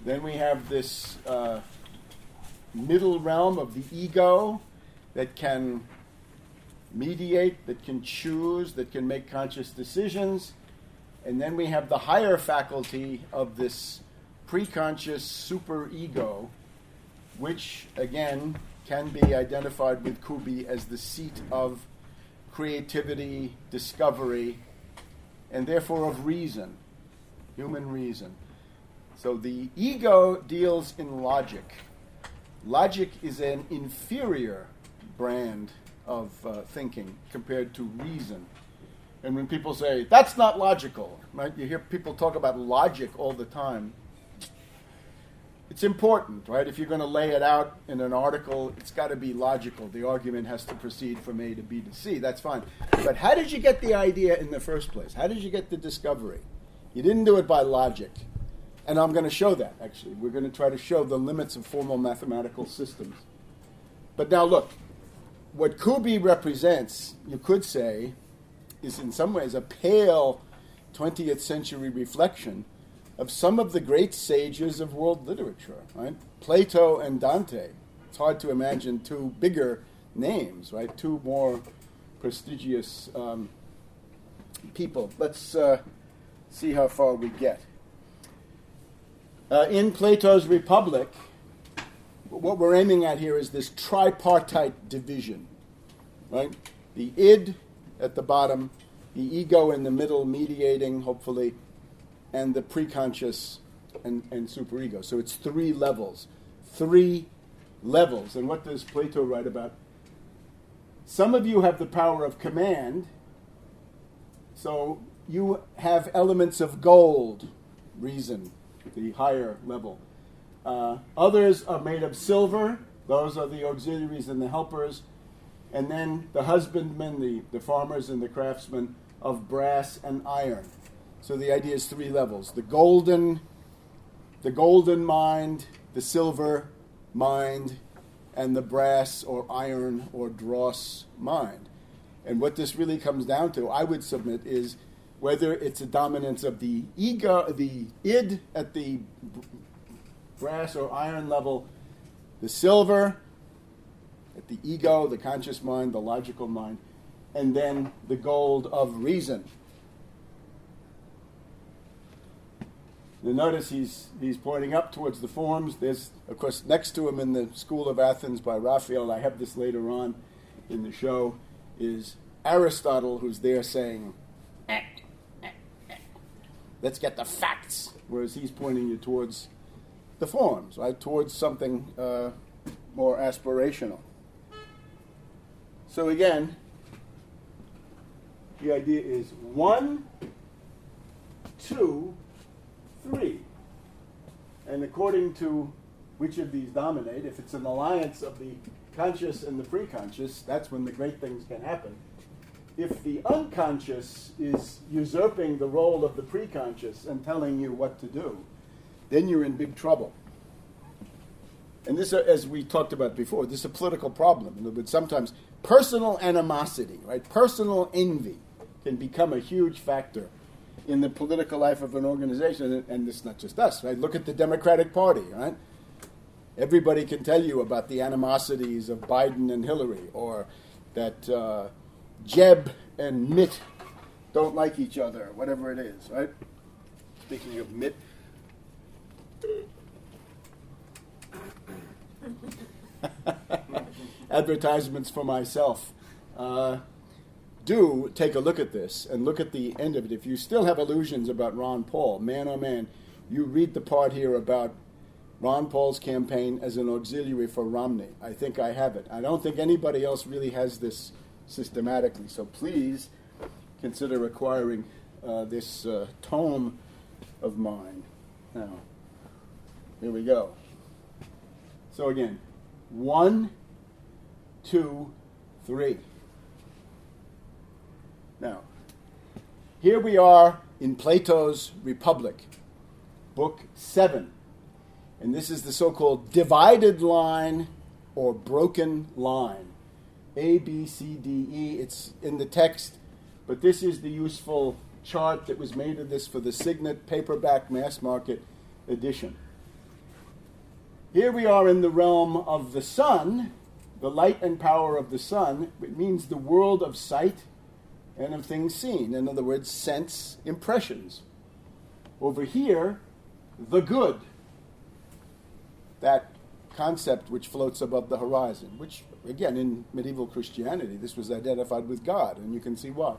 Then we have this middle realm of the ego that can mediate, that can choose, that can make conscious decisions. And then we have the higher faculty of this preconscious superego, which, again, can be identified with Kubi as the seat of creativity, discovery, and therefore of reason, human reason. So the ego deals in logic. Logic is an inferior brand of thinking compared to reason. And when people say, that's not logical, right? You hear people talk about logic all the time. It's important, right? If you're going to lay it out in an article, it's got to be logical. The argument has to proceed from A to B to C. That's fine. But how did you get the idea in the first place? How did you get the discovery? You didn't do it by logic. And I'm going to show that, actually. We're going to try to show the limits of formal mathematical systems. But now look, what Kubi represents, you could say, is in some ways a pale 20th century reflection of some of the great sages of world literature, right? Plato and Dante. It's hard to imagine two bigger names, right? Two more prestigious people. Let's see how far we get. In Plato's Republic, what we're aiming at here is this tripartite division, right? The id at the bottom, the ego in the middle, mediating, hopefully, and the preconscious and superego. So it's three levels. And what does Plato write about? Some of you have the power of command, so you have elements of gold, reason, the higher level. Others are made of silver. Those are the auxiliaries and the helpers. And then the husbandmen, the farmers and the craftsmen, of brass and iron. So the idea is three levels. The golden mind, the silver mind, and the brass or iron or dross mind. And what this really comes down to, I would submit, is whether it's a dominance of the ego, the id at the brass or iron level, the silver at the ego, the conscious mind, the logical mind, and then the gold of reason. Now notice he's pointing up towards the forms. There's, of course, next to him in the School of Athens by Raphael, I have this later on in the show, is Aristotle, who's there saying, let's get the facts, whereas he's pointing you towards the forms, right, towards something more aspirational. So again, the idea is 1, 2, 3. And according to which of these dominate, if it's an alliance of the conscious and the preconscious, that's when the great things can happen. If the unconscious is usurping the role of the preconscious and telling you what to do, then you're in big trouble. And this, as we talked about before, this is a political problem. But sometimes personal animosity, right, personal envy can become a huge factor in the political life of an organization. And it's not just us, right? Look at the Democratic Party, right? Everybody can tell you about the animosities of Biden and Hillary, or that Jeb and Mitt don't like each other, whatever it is, right? Speaking of Mitt. Advertisements for myself. Do take a look at this and look at the end of it. If you still have illusions about Ron Paul, man oh man, you read the part here about Ron Paul's campaign as an auxiliary for Romney. I think I have it. I don't think anybody else really has this systematically. So please consider acquiring this tome of mine. Now, here we go. So again, 1, 2, 3. Now, here we are in Plato's Republic, Book 7. And this is the so-called divided line or broken line. A, B, C, D, E. It's in the text, but this is the useful chart that was made of this for the Signet paperback mass market edition. Here we are in the realm of the sun, the light and power of the sun. It means the world of sight and of things seen. In other words, sense impressions. Over here, the good. That concept which floats above the horizon, which, again, in medieval Christianity, this was identified with God, and you can see why.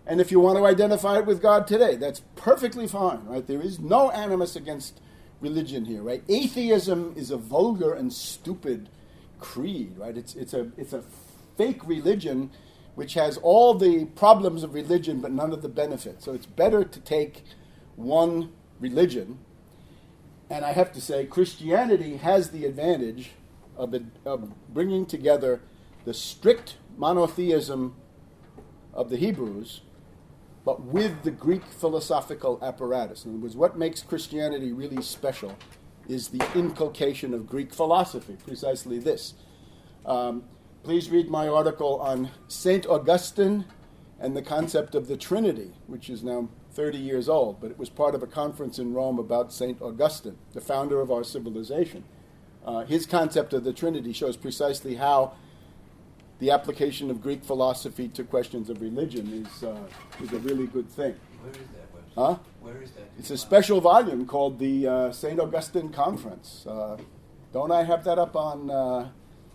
And if you want to identify it with God today, that's perfectly fine, right? There is no animus against religion here, right? Atheism is a vulgar and stupid creed, right? It's a fake religion which has all the problems of religion but none of the benefits. So it's better to take one religion. And I have to say, Christianity has the advantage of bringing together the strict monotheism of the Hebrews, but with the Greek philosophical apparatus. In other words, what makes Christianity really special is the inculcation of Greek philosophy, precisely this. Please read my article on St. Augustine and the concept of the Trinity, which is now 30 years old, but it was part of a conference in Rome about St. Augustine, the founder of our civilization. His concept of the Trinity shows precisely how the application of Greek philosophy to questions of religion is a really good thing. Where is that website? Huh? Where is that? It's a special volume called the St. Augustine Conference. Don't I have that up on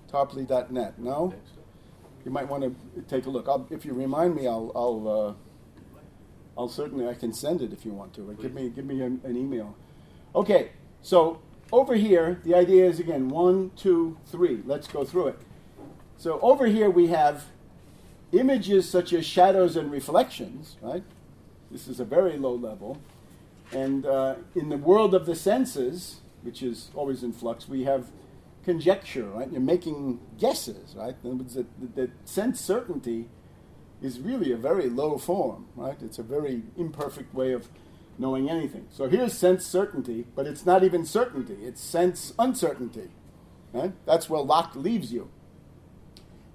tarpley.net? No? You might want to take a look. If you remind me, I'll certainly, I can send it if you want to. Give me an email. Okay, so over here, the idea is, again, 1, 2, 3. Let's go through it. So over here we have images such as shadows and reflections, right? This is a very low level. And in the world of the senses, which is always in flux, we have conjecture, right? You're making guesses, right? In other words, the sense certainty is really a very low form, right? It's a very imperfect way of knowing anything. So here's sense certainty, but it's not even certainty. It's sense uncertainty, right? That's where Locke leaves you.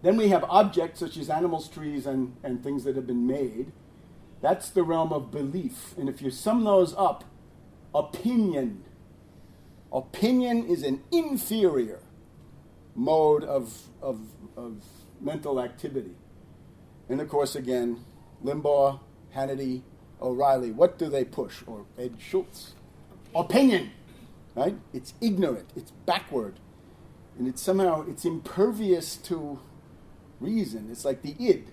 Then we have objects such as animals, trees, and things that have been made. That's the realm of belief. And if you sum those up, opinion. Opinion is an inferior mode of mental activity. And of course, again, Limbaugh, Hannity, O'Reilly, what do they push? Or Ed Schultz? Opinion, right? It's ignorant, it's backward, and it's impervious to reason. It's like the id.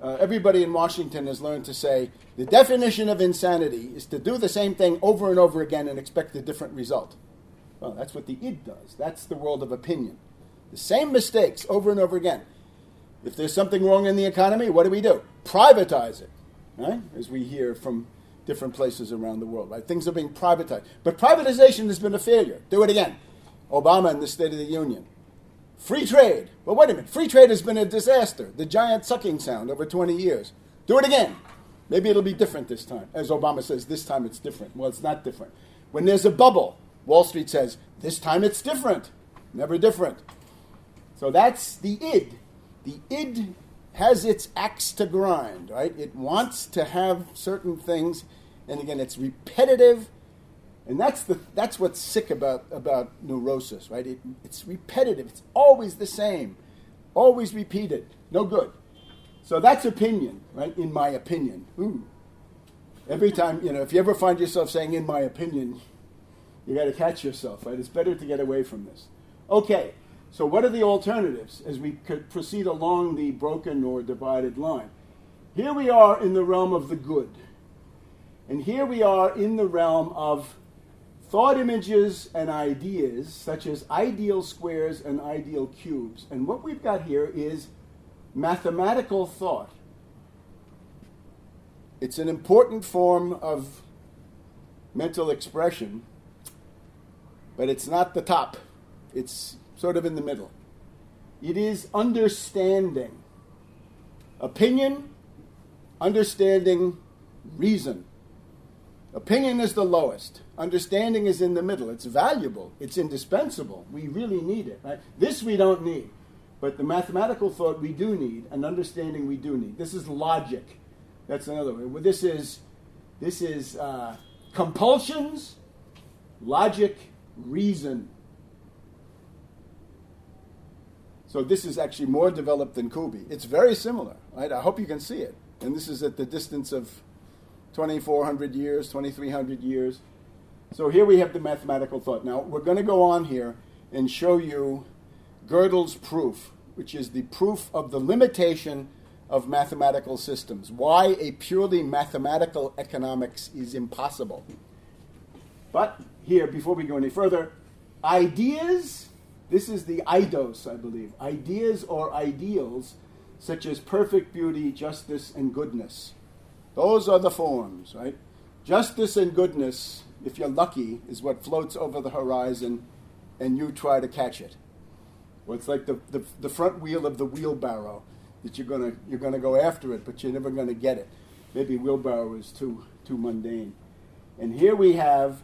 Everybody in Washington has learned to say, the definition of insanity is to do the same thing over and over again and expect a different result. Well, that's what the id does. That's the world of opinion. The same mistakes over and over again. If there's something wrong in the economy, what do? Privatize it, right? As we hear from different places around the world, right? Things are being privatized. But privatization has been a failure. Do it again. Obama in the State of the Union. Free trade. Well, wait a minute. Free trade has been a disaster. The giant sucking sound over 20 years. Do it again. Maybe it'll be different this time. As Obama says, this time it's different. Well, it's not different. When there's a bubble, Wall Street says, this time it's different. Never different. So that's the id. The id has its axe to grind, right? It wants to have certain things, and again, it's repetitive, and that's what's sick about neurosis, right? It's repetitive. It's always the same, always repeated. No good. So that's opinion, right? In my opinion. Ooh. Every time, if you ever find yourself saying "in my opinion," you got to catch yourself, right? It's better to get away from this. Okay. So what are the alternatives as we could proceed along the broken or divided line? Here we are in the realm of the good. And here we are in the realm of thought images and ideas, such as ideal squares and ideal cubes. And what we've got here is mathematical thought. It's an important form of mental expression, but it's not the top. It's sort of in the middle. It is understanding. Opinion, understanding, reason. Opinion is the lowest. Understanding is in the middle. It's valuable. It's indispensable. We really need it. Right? This we don't need. But the mathematical thought we do need, and understanding we do need. This is logic. That's another way. Well, this is compulsions, logic, reason. So this is actually more developed than Kubi. It's very similar, right? I hope you can see it. And this is at the distance of 2,400 years, 2,300 years. So here we have the mathematical thought. Now, we're going to go on here and show you Gödel's proof, which is the proof of the limitation of mathematical systems, why a purely mathematical economics is impossible. But here, before we go any further, ideas, this is the eidos, I believe, ideas or ideals such as perfect beauty, justice, and goodness. Those are the forms, right? Justice and goodness, if you're lucky, is what floats over the horizon and you try to catch it. Well, it's like the front wheel of the wheelbarrow that you're gonna go after it, but you're never gonna get it. Maybe wheelbarrow is too mundane. And here we have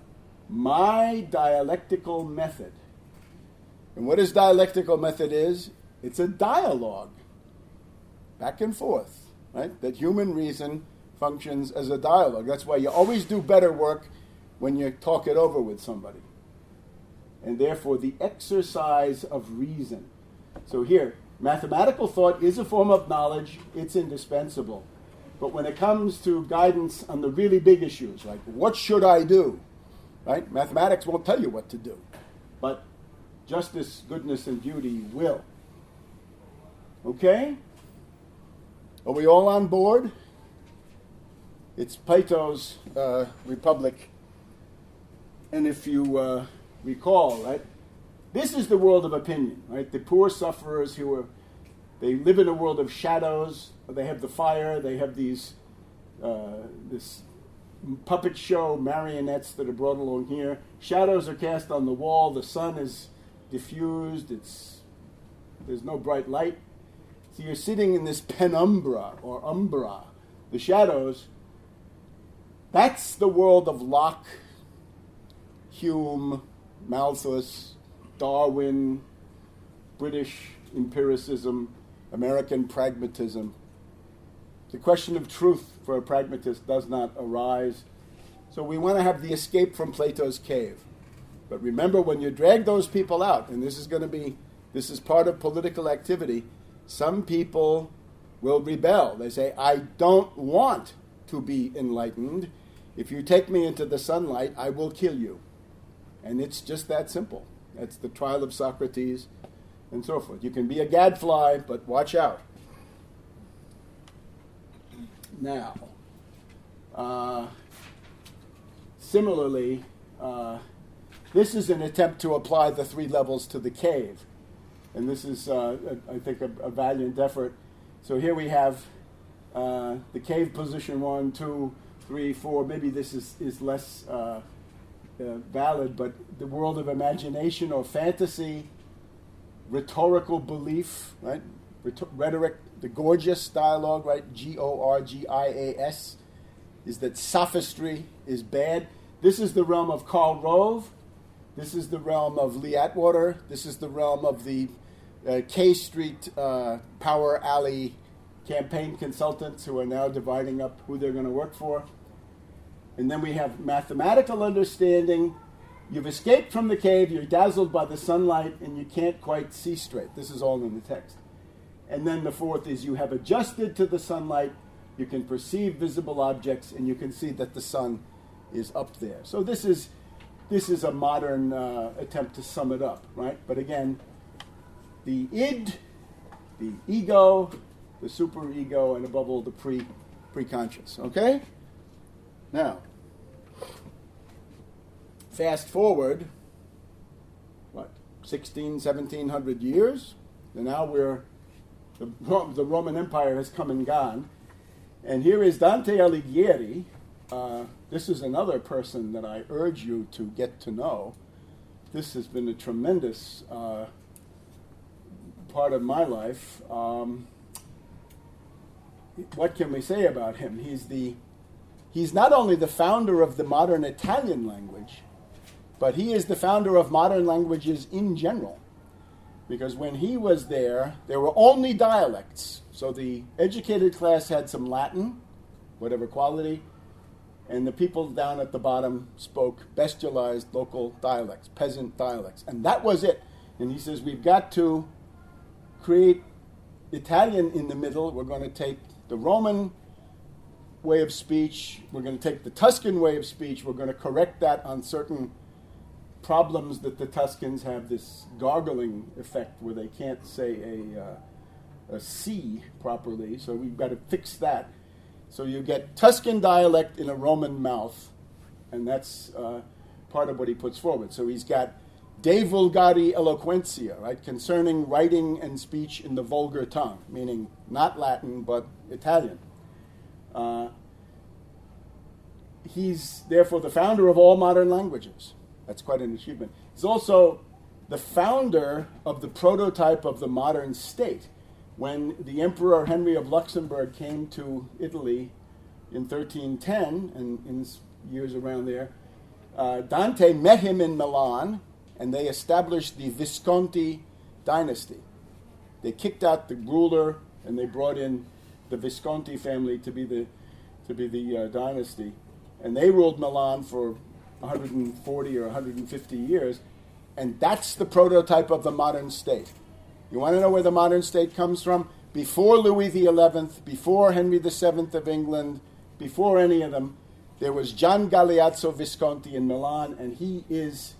my dialectical method. And what his dialectical method is? It's a dialogue, back and forth, right? That human reason functions as a dialogue. That's why you always do better work when you talk it over with somebody. And therefore, the exercise of reason. So here, mathematical thought is a form of knowledge. It's indispensable. But when it comes to guidance on the really big issues, like what should I do, right? Mathematics won't tell you what to do. But justice, goodness, and beauty will. Okay? Are we all on board? It's Plato's Republic. And if you recall, right, this is the world of opinion, right? The poor sufferers they live in a world of shadows. They have the fire. They have this puppet show marionettes that are brought along here. Shadows are cast on the wall. The sun is diffused. There's no bright light. So you're sitting in this penumbra or umbra, the shadows. That's the world of Locke, Hume, Malthus, Darwin, British empiricism, American pragmatism. The question of truth for a pragmatist does not arise. So we want to have the escape from Plato's cave. But remember, when you drag those people out, and this is part of political activity, some people will rebel. They say, I don't want to be enlightened. If you take me into the sunlight, I will kill you. And it's just that simple. That's the trial of Socrates and so forth. You can be a gadfly, but watch out. Now, similarly, this is an attempt to apply the three levels to the cave. And this is, I think, a valiant effort. So here we have the cave position 1, 2, 3, 4. Maybe this is less valid, but the world of imagination or fantasy, rhetorical belief, right? Rhetoric, the gorgeous dialogue, right? Gorgias, is that sophistry is bad. This is the realm of Karl Rove. This is the realm of Lee Atwater. This is the realm of the K Street Power Alley campaign consultants who are now dividing up who they're going to work for. And then we have mathematical understanding. You've escaped from the cave, you're dazzled by the sunlight, and you can't quite see straight. This is all in the text. And then the fourth is you have adjusted to the sunlight, you can perceive visible objects, and you can see that the sun is up there. So this is a modern attempt to sum it up, right? But again, the id, the ego, the superego, and above all, the pre-conscious, okay? Now, fast forward, 1700 years, and now the Roman Empire has come and gone, and here is Dante Alighieri. This is another person that I urge you to get to know. This has been a tremendous part of my life. What can we say about him? He's not only the founder of the modern Italian language, but he is the founder of modern languages in general. Because when he was there were only dialects. So the educated class had some Latin, whatever quality, and the people down at the bottom spoke bestialized local dialects, peasant dialects. And that was it. And he says, we've got to create Italian in the middle. We're going to take the Roman way of speech. We're going to take the Tuscan way of speech. We're going to correct that on certain problems that the Tuscans have, this gargling effect where they can't say a C properly. So we've got to fix that. So you get Tuscan dialect in a Roman mouth, and that's part of what he puts forward. So he's got De vulgari eloquentia, right, concerning writing and speech in the vulgar tongue, meaning not Latin but Italian. He's therefore the founder of all modern languages. That's quite an achievement. He's also the founder of the prototype of the modern state. When the Emperor Henry of Luxembourg came to Italy in 1310, and in years around there, Dante met him in Milan, and they established the Visconti dynasty. They kicked out the ruler, and they brought in the Visconti family to be the dynasty. And they ruled Milan for 140 or 150 years, and that's the prototype of the modern state. You want to know where the modern state comes from? Before Louis XI, before Henry VII of England, before any of them, there was Gian Galeazzo Visconti in Milan, and he is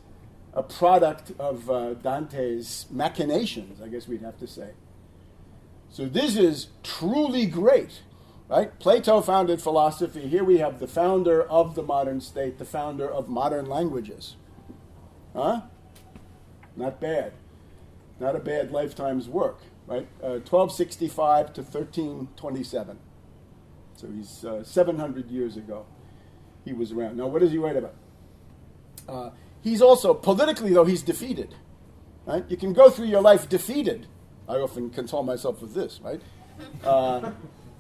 a product of Dante's machinations, I guess we'd have to say. So this is truly great, right? Plato founded philosophy. Here we have the founder of the modern state, the founder of modern languages. Huh? Not bad. Not a bad lifetime's work, right? 1265 to 1327. So he's 700 years ago. He was around. Now, what does he write about? He's also, politically, though, he's defeated. Right? You can go through your life defeated. I often console myself with this, right?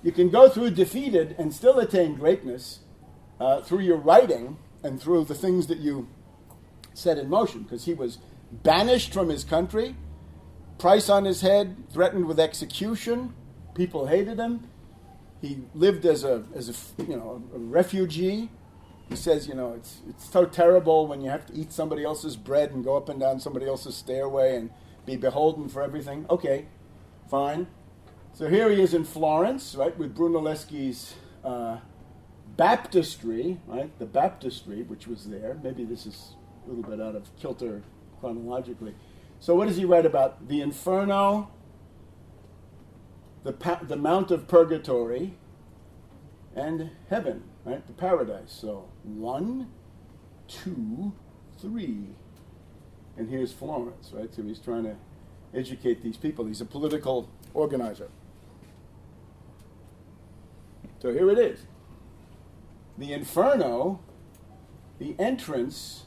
You can go through defeated and still attain greatness through your writing and through the things that you set in motion, because he was banished from his country, price on his head, threatened with execution. People hated him. He lived as a refugee. He says, it's so terrible when you have to eat somebody else's bread and go up and down somebody else's stairway and be beholden for everything. Okay, fine. So here he is in Florence, right, with Brunelleschi's baptistry, right, the baptistry, which was there. Maybe this is a little bit out of kilter chronologically. So what does he write about? The Inferno, the Mount of Purgatory, and heaven, right, the paradise. So 1, 2, 3. And here's Florence, right? So he's trying to educate these people. He's a political organizer. So here it is. The Inferno, the entrance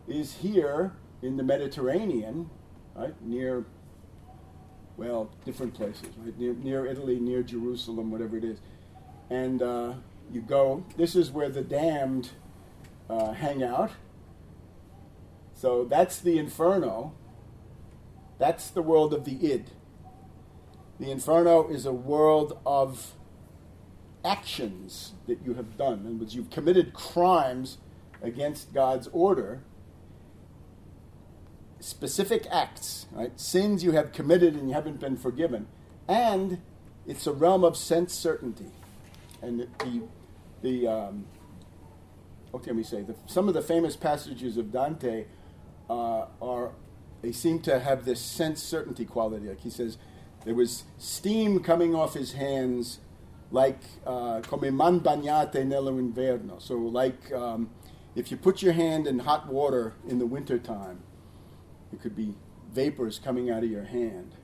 is here in the Mediterranean, right, near, well, different places, right, near Italy, near Jerusalem, whatever it is. And you go, this is where the damned hang out. So that's the Inferno. That's the world of the id. The Inferno is a world of actions that you have done. In other words, you've committed crimes against God's order, specific acts, right? Sins you have committed and you haven't been forgiven. And it's a realm of sense certainty. And some of the famous passages of Dante they seem to have this sense certainty quality. Like he says, there was steam coming off his hands like come man bagnate nello inverno. So like if you put your hand in hot water in the wintertime, it could be vapors coming out of your hand.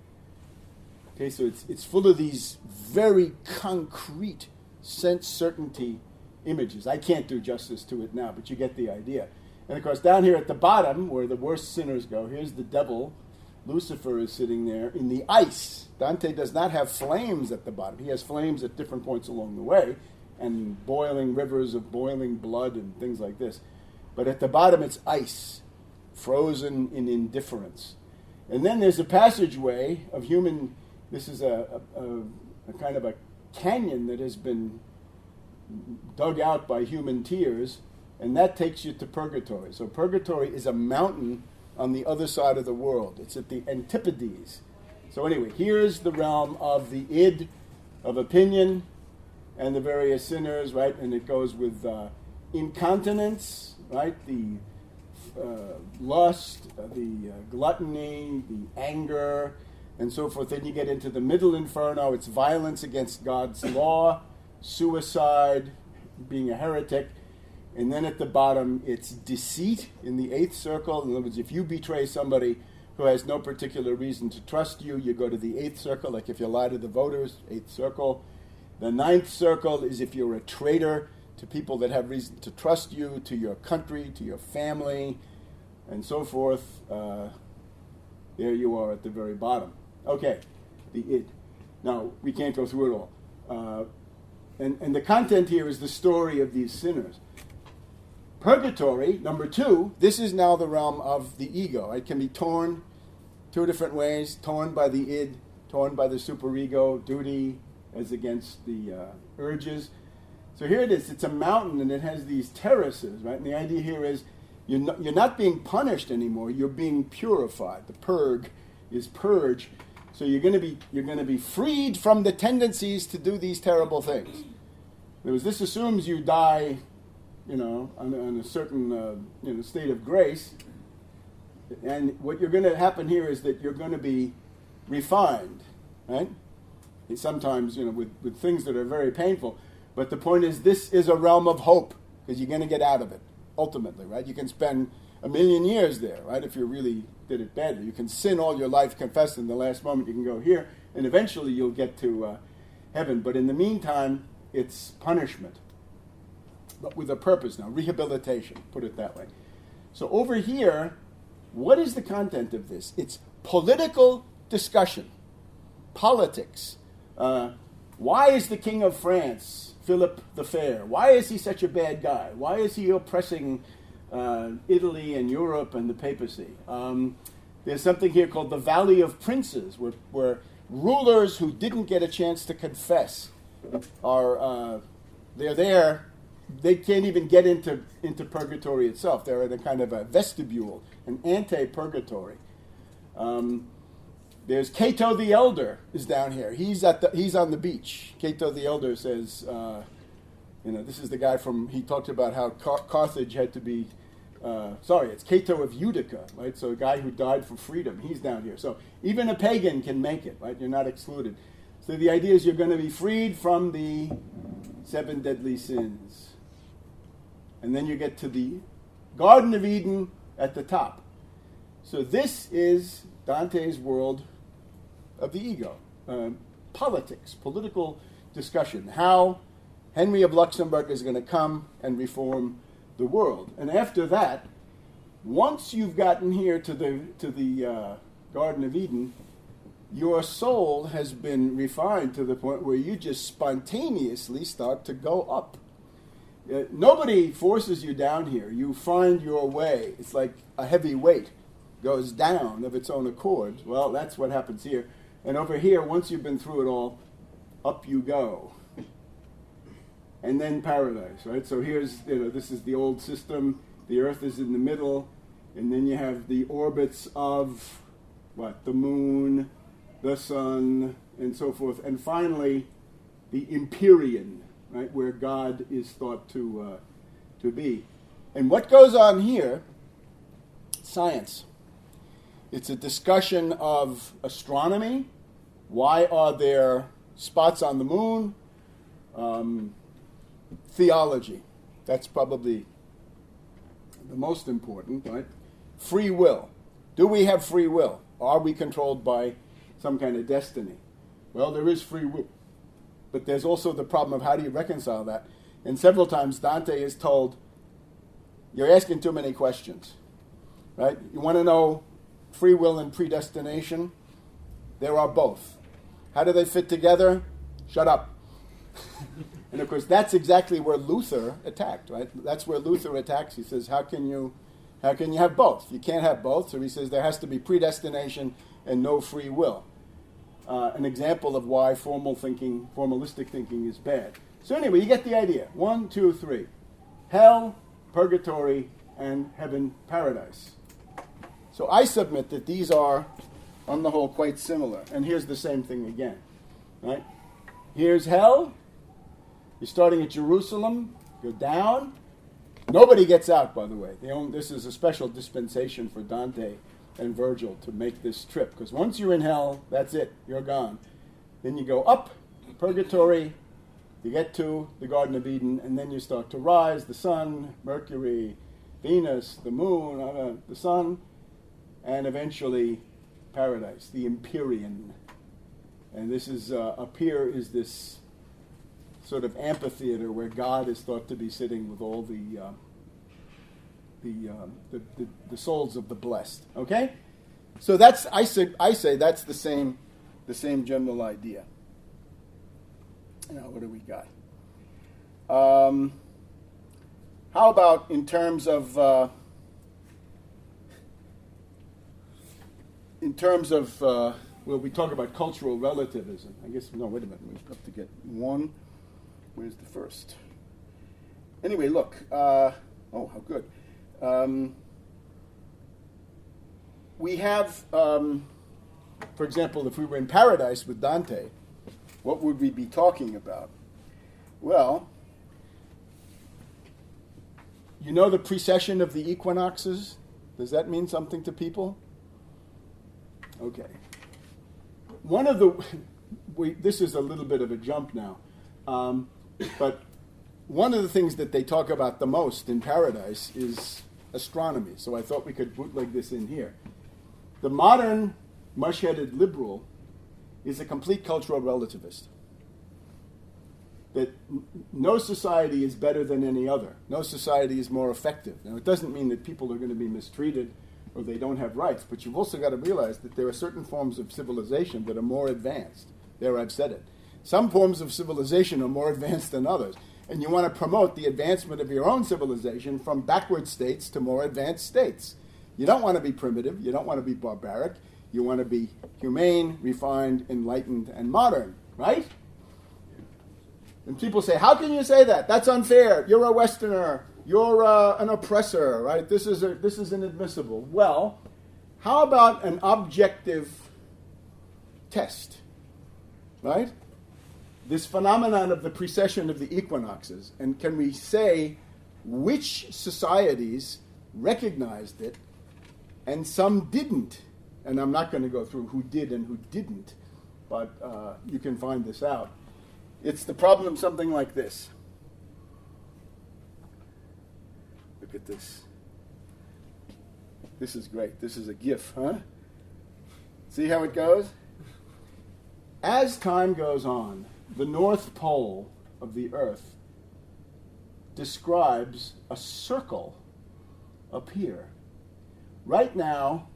Okay, so it's full of these very concrete sense certainty images. I can't do justice to it now, but you get the idea. And of course, down here at the bottom, where the worst sinners go, here's the devil. Lucifer is sitting there in the ice. Dante does not have flames at the bottom. He has flames at different points along the way, and boiling rivers of boiling blood and things like this. But at the bottom, it's ice, frozen in indifference. And then there's a passageway of human. This is a kind of a canyon that has been dug out by human tears, and that takes you to purgatory. So purgatory is a mountain on the other side of the world. It's at the antipodes. So anyway, here's the realm of the id, of opinion, and the various sinners, right? And it goes with incontinence, right? The lust, the gluttony, the anger, and so forth. Then you get into the middle inferno. It's violence against God's law, suicide, being a heretic. And then at the bottom, it's deceit in the 8th circle. In other words, if you betray somebody who has no particular reason to trust you, you go to the 8th circle, like if you lie to the voters, 8th circle. The 9th circle is if you're a traitor to people that have reason to trust you, to your country, to your family, and so forth. There you are at the very bottom. Okay, the id. Now, we can't go through it all. And the content here is the story of these sinners. Purgatory, number 2, this is now the realm of the ego. It can be torn 2 different ways, torn by the id, torn by the superego, duty as against the urges. So here it is. It's a mountain, and it has these terraces, right? And the idea here is you're not being punished anymore. You're being purified. The purg is purge. So you're going to be freed from the tendencies to do these terrible things. This assumes you die, on a certain state of grace. And what you're going to happen here is that you're going to be refined, right? And sometimes, with things that are very painful. But the point is, this is a realm of hope, because you're going to get out of it, ultimately, right? You can spend 1,000,000 years there, right, if you really did it badly. You can sin all your life, confess in the last moment, you can go here, and eventually you'll get to heaven. But in the meantime, it's punishment, but with a purpose now, rehabilitation, put it that way. So over here, what is the content of this? It's political discussion, politics. Why is the King of France, Philip the Fair, why is he such a bad guy? Why is he oppressing Italy and Europe and the papacy? There's something here called the Valley of Princes, where rulers who didn't get a chance to confess are they're there. They can't even get into purgatory itself. They're in a kind of a vestibule, an ante-purgatory. There's Cato the Elder is down here. He's on the beach. Cato the Elder says, this is the guy he talked about how Carthage had to be, it's Cato of Utica, right? So a guy who died for freedom, he's down here. So even a pagan can make it, right? You're not excluded. So the idea is you're going to be freed from the 7 deadly sins. And then you get to the Garden of Eden at the top. So this is Dante's world of the ego. Politics, political discussion. How Henry of Luxembourg is going to come and reform the world. And after that, once you've gotten here to the Garden of Eden, your soul has been refined to the point where you just spontaneously start to go up. Nobody forces you down here. You find your way. It's like a heavy weight goes down of its own accord. Well, that's what happens here. And over here, once you've been through it all, up you go. And then paradise, right? So here's, this is the old system. The earth is in the middle. And then you have the orbits of, the moon, the sun, and so forth. And finally, the Empyrean, right, where God is thought to be. And what goes on here? Science. It's a discussion of astronomy. Why are there spots on the moon? Theology. That's probably the most important, right? Free will. Do we have free will? Are we controlled by some kind of destiny? Well, there is free will. But there's also the problem of how do you reconcile that? And several times Dante is told, you're asking too many questions. Right? You want to know free will and predestination? There are both. How do they fit together? Shut up. And of course, that's exactly where Luther attacked, right? That's where Luther attacks. He says, how can you have both? You can't have both. So he says there has to be predestination and no free will. An example of why formalistic thinking is bad. So anyway, you get the idea. 1, 2, 3. Hell, purgatory, and heaven, paradise. So I submit that these are on the whole, quite similar. And here's the same thing again, right? Here's hell. You're starting at Jerusalem. Go down. Nobody gets out, by the way. This is a special dispensation for Dante and Virgil to make this trip, because once you're in hell, that's it. You're gone. Then you go up, purgatory. You get to the Garden of Eden, and then you start to rise. The sun, Mercury, Venus, the moon, the sun, and eventually paradise, the Empyrean. And this is up here is this sort of amphitheater where God is thought to be sitting with all the souls of the blessed. Okay, so that's I say that's the same general idea. Now, what do we got? How about in terms of well, we talk about cultural relativism. I guess, no, wait a minute. We have to get one. Where's the first? Anyway, look. Oh, how good. We have, for example, if we were in paradise with Dante, what would we be talking about? Well, you know the precession of the equinoxes? Does that mean something to people? Okay. One of the, this is a little bit of a jump now, but one of the things that they talk about the most in paradise is astronomy. So I thought we could bootleg this in here. The modern mush-headed liberal is a complete cultural relativist. That no society is better than any other. No society is more effective. Now, it doesn't mean that people are going to be mistreated or they don't have rights, but you've also got to realize that there are certain forms of civilization that are more advanced. There, I've said it. Some forms of civilization are more advanced than others, and you want to promote the advancement of your own civilization from backward states to more advanced states. You don't want to be primitive. You don't want to be barbaric. You want to be humane, refined, enlightened, and modern, right? And people say, how can you say that? That's unfair. You're a Westerner. You're an oppressor, right? This is inadmissible. Well, how about an objective test, right? This phenomenon of the precession of the equinoxes, and can we say which societies recognized it and some didn't? And I'm not going to go through who did and who didn't, but you can find this out. It's the problem something like this. Look at this. This is great. This is a GIF, huh? See how it goes? As time goes on, the North Pole of the Earth describes a circle up here. Right now,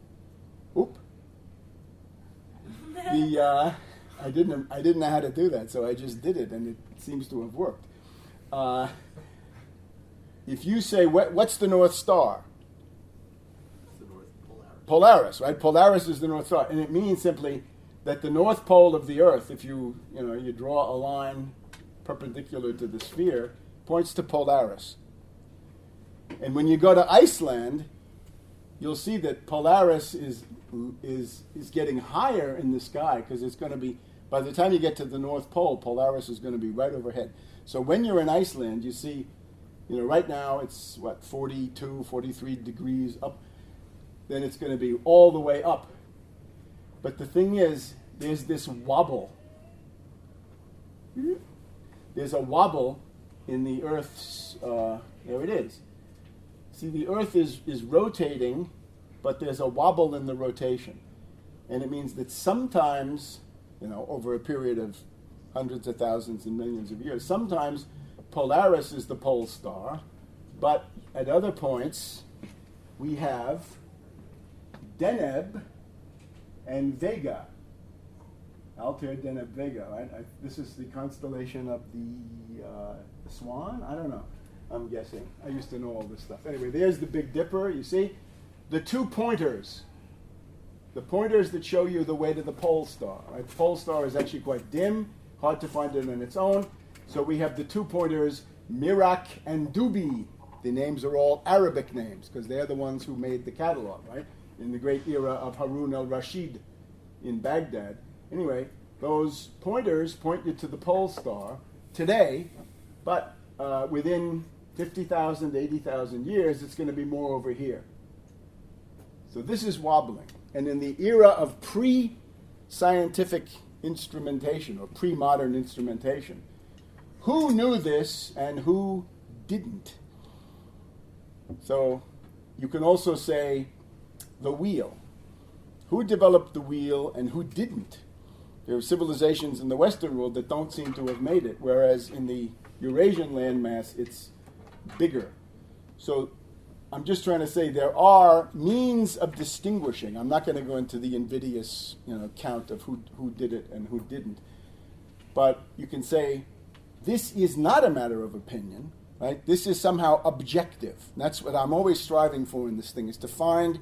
I didn't know how to do that, so I just did it, and it seems to have worked. If you say, what's the North Star? It's the North Polaris. Polaris, right? Polaris is the North Star, and it means simply that the North Pole of the Earth, if you draw a line perpendicular to the sphere, points to Polaris. And when you go to Iceland, you'll see that Polaris is getting higher in the sky, because it's going to be, by the time you get to the North Pole, Polaris is going to be right overhead. So when you're in Iceland, you see, right now it's 42, 43 degrees up. Then it's going to be all the way up. But the thing is, there's this wobble. There's a wobble in the Earth's, there it is. See, the Earth is rotating, but there's a wobble in the rotation. And it means that sometimes, over a period of hundreds of thousands and millions of years, sometimes Polaris is the pole star, but at other points, we have Deneb and Vega. Altair, Deneb, Vega, right? This is the constellation of the Swan? I don't know. I'm guessing. I used to know all this stuff. Anyway, there's the Big Dipper, you see? The two pointers. The pointers that show you the way to the pole star, right? The pole star is actually quite dim, hard to find it on its own. So we have the two pointers, Mirak and Dubi. The names are all Arabic names, because they're the ones who made the catalog, right? In the great era of Harun al-Rashid, in Baghdad. Anyway, those pointers point you to the pole star today, but within 50,000, 80,000 years, it's going to be more over here. So this is wobbling. And in the era of pre-scientific instrumentation or pre-modern instrumentation, who knew this and who didn't? So you can also say the wheel. Who developed the wheel and who didn't? There are civilizations in the Western world that don't seem to have made it, whereas in the Eurasian landmass, it's bigger. So I'm just trying to say there are means of distinguishing. I'm not going to go into the invidious count of who did it and who didn't. But you can say this is not a matter of opinion, right? This is somehow objective. And that's what I'm always striving for in this thing, is to find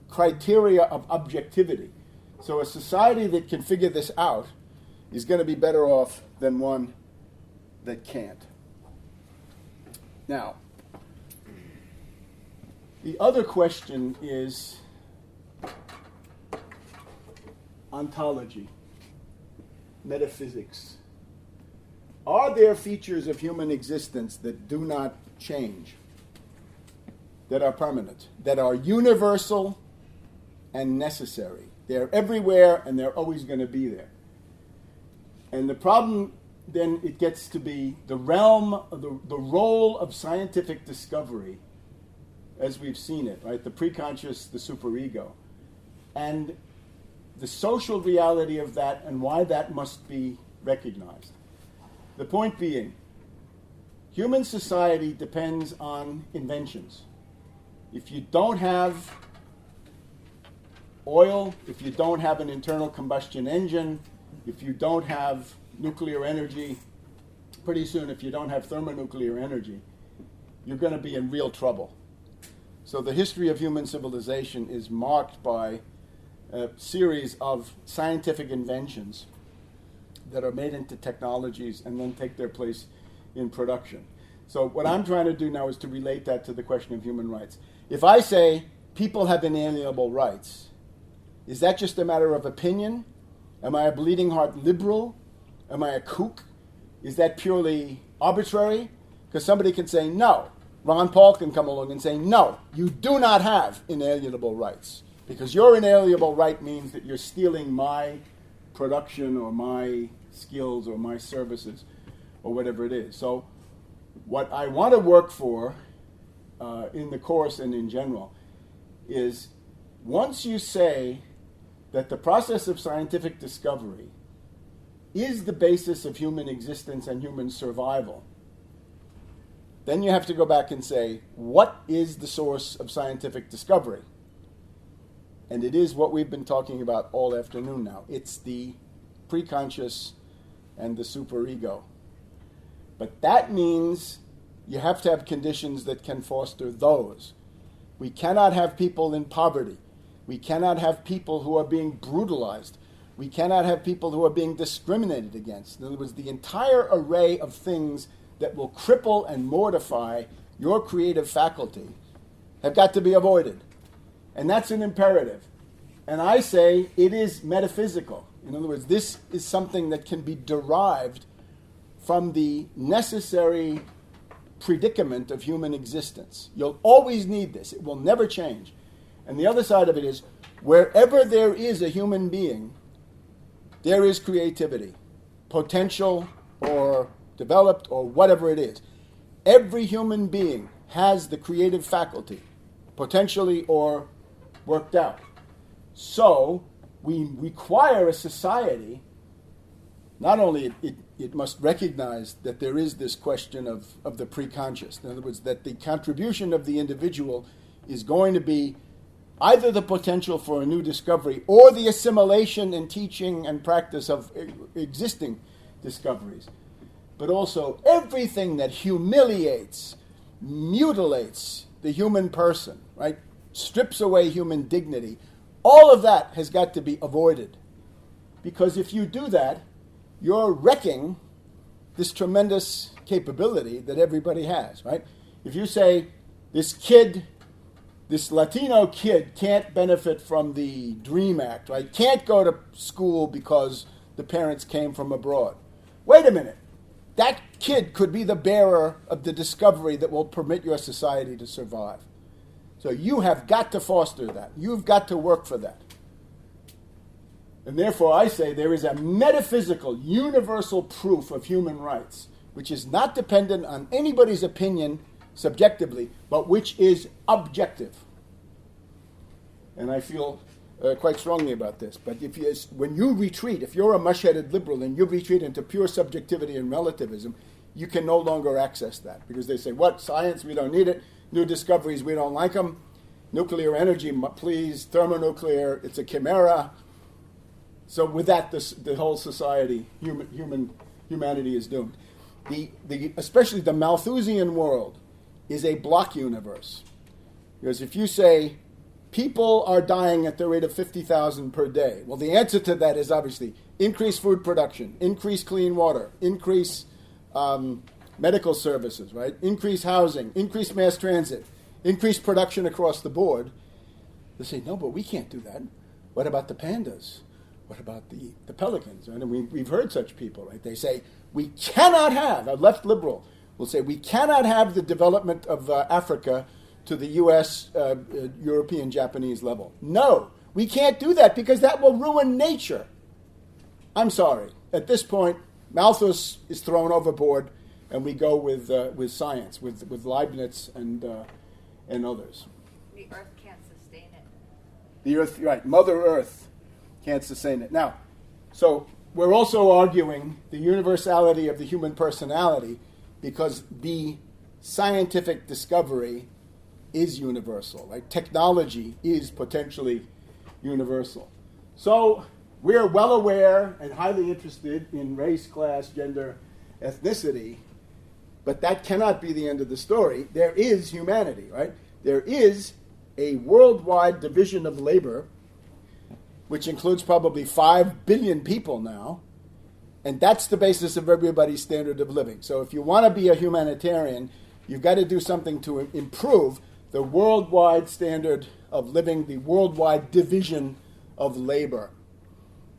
criteria of objectivity. So a society that can figure this out is going to be better off than one that can't. Now, the other question is ontology, metaphysics. Are there features of human existence that do not change, that are permanent, that are universal and necessary? They're everywhere and they're always going to be there. And the problem then it gets to be the realm, the role of scientific discovery as we've seen it, right? The preconscious, the superego. And the social reality of that and why that must be recognized. The point being, human society depends on inventions. If you don't have oil, if you don't have an internal combustion engine, if you don't have nuclear energy, pretty soon if you don't have thermonuclear energy, you're going to be in real trouble. So the history of human civilization is marked by a series of scientific inventions that are made into technologies and then take their place in production. So what I'm trying to do now is to relate that to the question of human rights. If I say people have inalienable rights, is that just a matter of opinion? Am I a bleeding heart liberal? Am I a kook? Is that purely arbitrary? Because somebody can say no. Ron Paul can come along and say, no, you do not have inalienable rights. Because your inalienable right means that you're stealing my production or my skills or my services or whatever it is. So what I want to work for in the course and in general is once you say that the process of scientific discovery is the basis of human existence and human survival, then you have to go back and say, what is the source of scientific discovery? And it is what we've been talking about all afternoon now. It's the preconscious and the superego. But that means you have to have conditions that can foster those. We cannot have people in poverty. We cannot have people who are being brutalized. We cannot have people who are being discriminated against. In other words, the entire array of things that will cripple and mortify your creative faculty have got to be avoided. And that's an imperative. And I say it is metaphysical. In other words, this is something that can be derived from the necessary predicament of human existence. You'll always need this. It will never change. And the other side of it is, wherever there is a human being, there is creativity, potential or developed or whatever it is. Every human being has the creative faculty, potentially or worked out. So we require a society, not only it must recognize that there is this question of the preconscious. In other words, that the contribution of the individual is going to be either the potential for a new discovery or the assimilation and teaching and practice of existing discoveries. But also everything that humiliates, mutilates the human person, right? Strips away human dignity. All of that has got to be avoided. Because if you do that, you're wrecking this tremendous capability that everybody has, right? If you say, this kid this Latino kid can't benefit from the DREAM Act, right? Can't go to school because the parents came from abroad. Wait a minute. That kid could be the bearer of the discovery that will permit your society to survive. So you have got to foster that. You've got to work for that. And therefore, I say there is a metaphysical, universal proof of human rights, which is not dependent on anybody's opinion subjectively, but which is objective. And I feel quite strongly about this. But when you retreat, if you're a mush-headed liberal and you retreat into pure subjectivity and relativism, you can no longer access that. Because they say, what, science, we don't need it. New discoveries, we don't like them. Nuclear energy, please. Thermonuclear, it's a chimera. So with that, the whole society, humanity is doomed. Especially the Malthusian world is a block universe. Because if you say people are dying at the rate of 50,000 per day, well, the answer to that is obviously increase food production, increase clean water, increase medical services, right? Increase housing, increase mass transit, increase production across the board. They say, no, but we can't do that. What about the pandas? What about the pelicans? Right? And we've heard such people, right? They say, we cannot have, a left liberal will say, we cannot have the development of Africa to the U.S., European, Japanese level. No, we can't do that because that will ruin nature. I'm sorry. At this point, Malthus is thrown overboard, and we go with science, with Leibniz and others. The Earth can't sustain it. The Earth, right? Mother Earth can't sustain it. Now, so we're also arguing the universality of the human personality because the scientific discovery is universal, right? Technology is potentially universal. So we're well aware and highly interested in race, class, gender, ethnicity, but that cannot be the end of the story. There is humanity, right? There is a worldwide division of labor, which includes probably 5 billion people now, and that's the basis of everybody's standard of living. So if you want to be a humanitarian, you've got to do something to improve the worldwide standard of living, the worldwide division of labor.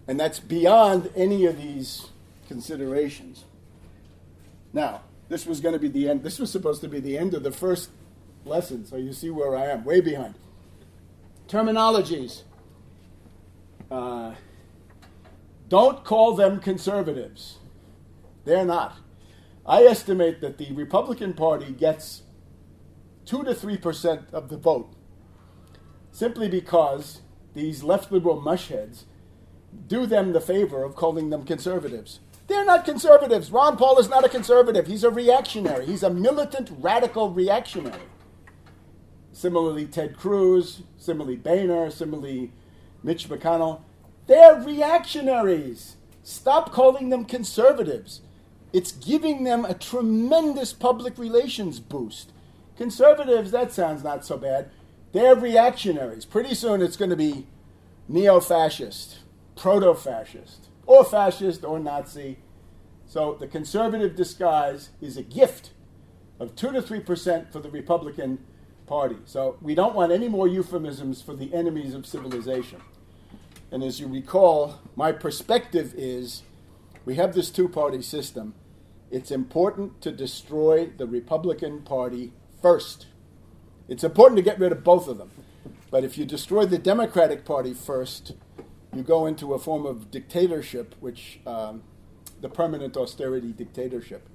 And that's beyond any of these considerations. Now, this was going to be the end. This was supposed to be the end of the first lesson, so you see where I am, way behind. Terminologies. Don't call them conservatives. They're not. I estimate that the Republican Party gets 2 to 3% of the vote simply because these left liberal mushheads do them the favor of calling them conservatives. They're not conservatives. Ron Paul is not a conservative. He's a reactionary. He's a militant, radical reactionary. Similarly, Ted Cruz, similarly Boehner, similarly Mitch McConnell. They're reactionaries. Stop calling them conservatives. It's giving them a tremendous public relations boost. Conservatives, that sounds not so bad. They're reactionaries. Pretty soon it's going to be neo-fascist, proto-fascist, or fascist, or Nazi. So the conservative disguise is a gift of 2 to 3% for the Republican Party. So we don't want any more euphemisms for the enemies of civilization. And as you recall, my perspective is we have this two-party system. It's important to destroy the Republican Party first. It's important to get rid of both of them. But if you destroy the Democratic Party first, you go into a form of dictatorship, which the permanent austerity dictatorship.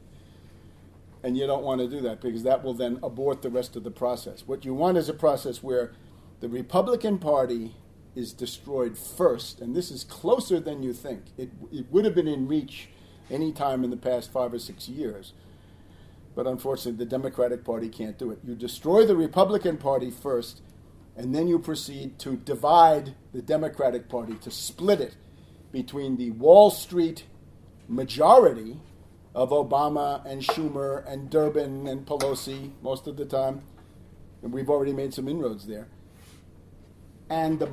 And you don't want to do that because that will then abort the rest of the process. What you want is a process where the Republican Party is destroyed first, and this is closer than you think. It would have been in reach any time in the past 5 or 6 years. But unfortunately, the Democratic Party can't do it. You destroy the Republican Party first, and then you proceed to divide the Democratic Party, to split it between the Wall Street majority of Obama and Schumer and Durbin and Pelosi most of the time, and we've already made some inroads there, and the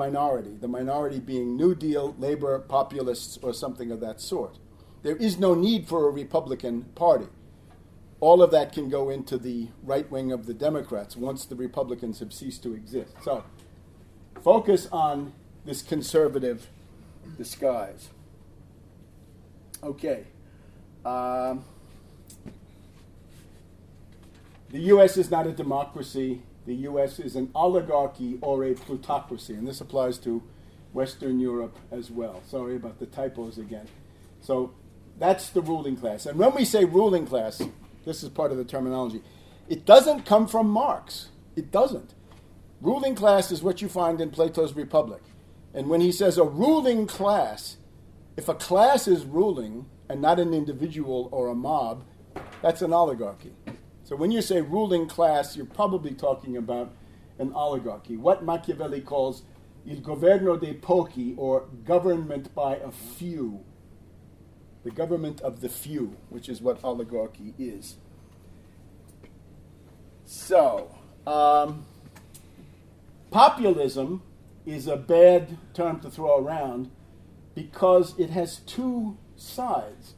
minority being New Deal, labor, populists, or something of that sort. There is no need for a Republican Party. all of that can go into the right wing of the Democrats once the Republicans have ceased to exist. So focus on this conservative disguise. Okay. The U.S. is not a democracy. The U.S. is an oligarchy or a plutocracy, and this applies to Western Europe as well. Sorry about the typos again. So that's the ruling class. And when we say ruling class, this is part of the terminology, it doesn't come from Marx. It doesn't. Ruling class is what you find in Plato's Republic. And when he says a ruling class, if a class is ruling and not an individual or a mob, that's an oligarchy. So when you say ruling class, you're probably talking about an oligarchy. What Machiavelli calls il governo dei pochi, or government by a few. The government of the few, which is what oligarchy is. So, populism is a bad term to throw around because it has two sides.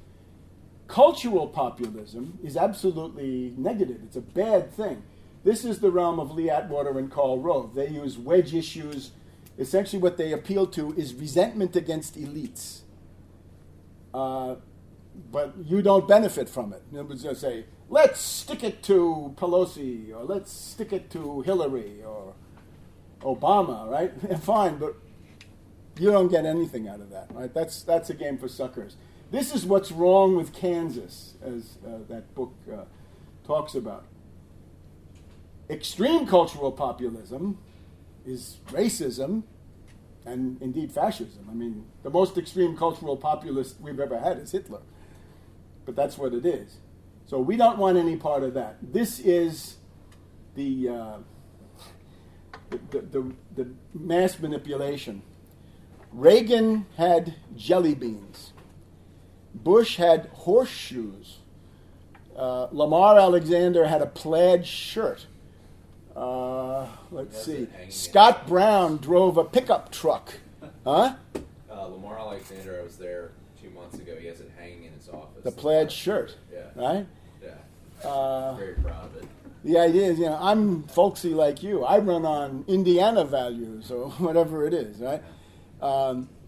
Cultural populism is absolutely negative. It's a bad thing. This is the realm of Lee Atwater and Karl Rove. They use wedge issues. Essentially what they appeal to is resentment against elites. But you don't benefit from it. Nobody's going to say, let's stick it to Pelosi, or let's stick it to Hillary, or Obama, right? Fine, but you don't get anything out of that, right? That's a game for suckers. This is what's wrong with Kansas, as that book talks about. Extreme cultural populism is racism and indeed fascism. I mean, the most extreme cultural populist we've ever had is Hitler. But that's what it is. So we don't want any part of that. This is the mass manipulation. Reagan had jelly beans. Bush had horseshoes. Lamar Alexander had a plaid shirt. Let's see. Scott Brown drove a pickup truck. Huh? Lamar Alexander, I was there 2 months ago. He has it hanging in his office. The plaid shirt. Yeah. Right? Yeah. Very proud of it. The idea is, I'm folksy like you. I run on Indiana values or whatever it is, right?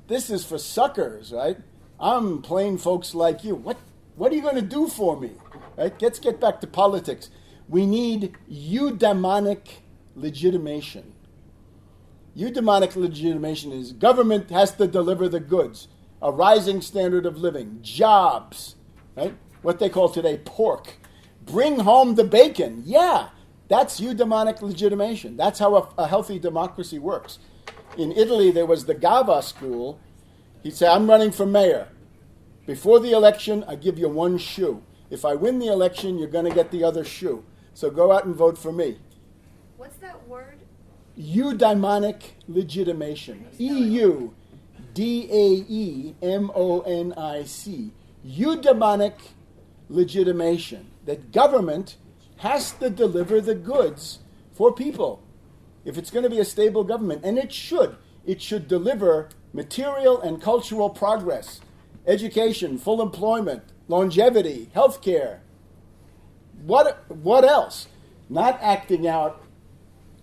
This is for suckers, right? I'm plain folks like you. What are you going to do for me? Right? Let's get back to politics. We need eudaimonic legitimation. Eudaimonic legitimation is government has to deliver the goods, a rising standard of living, jobs, right? What they call today pork. Bring home the bacon. Yeah, that's eudaimonic legitimation. That's how a healthy democracy works. In Italy, there was the Gava school. He'd say, I'm running for mayor. Before the election, I give you one shoe. If I win the election, you're going to get the other shoe. So go out and vote for me. What's that word? Eudaimonic legitimation. EUDAEMONIC. Eudaimonic legitimation. That government has to deliver the goods for people. If it's going to be a stable government, and it should deliver material and cultural progress, education, full employment, longevity, healthcare. What else? Not acting out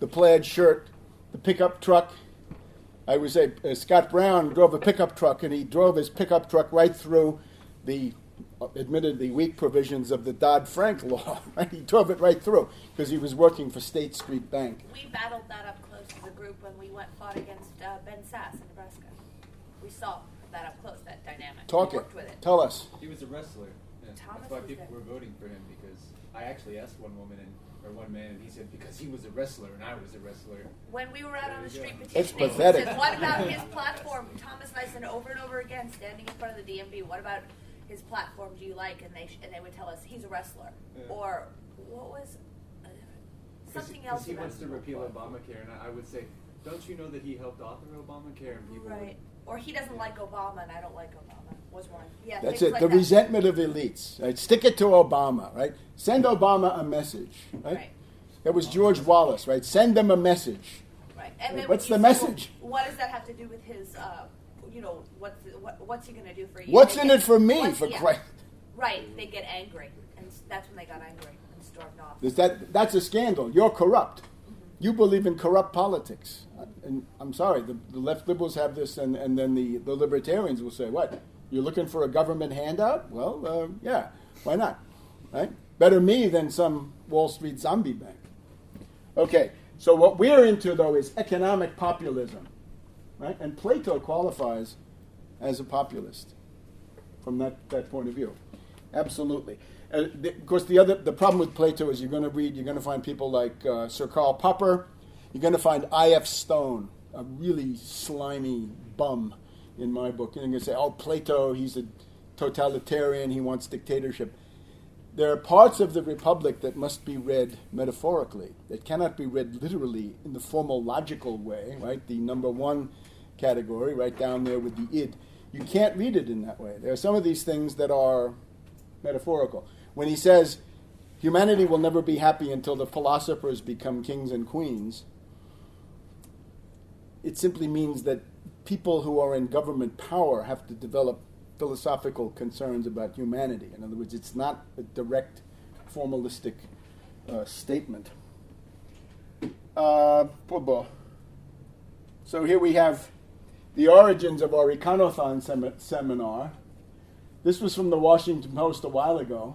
the plaid shirt, the pickup truck. I would say Scott Brown drove a pickup truck, and he drove his pickup truck right through the admittedly weak provisions of the Dodd-Frank law. Right? He drove it right through because he was working for State Street Bank. We battled that up close as a group when we fought against Ben Sass in Nebraska. We saw that up close, that dynamic. Talk we it. worked with it. Tell us. He was a wrestler. And Thomas that's why was people there. were voting for him, because I actually asked one man, and he said because he was a wrestler and I was a wrestler. When we were out on the street It's petitioning, he pathetic. said, what about his platform? Thomas and I said over and over again, standing in front of the DMV, what about his platform do you like? And they would tell us, he's a wrestler. Yeah. Or what was something else Because he about wants to repeal Obamacare, and I would say, don't you know that he helped author Obamacare? And people Right. Or he doesn't like Obama and I don't like Obama was one. Yeah, That's things it. like The that. resentment of elites. Right? Stick it to Obama. Right? Send Obama a message. Right? Right. That was George Wallace. Right? Send them a message. Right. And then What's when the you say, message? well, what does that have to do with his, what's he going to do for you? What's They in get- it for me? what's- For yeah. Christ. Right. They get angry. And that's when they got angry and stormed off. That's a scandal. You're corrupt. You believe in corrupt politics. And I'm sorry, the left liberals have this, and then the libertarians will say, what? You're looking for a government handout? Well, yeah, why not? Right? Better me than some Wall Street zombie bank. Okay, so what we're into, though, is economic populism. Right? And Plato qualifies as a populist from that point of view. Absolutely. Of course, the problem with Plato is you're going to find people like Sir Karl Popper. You're going to find I.F. Stone, a really slimy bum in my book. And you're going to say, oh, Plato, he's a totalitarian, he wants dictatorship. There are parts of the Republic that must be read metaphorically, that cannot be read literally in the formal logical way, right? The number one category, right down there with the id. You can't read it in that way. There are some of these things that are metaphorical. When he says, humanity will never be happy until the philosophers become kings and queens, it simply means that people who are in government power have to develop philosophical concerns about humanity. In other words, it's not a direct, formalistic statement. So here we have the origins of our Econothon seminar. This was from the Washington Post a while ago.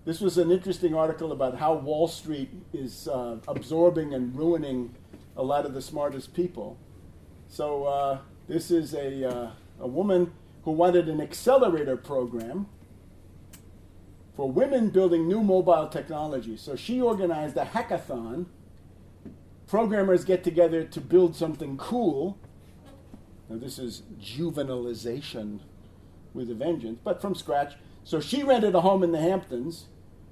This was an interesting article about how Wall Street is absorbing and ruining a lot of the smartest people. So this is a woman who wanted an accelerator program for women building new mobile technology. So she organized a hackathon. Programmers get together to build something cool. Now this is juvenilization with a vengeance, but from scratch. So she rented a home in the Hamptons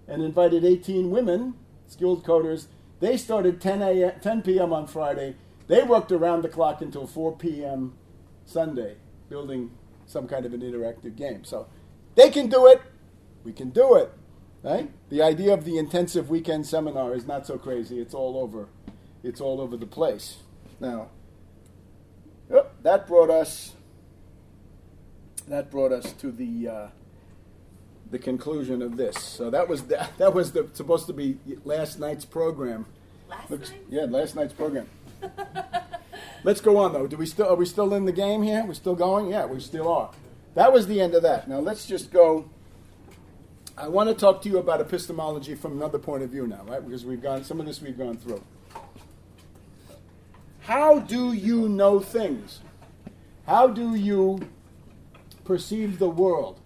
and invited 18 women, skilled coders. They started 10 p.m. on Friday. They worked around the clock until 4 p.m. Sunday, building some kind of an interactive game. So they can do it. We can do it. Right? The idea of the intensive weekend seminar is not so crazy. It's all over. It's all over the place. Now, that brought us to the conclusion of this. So that was supposed to be last night's program. Last night's program. Let's go on though. Are we still in the game here? We're still going? Yeah, we still are. That was the end of that. Now let's just go. I want to talk to you about epistemology from another point of view now, right? Because some of this we've gone through. How do you know things? How do you perceive the world?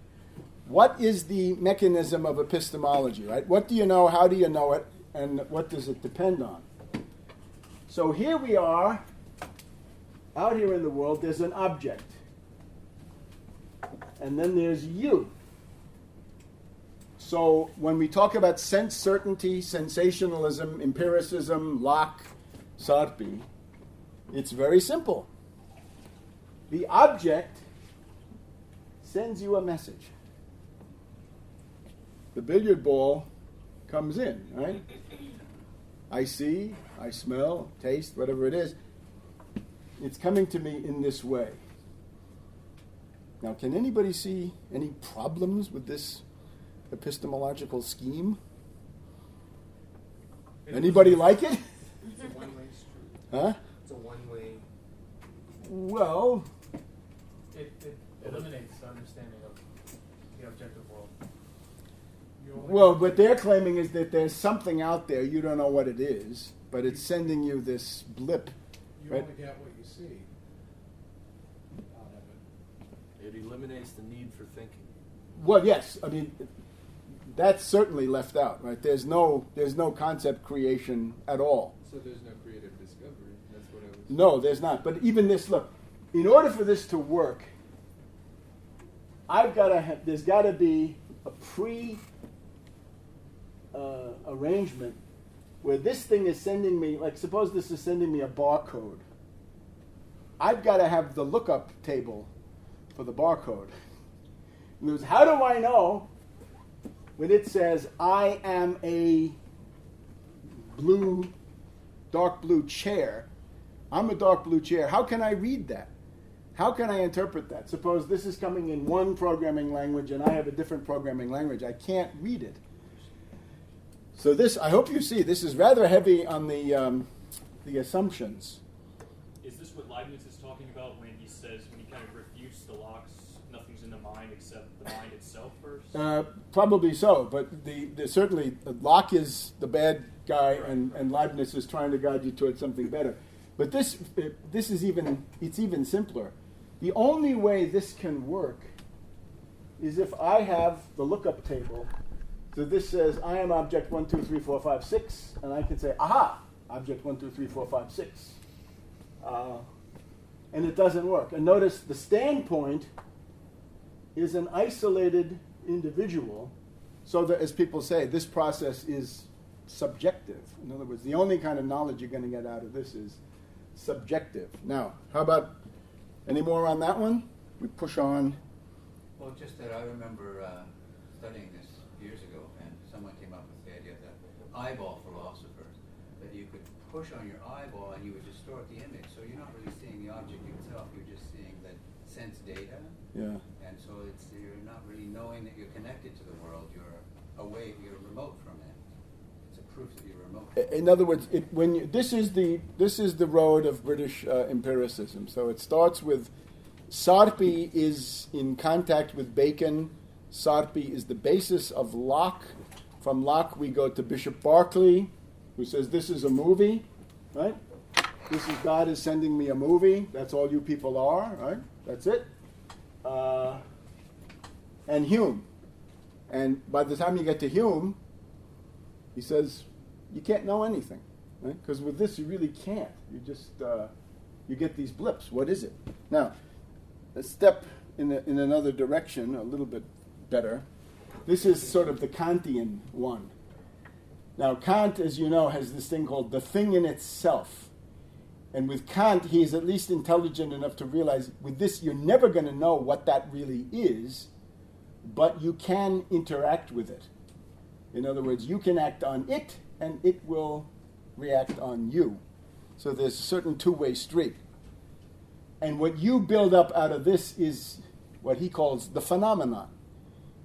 What is the mechanism of epistemology, right? What do you know? How do you know it? And what does it depend on? So here we are, out here in the world, there's an object. And then there's you. So when we talk about sense certainty, sensationalism, empiricism, Locke, Sarpi, it's very simple. The object sends you a message. The billiard ball comes in, right? I see, I smell, taste, whatever it is. It's coming to me in this way. Now, can anybody see any problems with this epistemological scheme? Anybody like it? It's a one-way street. Huh? It's a one-way. Well, It eliminates the understanding of the objective world. what they're claiming is that there's something out there, you don't know what it is, but it's sending you this blip. You Right. only get what you see. It eliminates the need for thinking. Well, yes, I mean, that's certainly left out, right? There's no concept creation at all. So there's no creative discovery. That's what I was. No, there's not. But even this, look, in order for this to work, there's got to be a arrangement where this thing is sending me, like suppose this is sending me a barcode. I've got to have the lookup table for the barcode. In other words, how do I know when it says I am a dark blue chair? I'm a dark blue chair. How can I read that? How can I interpret that? Suppose this is coming in one programming language and I have a different programming language. I can't read it. So this, I hope you see, this is rather heavy on the assumptions. Is this what Leibniz is talking about when he says, when he kind of refutes the Locke's nothing's in the mind except the mind itself first? Probably so, but certainly Locke is the bad guy, and Leibniz is trying to guide you towards something better. But this is even simpler. The only way this can work is if I have the lookup table. So this says I am object 1, 2, 3, 4, 5, 6, and I can say, aha, object 1, 2, 3, 4, 5, 6. And it doesn't work. And notice the standpoint is an isolated individual, so that, as people say, this process is subjective. In other words, the only kind of knowledge you're going to get out of this is subjective. Now, how about any more on that one? We push on. Well, just that I remember studying this years ago, and someone came up with the idea that eyeball philosopher, that you could push on your eyeball and you would distort the image. So you're not really seeing the object itself, you're just seeing the sense data. Yeah. And so you're not really knowing that you're connected to the world, you're away, you're remote from it. It's a proof that you're remote. In other words, this is the road of British empiricism. So it starts with Sarpi is in contact with Bacon. Sarpi is the basis of Locke. From Locke we go to Bishop Berkeley, who says this is a movie, right? This is God is sending me a movie. That's all you people are, right? That's it. And Hume. And by the time you get to Hume, he says, you can't know anything, right? Because with this, you really can't. You just, you get these blips. What is it? Now, a step in another direction, a little bit better. This is sort of the Kantian one. Now, Kant, as you know, has this thing called the thing in itself. And with Kant, he's at least intelligent enough to realize with this, you're never going to know what that really is, but you can interact with it. In other words, you can act on it, and it will react on you. So there's a certain two-way street. And what you build up out of this is what he calls the phenomenon.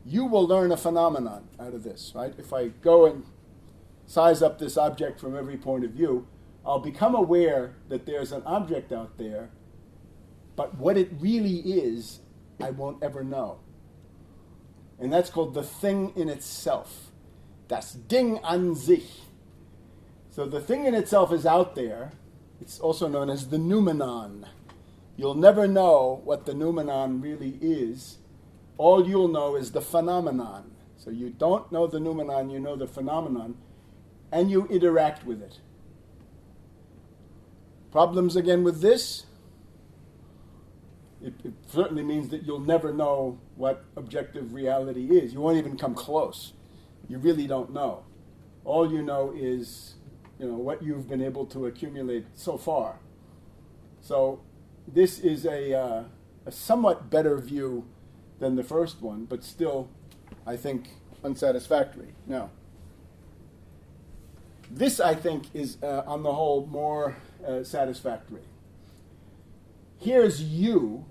You will learn a phenomenon out of this, right? If I go and size up this object from every point of view, I'll become aware that there's an object out there, but what it really is, I won't ever know. And that's called the thing in itself. Das Ding an sich. So the thing in itself is out there. It's also known as the noumenon. You'll never know what the noumenon really is. All you'll know is the phenomenon. So you don't know the noumenon, you know the phenomenon, and you interact with it. Problems again with this? It certainly means that you'll never know what objective reality is. You won't even come close. You really don't know. All you know is, what you've been able to accumulate so far. So this is a somewhat better view than the first one, but still, I think, unsatisfactory. Now, this, I think, is, on the whole, more satisfactory. Here's you,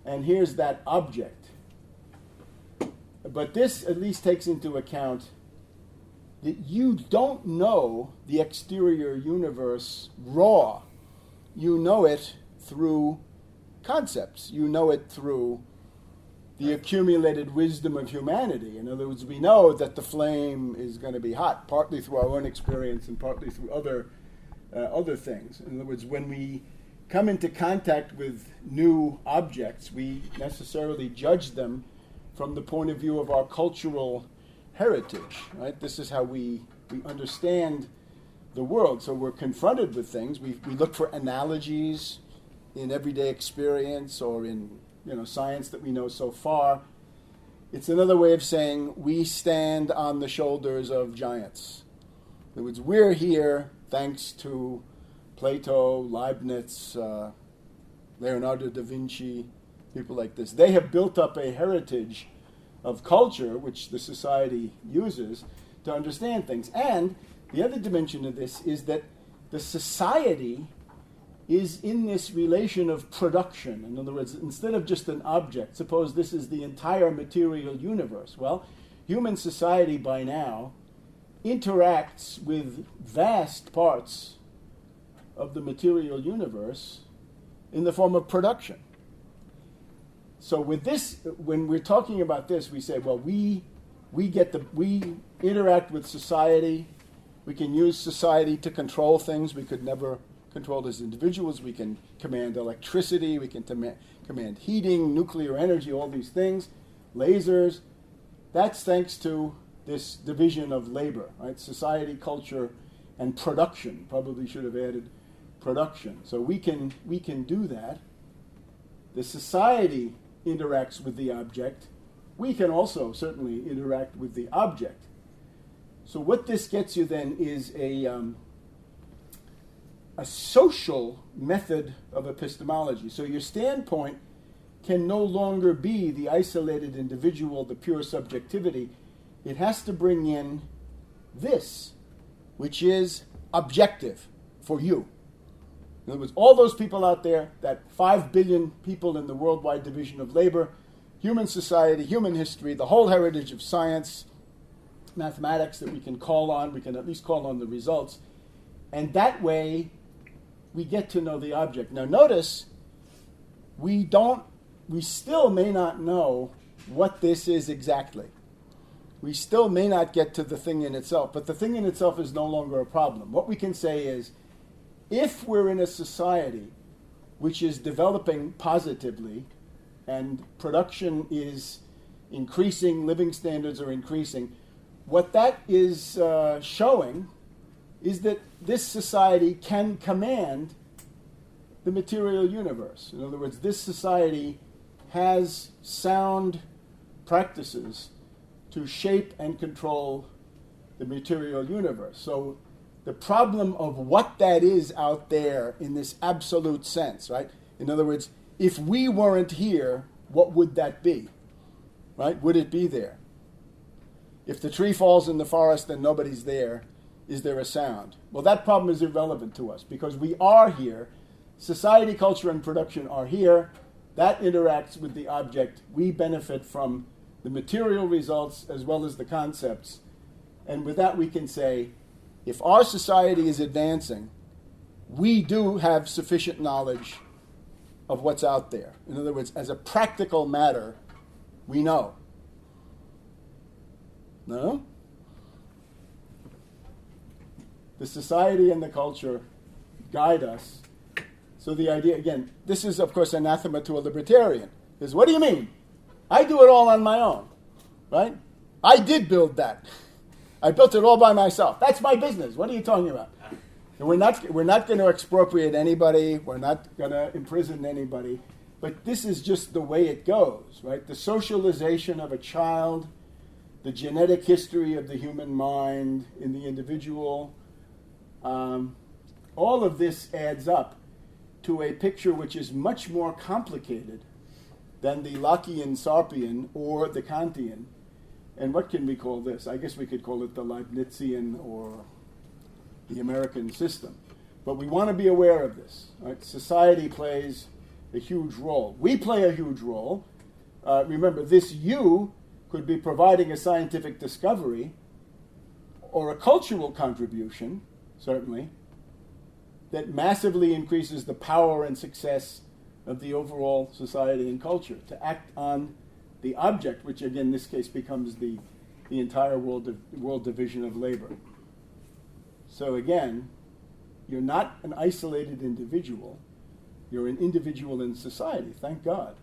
and here's that object. But this at least takes into account that you don't know the exterior universe raw. You know it through concepts. You know it through the accumulated wisdom of humanity. In other words, we know that the flame is going to be hot, partly through our own experience and partly through other things. In other words, when we come into contact with new objects, we necessarily judge them from the point of view of our cultural heritage, right? This is how we understand the world. So we're confronted with things. We look for analogies in everyday experience or in science that we know so far. It's another way of saying we stand on the shoulders of giants. In other words, we're here thanks to Plato, Leibniz, Leonardo da Vinci, people like this. They have built up a heritage of culture, which the society uses to understand things. And the other dimension of this is that the society is in this relation of production. In other words, instead of just an object, suppose this is the entire material universe. Well, human society by now interacts with vast parts of the material universe in the form of production. So with this, when we're talking about this, we say, well, we interact with society. We can use society to control things we could never control as individuals. We can command electricity. We can command heating, nuclear energy, all these things, lasers. That's thanks to this division of labor, right? Society, culture, and production. Probably should have added production. So we can do that. The society interacts with the object. We can also certainly interact with the object. So what this gets you then is a social method of epistemology. So your standpoint can no longer be the isolated individual, the pure subjectivity. It has to bring in this, which is objective for you. In other words, all those people out there, that 5 billion people in the worldwide division of labor, human society, human history, the whole heritage of science, mathematics that we can call on, we can at least call on the results, and that way we get to know the object. Now notice, we still may not know what this is exactly. We still may not get to the thing in itself, but the thing in itself is no longer a problem. What we can say is, if we're in a society which is developing positively and production is increasing, living standards are increasing, what that is showing is that this society can command the material universe. In other words, this society has sound practices to shape and control the material universe. So the problem of what that is out there in this absolute sense, right? In other words, if we weren't here, what would that be? Right? Would it be there? If the tree falls in the forest and nobody's there, is there a sound? Well, that problem is irrelevant to us because we are here. Society, culture, and production are here. That interacts with the object. We benefit from the material results as well as the concepts. And with that, we can say, if our society is advancing, we do have sufficient knowledge of what's out there. In other words, as a practical matter, we know. No? The society and the culture guide us. So the idea, again, this is, of course, anathema to a libertarian. Is what do you mean? I do it all on my own, right? I did build that. I built it all by myself. That's my business. What are you talking about? And we're not going to expropriate anybody. We're not going to imprison anybody. But this is just the way it goes, right? The socialization of a child, the genetic history of the human mind in the individual, all of this adds up to a picture which is much more complicated than the Lockean Sarpian or the Kantian. And what can we call this? I guess we could call it the Leibnizian or the American system. But we want to be aware of this. Right? Society plays a huge role. We play a huge role. Remember, this you could be providing a scientific discovery or a cultural contribution, certainly, that massively increases the power and success of the overall society and culture to act on the object, which again in this case becomes the entire world division of labor. So again, you're not an isolated individual. You're an individual in society, thank God.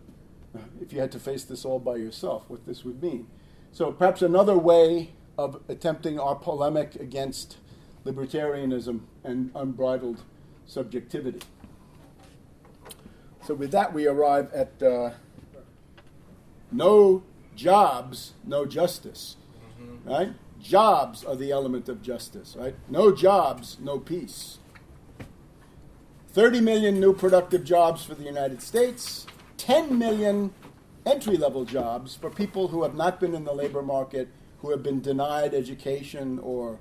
If you had to face this all by yourself, what this would mean. So perhaps another way of attempting our polemic against libertarianism and unbridled subjectivity. So with that we arrive at no jobs, no justice. Right? Jobs are the element of justice, right? No jobs, no peace. 30 million new productive jobs for the United States, 10 million entry-level jobs for people who have not been in the labor market, who have been denied education or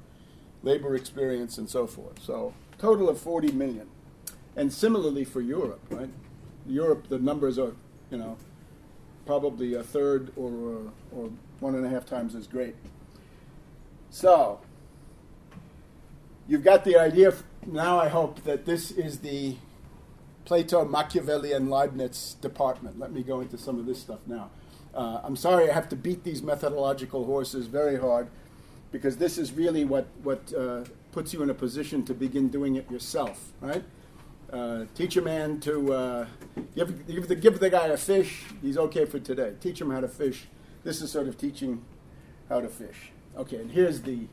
labor experience and so forth. So total of 40 million. And similarly for Europe, right? Europe, the numbers are, probably a third or 1.5 times as great. So, you've got the idea now, I hope, that this is the Plato, Machiavelli, and Leibniz department. Let me go into some of this stuff now. I'm sorry I have to beat these methodological horses very hard, because this is really what puts you in a position to begin doing it yourself, right? Teach a man to give the guy a fish. He's okay for today. Teach him how to fish. This is sort of teaching how to fish. Okay, and here's the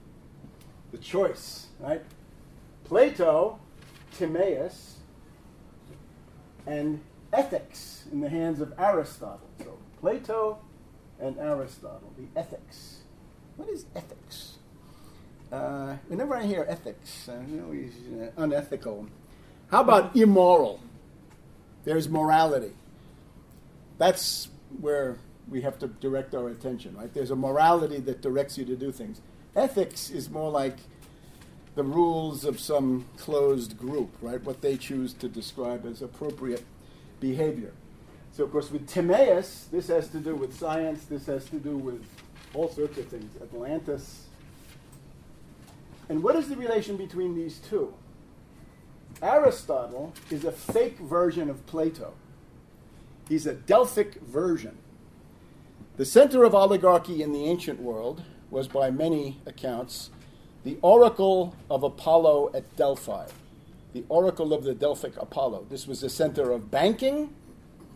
choice, right? Plato, Timaeus, and ethics in the hands of Aristotle. So Plato and Aristotle, the ethics. What is ethics? Whenever I hear ethics, I know he's unethical. How about immoral? There's morality. That's where we have to direct our attention, right? There's a morality that directs you to do things. Ethics is more like the rules of some closed group, right? What they choose to describe as appropriate behavior. So, of course, with Timaeus, this has to do with science. This has to do with all sorts of things. Atlantis. And what is the relation between these two? Aristotle is a fake version of Plato. He's a Delphic version. The center of oligarchy in the ancient world was, by many accounts, the oracle of Apollo at Delphi, the oracle of the Delphic Apollo. This was the center of banking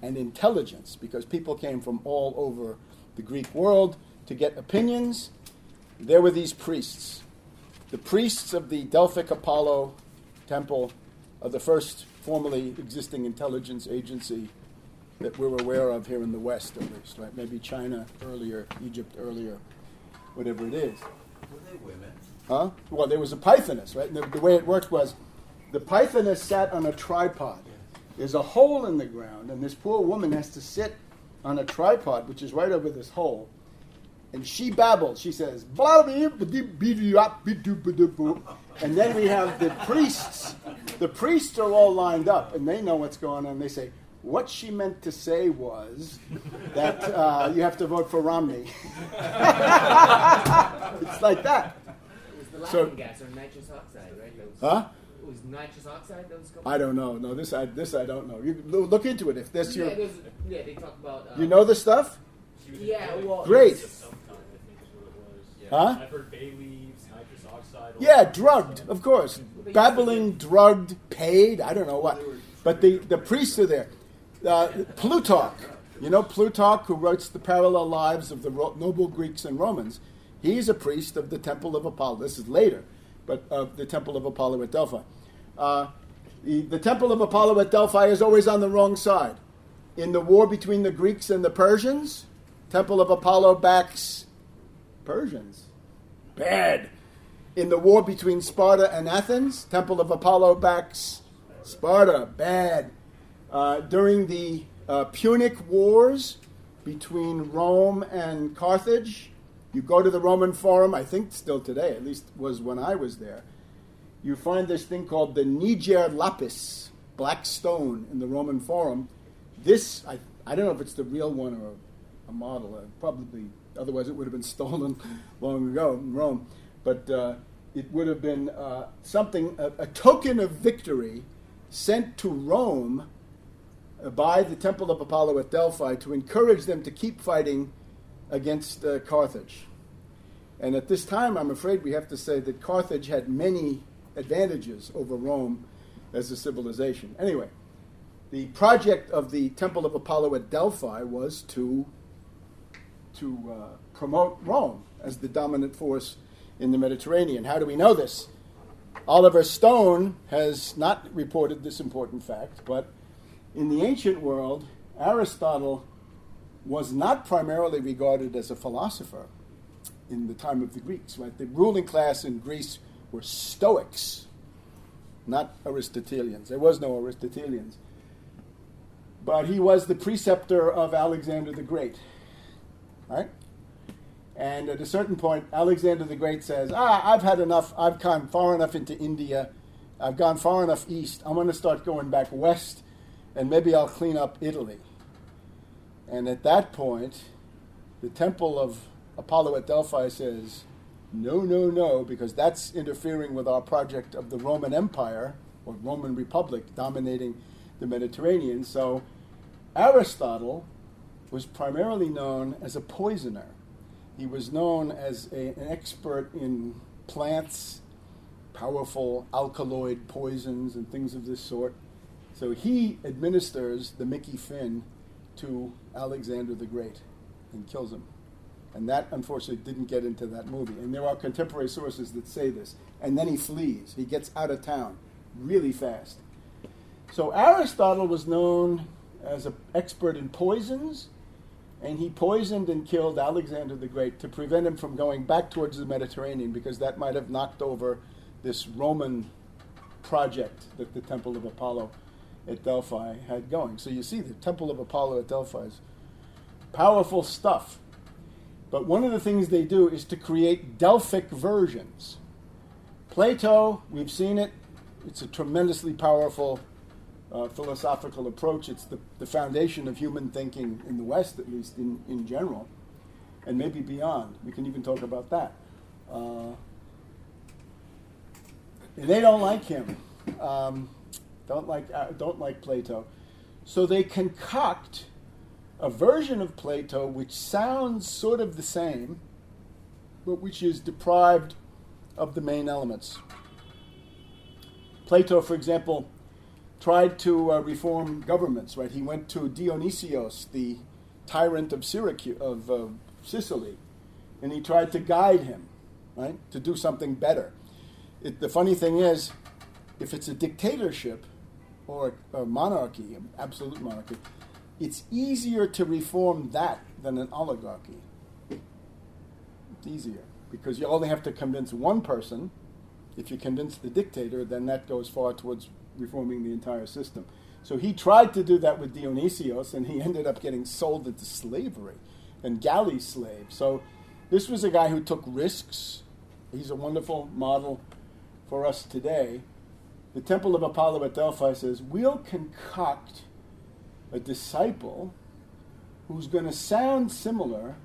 and intelligence, because people came from all over the Greek world to get opinions. There were these priests. The priests of the Delphic Apollo temple are the first formally existing intelligence agency that we're aware of here in the West, at least, right? Maybe China earlier, Egypt earlier, whatever it is. Were they women? Huh? Well, there was a pythoness, right? And the way it worked was the pythoness sat on a tripod. There's a hole in the ground, and this poor woman has to sit on a tripod, which is right over this hole. And she babbles. She says, blah, blah, blah, and then we have the priests. The priests are all lined up, and they know what's going on. They say, what she meant to say was that you have to vote for Romney. It's like that. It was the laughing gas or nitrous oxide, right? Huh? It was nitrous oxide that was coming? I don't know. No, this I don't know. You look into it. If that's your... Yeah, they talk about... you know the stuff? Yeah, well... Great. Huh? I've heard bay leaves, nitrous oxide. Yeah, drugged, of course. Babbling, drugged, paid, I don't know what. But the priests are there. Plutarch, you know Plutarch, who writes the parallel lives of the noble Greeks and Romans, he's a priest of the Temple of Apollo. This is later, but of the Temple of Apollo at Delphi. The Temple of Apollo at Delphi is always on the wrong side. In the war between the Greeks and the Persians, Temple of Apollo backs Persians. Bad. In the war between Sparta and Athens, Temple of Apollo backs Sparta. Bad. During the Punic Wars between Rome and Carthage, you go to the Roman Forum, I think still today, at least was when I was there, you find this thing called the Niger lapis, black stone in the Roman Forum. This, I don't know if it's the real one or a model, probably, otherwise it would have been stolen long ago in Rome, but it would have been something, a token of victory sent to Rome by the Temple of Apollo at Delphi to encourage them to keep fighting against Carthage. And at this time, I'm afraid we have to say that Carthage had many advantages over Rome as a civilization. Anyway, the project of the Temple of Apollo at Delphi was to promote Rome as the dominant force in the Mediterranean. How do we know this? Oliver Stone has not reported this important fact, but in the ancient world, Aristotle was not primarily regarded as a philosopher in the time of the Greeks. Right? The ruling class in Greece were Stoics, not Aristotelians. There was no Aristotelians. But he was the preceptor of Alexander the Great. Right? And at a certain point, Alexander the Great says, I've had enough. I've gone far enough into India. I've gone far enough east. I'm going to start going back west, and maybe I'll clean up Italy. And at that point, the Temple of Apollo at Delphi says, no, no, no, because that's interfering with our project of the Roman Empire or Roman Republic dominating the Mediterranean. So Aristotle was primarily known as a poisoner. He was known as an expert in plants, powerful alkaloid poisons and things of this sort. So he administers the Mickey Finn to Alexander the Great and kills him. And that, unfortunately, didn't get into that movie. And there are contemporary sources that say this. And then he flees. He gets out of town really fast. So Aristotle was known as an expert in poisons, and he poisoned and killed Alexander the Great to prevent him from going back towards the Mediterranean, because that might have knocked over this Roman project that the Temple of Apollo at Delphi had going. So you see, the Temple of Apollo at Delphi is powerful stuff. But one of the things they do is to create Delphic versions. Plato, we've seen it. It's a tremendously powerful philosophical approach. It's the foundation of human thinking in the West, at least in general, and maybe beyond. We can even talk about that. And they don't like him. Don't like Plato. So they concoct a version of Plato which sounds sort of the same, but which is deprived of the main elements. Plato, for example, tried to reform governments, right? He went to Dionysios, the tyrant of Sicily, and he tried to guide him, right, to do something better. The funny thing is, if it's a dictatorship or a monarchy, an absolute monarchy, it's easier to reform that than an oligarchy. It's easier, because you only have to convince one person. If you convince the dictator, then that goes far towards reforming the entire system. So he tried to do that with Dionysios, and he ended up getting sold into slavery and galley slave. So this was a guy who took risks. He's a wonderful model for us today. The Temple of Apollo at Delphi says, we'll concoct a disciple who's going to sound similar,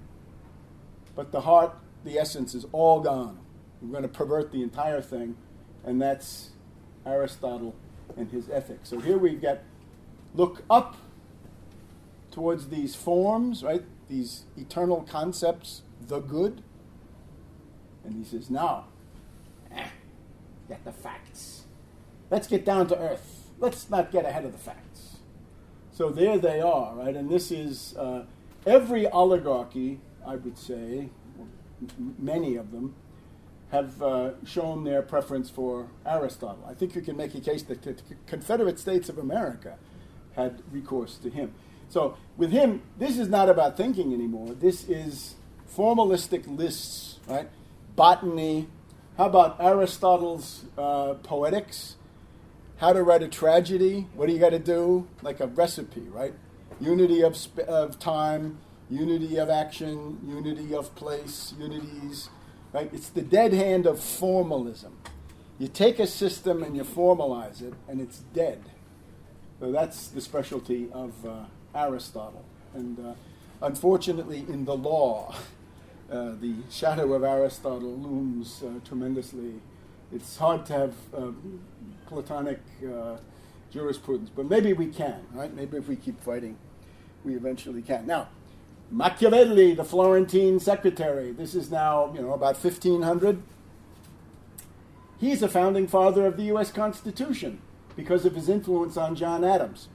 but the heart, the essence is all gone. We're going to pervert the entire thing, and that's Aristotle and his ethics. So here we look up towards these forms, right? These eternal concepts, the good. And he says, now, get the facts. Let's get down to earth. Let's not get ahead of the facts. So there they are, right? And this is every oligarchy, I would say, many of them, have shown their preference for Aristotle. I think you can make a case that the Confederate States of America had recourse to him. So with him, this is not about thinking anymore. This is formalistic lists, right? Botany. How about Aristotle's Poetics? How to write a tragedy. What do you got to do? Like a recipe, right? Unity of time, unity of action, unity of place, unities. Right? It's the dead hand of formalism. You take a system and you formalize it, and it's dead. So that's the specialty of Aristotle. And unfortunately, in the law, the shadow of Aristotle looms tremendously. It's hard to have Platonic jurisprudence, but maybe we can, right? Maybe if we keep fighting, we eventually can. Now, Machiavelli, the Florentine secretary, this is now, about 1500. He's a founding father of the U.S. Constitution because of his influence on John Adams.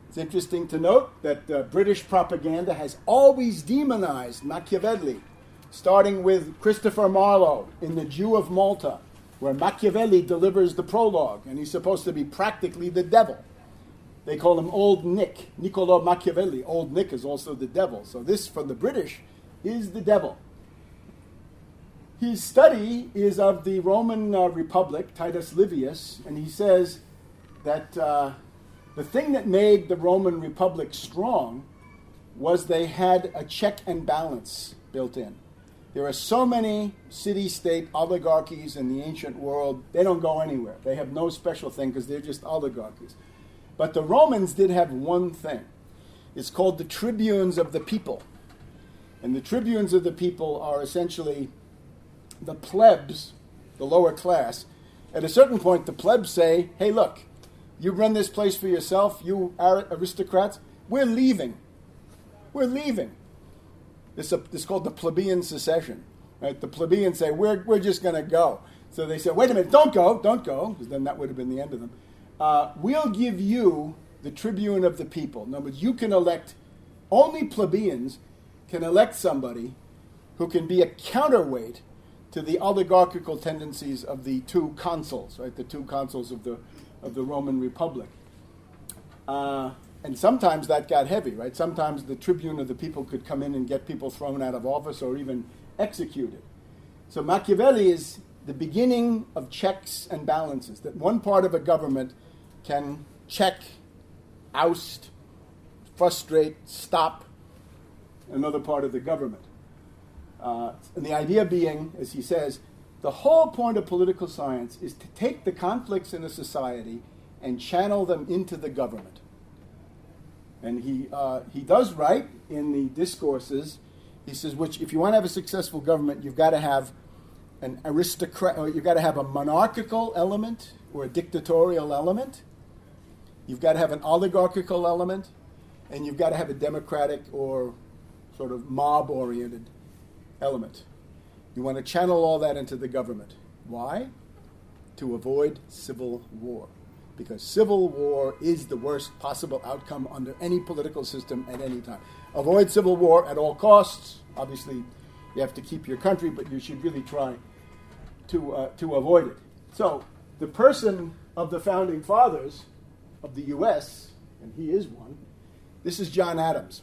It's interesting to note that British propaganda has always demonized Machiavelli, starting with Christopher Marlowe in The Jew of Malta, where Machiavelli delivers the prologue, and he's supposed to be practically the devil. They call him Old Nick, Niccolo Machiavelli. Old Nick is also the devil. So this, for the British, is the devil. His study is of the Roman Republic, Titus Livius, and he says that the thing that made the Roman Republic strong was they had a check and balance built in. There are so many city-state oligarchies in the ancient world, they don't go anywhere. They have no special thing because they're just oligarchies. But the Romans did have one thing. It's called the tribunes of the people. And the tribunes of the people are essentially the plebs, the lower class, at a certain point the plebs say, hey, look, you run this place for yourself, you aristocrats, we're leaving. We're leaving. This is called the plebeian secession. Right? The plebeians say, we're just going to go. So they say, wait a minute, don't go, because then that would have been the end of them. We'll give you the tribune of the people. In other words, you can elect, only plebeians can elect somebody who can be a counterweight to the oligarchical tendencies of the two consuls, right? The two consuls of the Roman Republic. And sometimes that got heavy, right? Sometimes the tribune of the people could come in and get people thrown out of office or even executed. So Machiavelli is the beginning of checks and balances, that one part of a government can check, oust, frustrate, stop another part of the government. And the idea being, as he says, the whole point of political science is to take the conflicts in a society and channel them into the government. And he does write in the discourses, he says, which if you want to have a successful government, you've got to have an aristocrat, or you've got to have a monarchical element or a dictatorial element. You've got to have an oligarchical element, and you've got to have a democratic or sort of mob-oriented element. You want to channel all that into the government. Why? To avoid civil war. Because civil war is the worst possible outcome under any political system at any time. Avoid civil war at all costs. Obviously, you have to keep your country, but you should really try to avoid it. So, the person of the founding fathers of the U.S., and he is one, this is John Adams.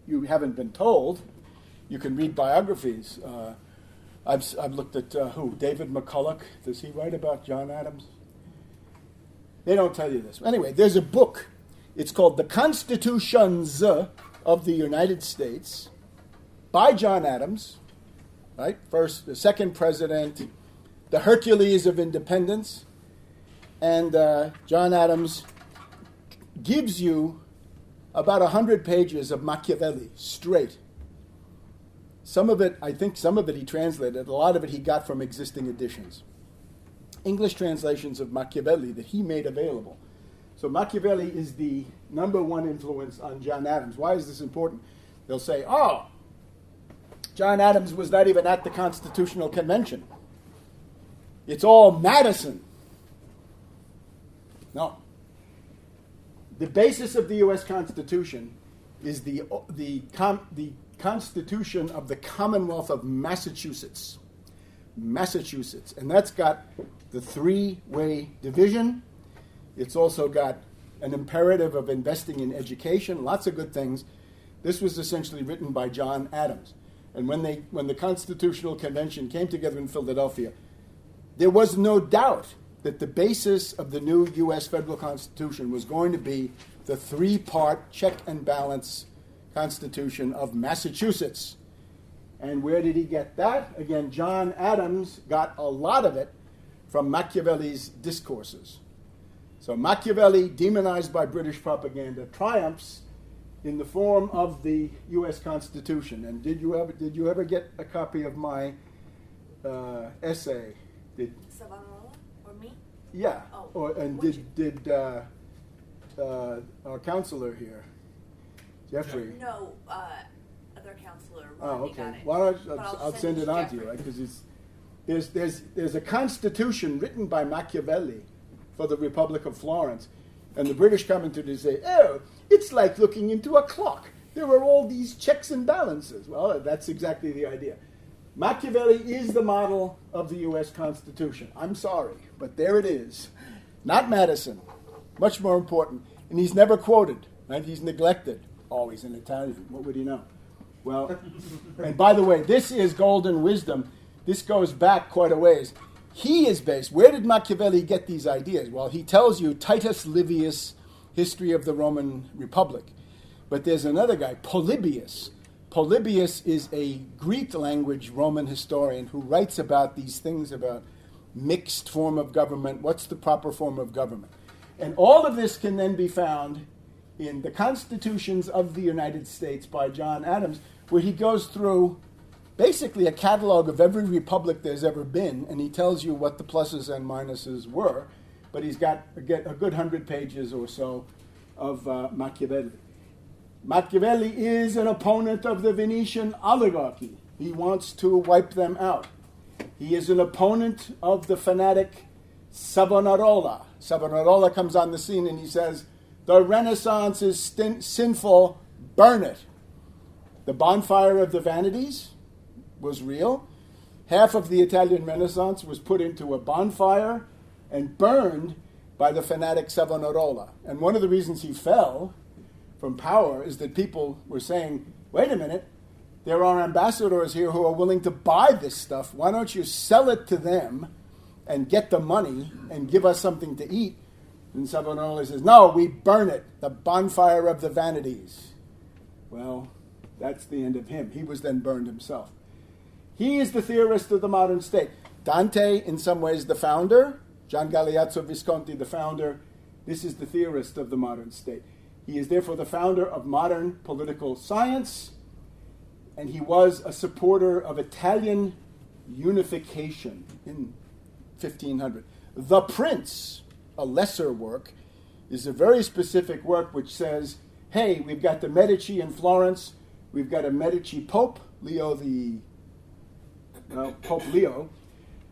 You haven't been told. You can read biographies. I've looked at who? David McCulloch. Does he write about John Adams? They don't tell you this. Anyway, there's a book. It's called The Constitutions of the United States by John Adams, right? The second president, the Hercules of independence. And John Adams gives you about 100 pages of Machiavelli, straight. Some of it he translated. A lot of it he got from existing editions. English translations of Machiavelli that he made available. So Machiavelli is the number one influence on John Adams. Why is this important? They'll say, oh, John Adams was not even at the Constitutional Convention. It's all Madison. No. The basis of the U.S. Constitution is the Constitution of the Commonwealth of Massachusetts. Massachusetts. And that's got the three-way division. It's also got an imperative of investing in education, lots of good things. This was essentially written by John Adams. And when the Constitutional Convention came together in Philadelphia, there was no doubt that the basis of the new U.S. federal Constitution was going to be the three-part check and balance Constitution of Massachusetts. And where did he get that? Again, John Adams got a lot of it from Machiavelli's discourses. So Machiavelli, demonized by British propaganda, triumphs in the form of the U.S. Constitution. And did you ever get a copy of my essay? Savonarola or me? Yeah. Oh, did our counselor here, Jeffrey? No, other counselor. Oh, Rodney okay. got it. Well, But I'll send it on to you, right? Because there's a constitution written by Machiavelli for the Republic of Florence, and the British commentators say, "Oh, it's like looking into a clock. There are all these checks and balances." Well, that's exactly the idea. Machiavelli is the model of the U.S. Constitution. I'm sorry, but there it is. Not Madison. Much more important. And he's never quoted, right? He's neglected. Oh, he's an Italian. What would he know? Well, and by the way, this is golden wisdom. This goes back quite a ways. He is based. Where did Machiavelli get these ideas? Well, he tells you Titus Livius, History of the Roman Republic. But there's another guy, Polybius. Polybius is a Greek language Roman historian who writes about these things about mixed form of government, what's the proper form of government. And all of this can then be found in the Constitutions of the United States by John Adams, where he goes through basically a catalog of every republic there's ever been, and he tells you what the pluses and minuses were, but he's got a good 100 pages or so of Machiavelli. Machiavelli is an opponent of the Venetian oligarchy. He wants to wipe them out. He is an opponent of the fanatic Savonarola. Savonarola comes on the scene and he says, the Renaissance is sinful, burn it. The bonfire of the vanities was real. Half of the Italian Renaissance was put into a bonfire and burned by the fanatic Savonarola. And one of the reasons he fell from power is that people were saying, wait a minute, there are ambassadors here who are willing to buy this stuff. Why don't you sell it to them and get the money and give us something to eat? And Savonarola says, no, we burn it, the bonfire of the vanities. Well, that's the end of him. He was then burned himself. He is the theorist of the modern state. Dante, in some ways, the founder. Gian Galeazzo Visconti, the founder. This is the theorist of the modern state. He is therefore the founder of modern political science, and he was a supporter of Italian unification in 1500. The Prince, a lesser work, is a very specific work which says, hey, we've got the Medici in Florence, we've got a Medici Pope, Pope Leo.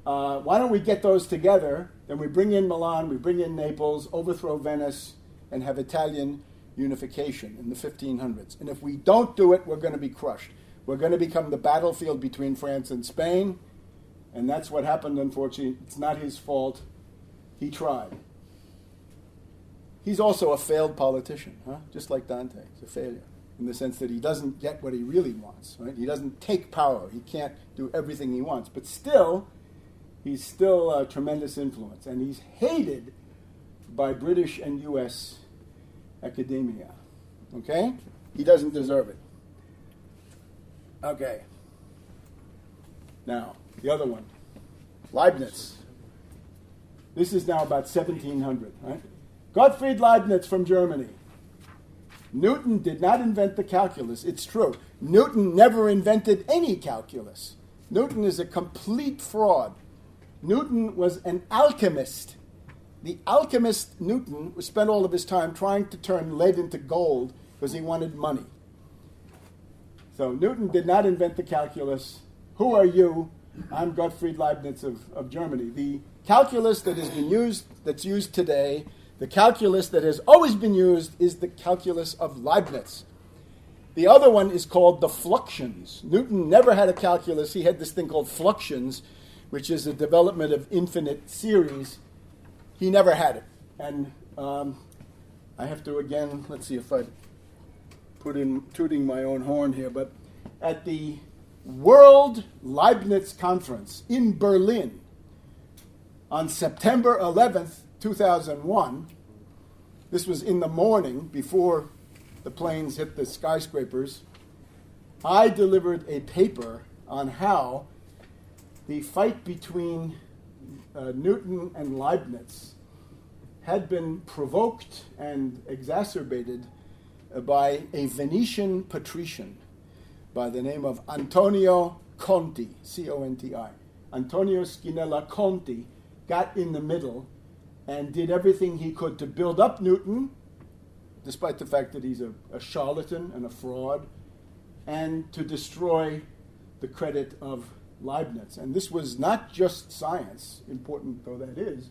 Why don't we get those together? Then we bring in Milan, we bring in Naples, overthrow Venice, and have Italian unification in the 1500s. And if we don't do it, we're going to be crushed. We're going to become the battlefield between France and Spain, and that's what happened, unfortunately. It's not his fault. He tried. He's also a failed politician, just like Dante. He's a failure in the sense that he doesn't get what he really wants. Right? He doesn't take power. He can't do everything he wants. But still, he's still a tremendous influence, and he's hated by British and U.S. academia. Okay? He doesn't deserve it. Okay. Now, the other one. Leibniz. This is now about 1700, right? Gottfried Leibniz from Germany. Newton did not invent the calculus. It's true. Newton never invented any calculus. Newton is a complete fraud. Newton was an alchemist. The alchemist Newton spent all of his time trying to turn lead into gold because he wanted money. So Newton did not invent the calculus. Who are you? I'm Gottfried Leibniz of Germany. The calculus that has been used, that's used today, the calculus that has always been used is the calculus of Leibniz. The other one is called the fluxions. Newton never had a calculus. He had this thing called fluxions, which is a development of infinite series. He never had it. And I have to, again, let's see if I put in tooting my own horn here, but at the World Leibniz Conference in Berlin on September 11th, 2001, this was in the morning before the planes hit the skyscrapers, I delivered a paper on how the fight between Newton and Leibniz had been provoked and exacerbated by a Venetian patrician by the name of Antonio Conti, C-O-N-T-I. Antonio Spinella Conti got in the middle and did everything he could to build up Newton, despite the fact that he's a charlatan and a fraud, and to destroy the credit of Leibniz. And this was not just science, important though that is.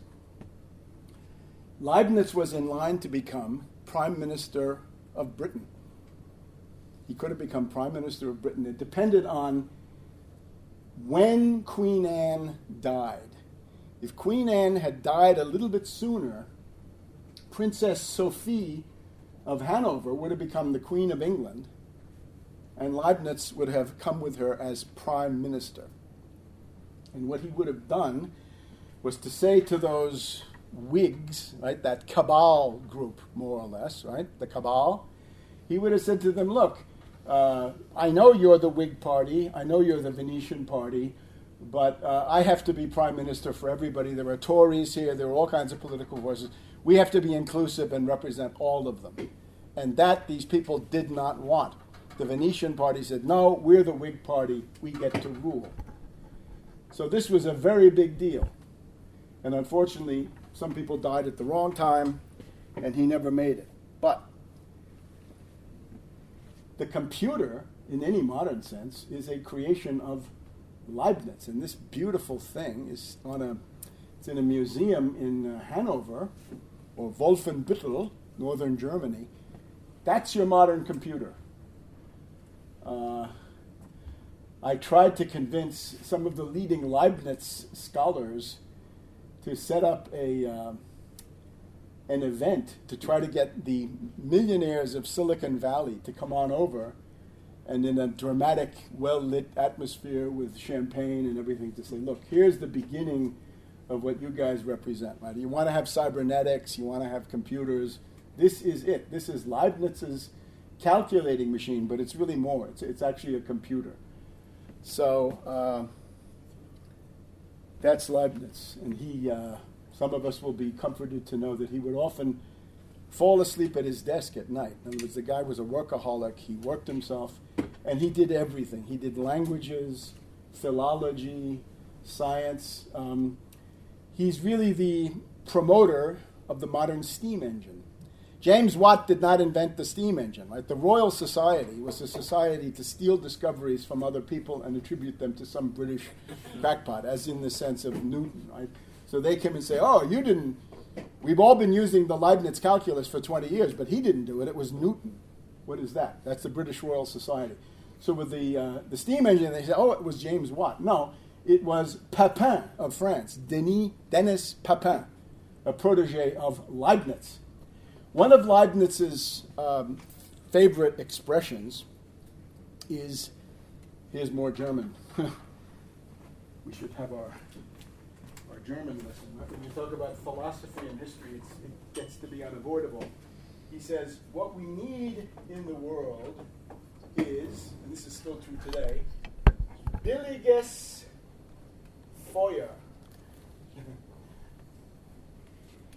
Leibniz was in line to become Prime Minister of Britain. He could have become Prime Minister of Britain. It depended on when Queen Anne died. If Queen Anne had died a little bit sooner, Princess Sophie of Hanover would have become the Queen of England, and Leibniz would have come with her as Prime Minister. And what he would have done was to say to those Whigs, right, that cabal group, more or less, right, the cabal, he would have said to them, look, I know you're the Whig party, I know you're the Venetian party, but I have to be Prime Minister for everybody. There are Tories here, there are all kinds of political forces. We have to be inclusive and represent all of them. And that these people did not want. The Venetian party said, no, we're the Whig party, we get to rule. So this was a very big deal. And unfortunately, some people died at the wrong time, and he never made it. But the computer, in any modern sense, is a creation of Leibniz. And this beautiful thing is it's in a museum in Hanover, or Wolfenbüttel, northern Germany. That's your modern computer. I tried to convince some of the leading Leibniz scholars to set up an event to try to get the millionaires of Silicon Valley to come on over, and in a dramatic, well-lit atmosphere with champagne and everything, to say, look, here's the beginning of what you guys represent, right? You want to have cybernetics, you want to have computers. This is it. This is Leibniz's calculating machine, but it's really more. It's actually a computer. So that's Leibniz. And he, some of us will be comforted to know that he would often fall asleep at his desk at night. In other words, the guy was a workaholic. He worked himself, and he did everything. He did languages, philology, science. He's really the promoter of the modern steam engine. James Watt did not invent the steam engine, right? The Royal Society was a society to steal discoveries from other people and attribute them to some British crackpot, as in the sense of Newton, right? So they came and say, oh, you didn't, we've all been using the Leibniz calculus for 20 years, but he didn't do it, it was Newton. What is that? That's the British Royal Society. So with the steam engine, they said, oh, it was James Watt. No, it was Papin of France, Denis Papin, a protege of Leibniz. One of Leibniz's favorite expressions is, here's more German. We should have our German lesson. When you talk about philosophy and history, it gets to be unavoidable. He says, what we need in the world is, and this is still true today, billiges Feuer.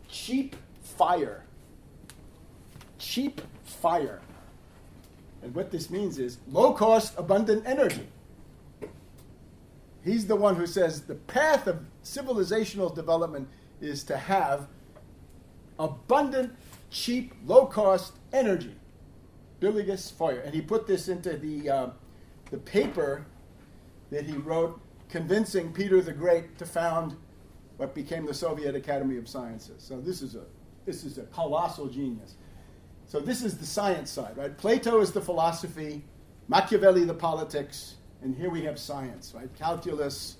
Cheap fire. Cheap fire. And what this means is low-cost, abundant energy. He's the one who says the path of civilizational development is to have abundant, cheap, low-cost energy. Billiges Feuer. And he put this into the paper that he wrote convincing Peter the Great to found what became the Soviet Academy of Sciences. So this is a colossal genius. So this is the science side, right? Plato is the philosophy, Machiavelli the politics, and here we have science, right? Calculus,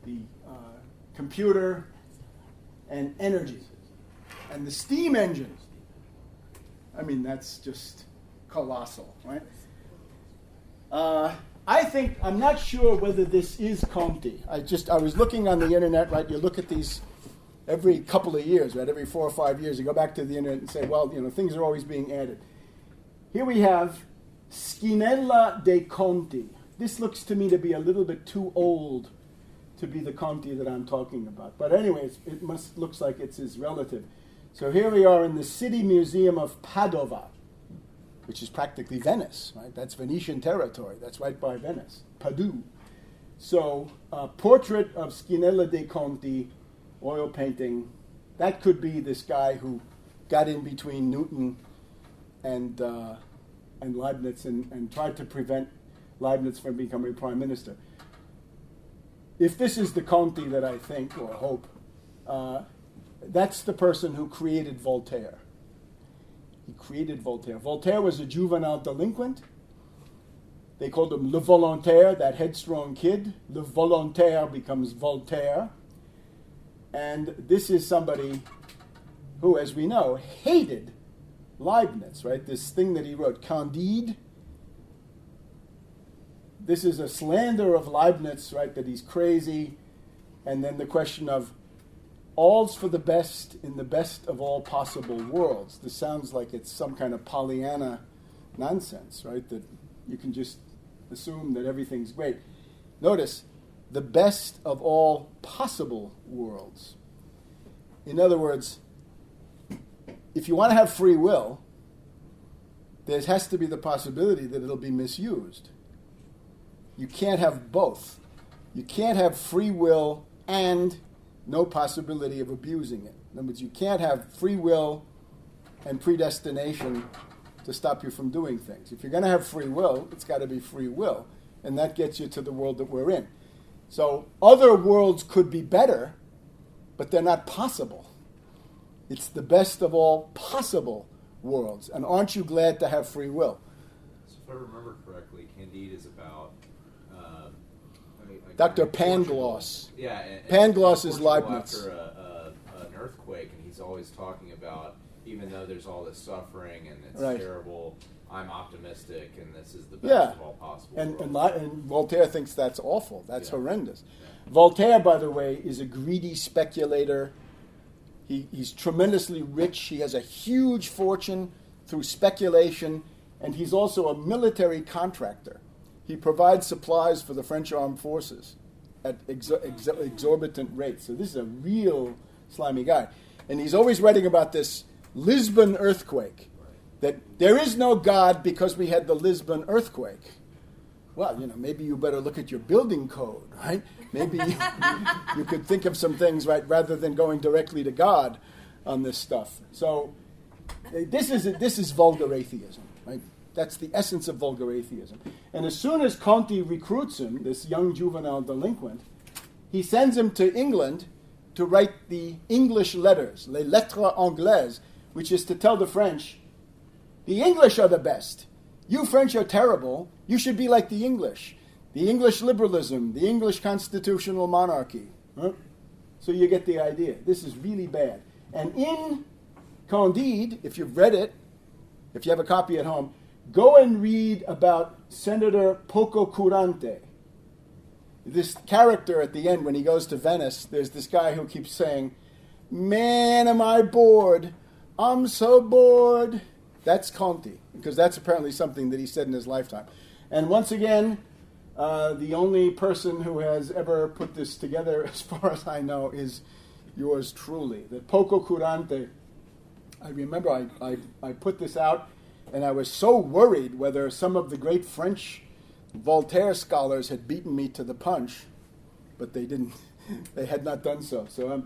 the computer, and energy. And the steam engine. I mean, that's just colossal, right? I'm not sure whether this is Comte. I was looking on the internet, right? You look at these every couple of years, right? Every 4 or 5 years, you go back to the internet and say, well, things are always being added. Here we have Schinella de Conti. This looks to me to be a little bit too old to be the Conti that I'm talking about. But anyways, looks like it's his relative. So here we are in the City Museum of Padova, which is practically Venice, right? That's Venetian territory. That's right by Venice, Padua. So a portrait of Schinella de Conti, oil painting. That could be this guy who got in between Newton and Leibniz and tried to prevent Leibniz from becoming prime minister. If this is the Conti that I think or hope, that's the person who created Voltaire. He created Voltaire. Voltaire was a juvenile delinquent. They called him Le Volontaire, that headstrong kid. Le Volontaire becomes Voltaire. And this is somebody who, as we know, hated Leibniz, right? This thing that he wrote, Candide. This is a slander of Leibniz, right, that he's crazy. And then the question of all's for the best in the best of all possible worlds. This sounds like it's some kind of Pollyanna nonsense, right? That you can just assume that everything's great. Notice, the best of all possible worlds. In other words, if you want to have free will, there has to be the possibility that it'll be misused. You can't have both. You can't have free will and no possibility of abusing it. In other words, you can't have free will and predestination to stop you from doing things. If you're going to have free will, it's got to be free will. And that gets you to the world that we're in. So other worlds could be better, but they're not possible. It's the best of all possible worlds. And aren't you glad to have free will? So if I remember correctly, Candide is about Dr. Portugal. Pangloss. Yeah, Pangloss is Portugal Leibniz. After an earthquake, and he's always talking about, even though there's all this suffering and it's Right. terrible, I'm optimistic, and this is the best of all possible worlds. And Voltaire thinks that's awful. That's Yeah. horrendous. Yeah. Voltaire, by the way, is a greedy speculator. He's tremendously rich. He has a huge fortune through speculation, and he's also a military contractor. He provides supplies for the French armed forces at exorbitant rates. So this is a real slimy guy. And he's always writing about this Lisbon earthquake, that there is no God because we had the Lisbon earthquake. Well, maybe you better look at your building code, right? Maybe you could think of some things, right, rather than going directly to God on this stuff. So this is vulgar atheism, right? That's the essence of vulgar atheism. And as soon as Conti recruits him, this young juvenile delinquent, he sends him to England to write the English letters, les lettres anglaises, which is to tell the French, the English are the best. You French are terrible. You should be like the English. The English liberalism, the English constitutional monarchy. Huh? So you get the idea. This is really bad. And in Candide, if you've read it, if you have a copy at home, go and read about Senator Pococurante. This character at the end, when he goes to Venice, there's this guy who keeps saying, man, am I bored. I'm so bored. That's Conti, because that's apparently something that he said in his lifetime. And once again, the only person who has ever put this together, as far as I know, is yours truly. That Pococurante, I remember I put this out, and I was so worried whether some of the great French Voltaire scholars had beaten me to the punch, but they didn't. They had not done so. So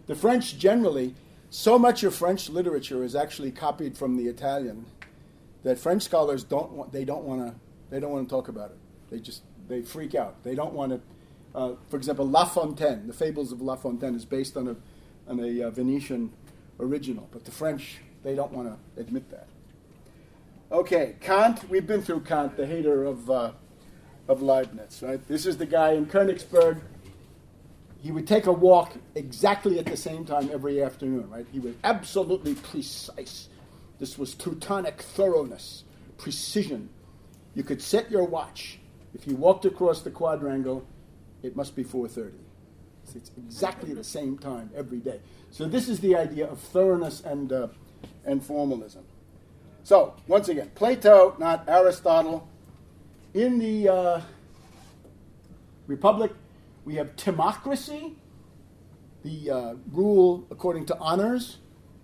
the French generally, so much of French literature is actually copied from the Italian that French scholars don't want to talk about it. They freak out. They don't want to. For example, La Fontaine, the Fables of La Fontaine, is based on a Venetian original, but the French, they don't want to admit that. Okay, Kant. We've been through Kant, the hater of Leibniz. Right. This is the guy in Königsberg. He would take a walk exactly at the same time every afternoon. Right. He was absolutely precise. This was Teutonic thoroughness, precision. You could set your watch. If you walked across the quadrangle, it must be 4:30. So it's exactly the same time every day. So this is the idea of thoroughness and formalism. So, once again, Plato, not Aristotle. In the Republic, we have timocracy, the rule according to honors.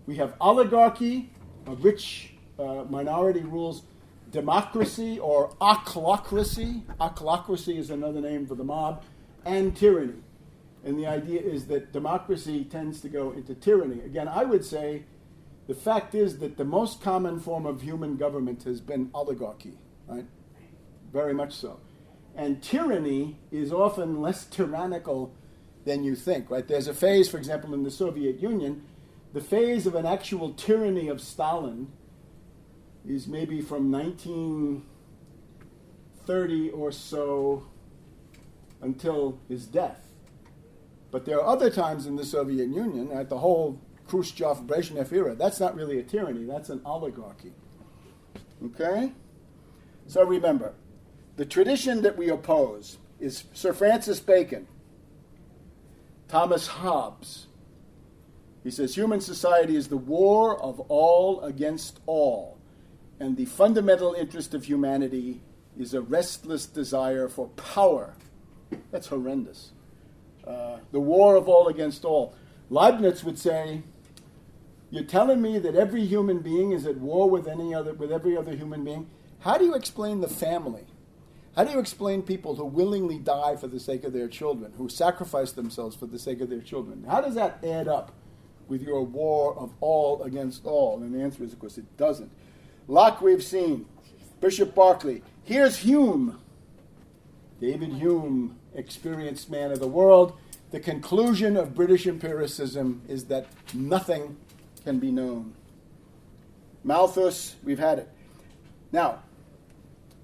We have oligarchy, a rich minority rules democracy or ochlocracy. Ochlocracy is another name for the mob, and tyranny. And the idea is that democracy tends to go into tyranny. Again, I would say the fact is that the most common form of human government has been oligarchy, right? Very much so. And tyranny is often less tyrannical than you think, right? There's a phase, for example, in the Soviet Union, the phase of an actual tyranny of Stalin is maybe from 1930 or so until his death. But there are other times in the Soviet Union, at the whole Khrushchev-Brezhnev era, that's not really a tyranny, that's an oligarchy. Okay? So remember, the tradition that we oppose is Sir Francis Bacon, Thomas Hobbes. He says, human society is the war of all against all, and the fundamental interest of humanity is a restless desire for power. That's horrendous. The war of all against all. Leibniz would say, You're telling me that every human being is at war with every other human being? How do you explain the family? How do you explain people who willingly die for the sake of their children, who sacrifice themselves for the sake of their children? How does that add up with your war of all against all? And the answer is, of course, it doesn't. Locke we've seen. Bishop Berkeley. Here's Hume. David Hume, experienced man of the world. The conclusion of British empiricism is that nothing can be known. Malthus, we've had it. Now,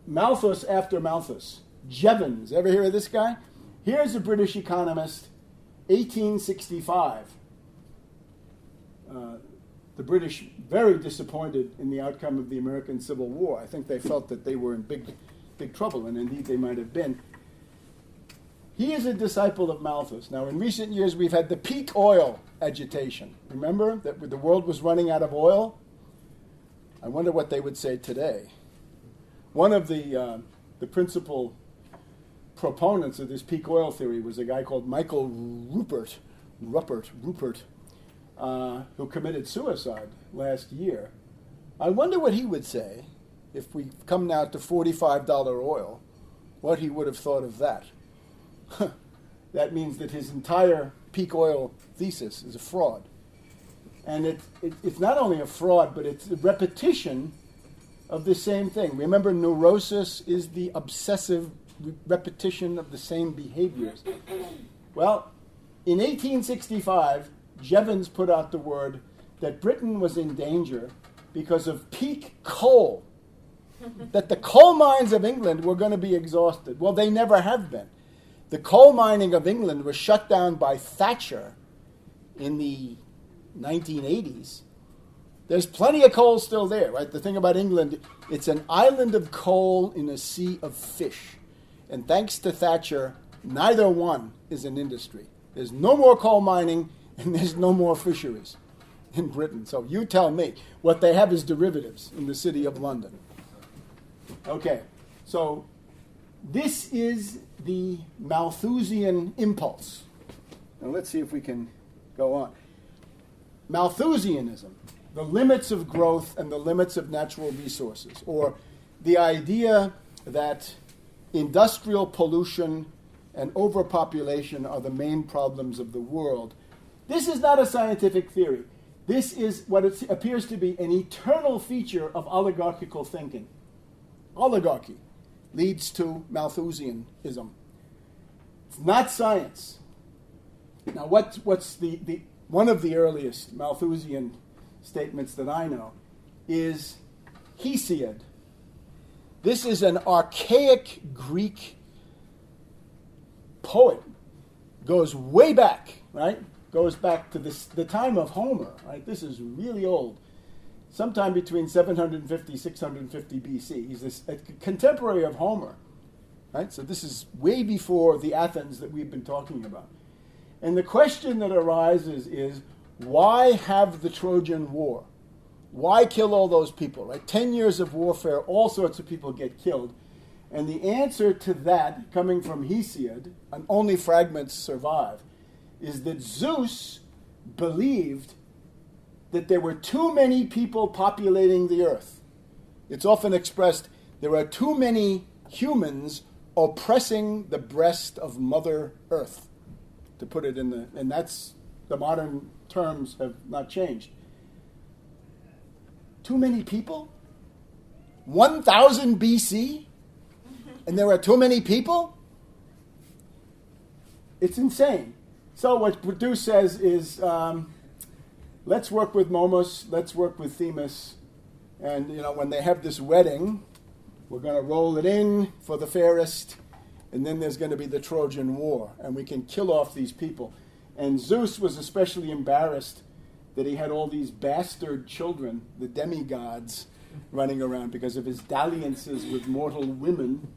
Malthus after Malthus. Jevons, ever hear of this guy? Here's a British economist, 1865. The British very disappointed in the outcome of the American Civil War. I think they felt that they were in big trouble, and indeed they might have been. He is a disciple of Malthus. Now, in recent years, we've had the peak oil agitation. Remember that the world was running out of oil? I wonder what they would say today. One of the principal proponents of this peak oil theory was a guy called Michael Rupert, who committed suicide last year. I wonder what he would say if we come now to $45 oil, what he would have thought of that. That means that his entire peak oil thesis is a fraud. And it's not only a fraud, but it's a repetition of the same thing. Remember, neurosis is the obsessive repetition of the same behaviors. Well, in 1865, Jevons put out the word that Britain was in danger because of peak coal, that the coal mines of England were going to be exhausted. Well, they never have been. The coal mining of England was shut down by Thatcher in the 1980s. There's plenty of coal still there, right? The thing about England, it's an island of coal in a sea of fish. And thanks to Thatcher, neither one is an industry. There's no more coal mining, and there's no more fisheries in Britain. So you tell me. What they have is derivatives in the city of London. Okay, so this is the Malthusian impulse. Now let's see if we can go on. Malthusianism, the limits of growth and the limits of natural resources, or the idea that industrial pollution and overpopulation are the main problems of the world. This is not a scientific theory. This is what it appears to be an eternal feature of oligarchical thinking. Oligarchy leads to Malthusianism. It's not science. Now, what's the one of the earliest Malthusian statements that I know is Hesiod. This is an archaic Greek poet. Goes way back, right? Goes back to the time of Homer, right? This is really old. Sometime between 750, 650 BC. He's a contemporary of Homer, right? So this is way before the Athens that we've been talking about. And the question that arises is, why have the Trojan War? Why kill all those people, right? 10 years of warfare, all sorts of people get killed. And the answer to that, coming from Hesiod, and only fragments survive, is that Zeus believed that there were too many people populating the earth. It's often expressed, there are too many humans oppressing the breast of Mother Earth, to put it and that's, the modern terms have not changed. Too many people? 1000 BC? And there are too many people? It's insane. So what Burdus says is, let's work with Momus, let's work with Themis, and when they have this wedding, we're going to roll it in for the fairest, and then there's going to be the Trojan War, and we can kill off these people. And Zeus was especially embarrassed that he had all these bastard children, the demigods, running around because of his dalliances with mortal women.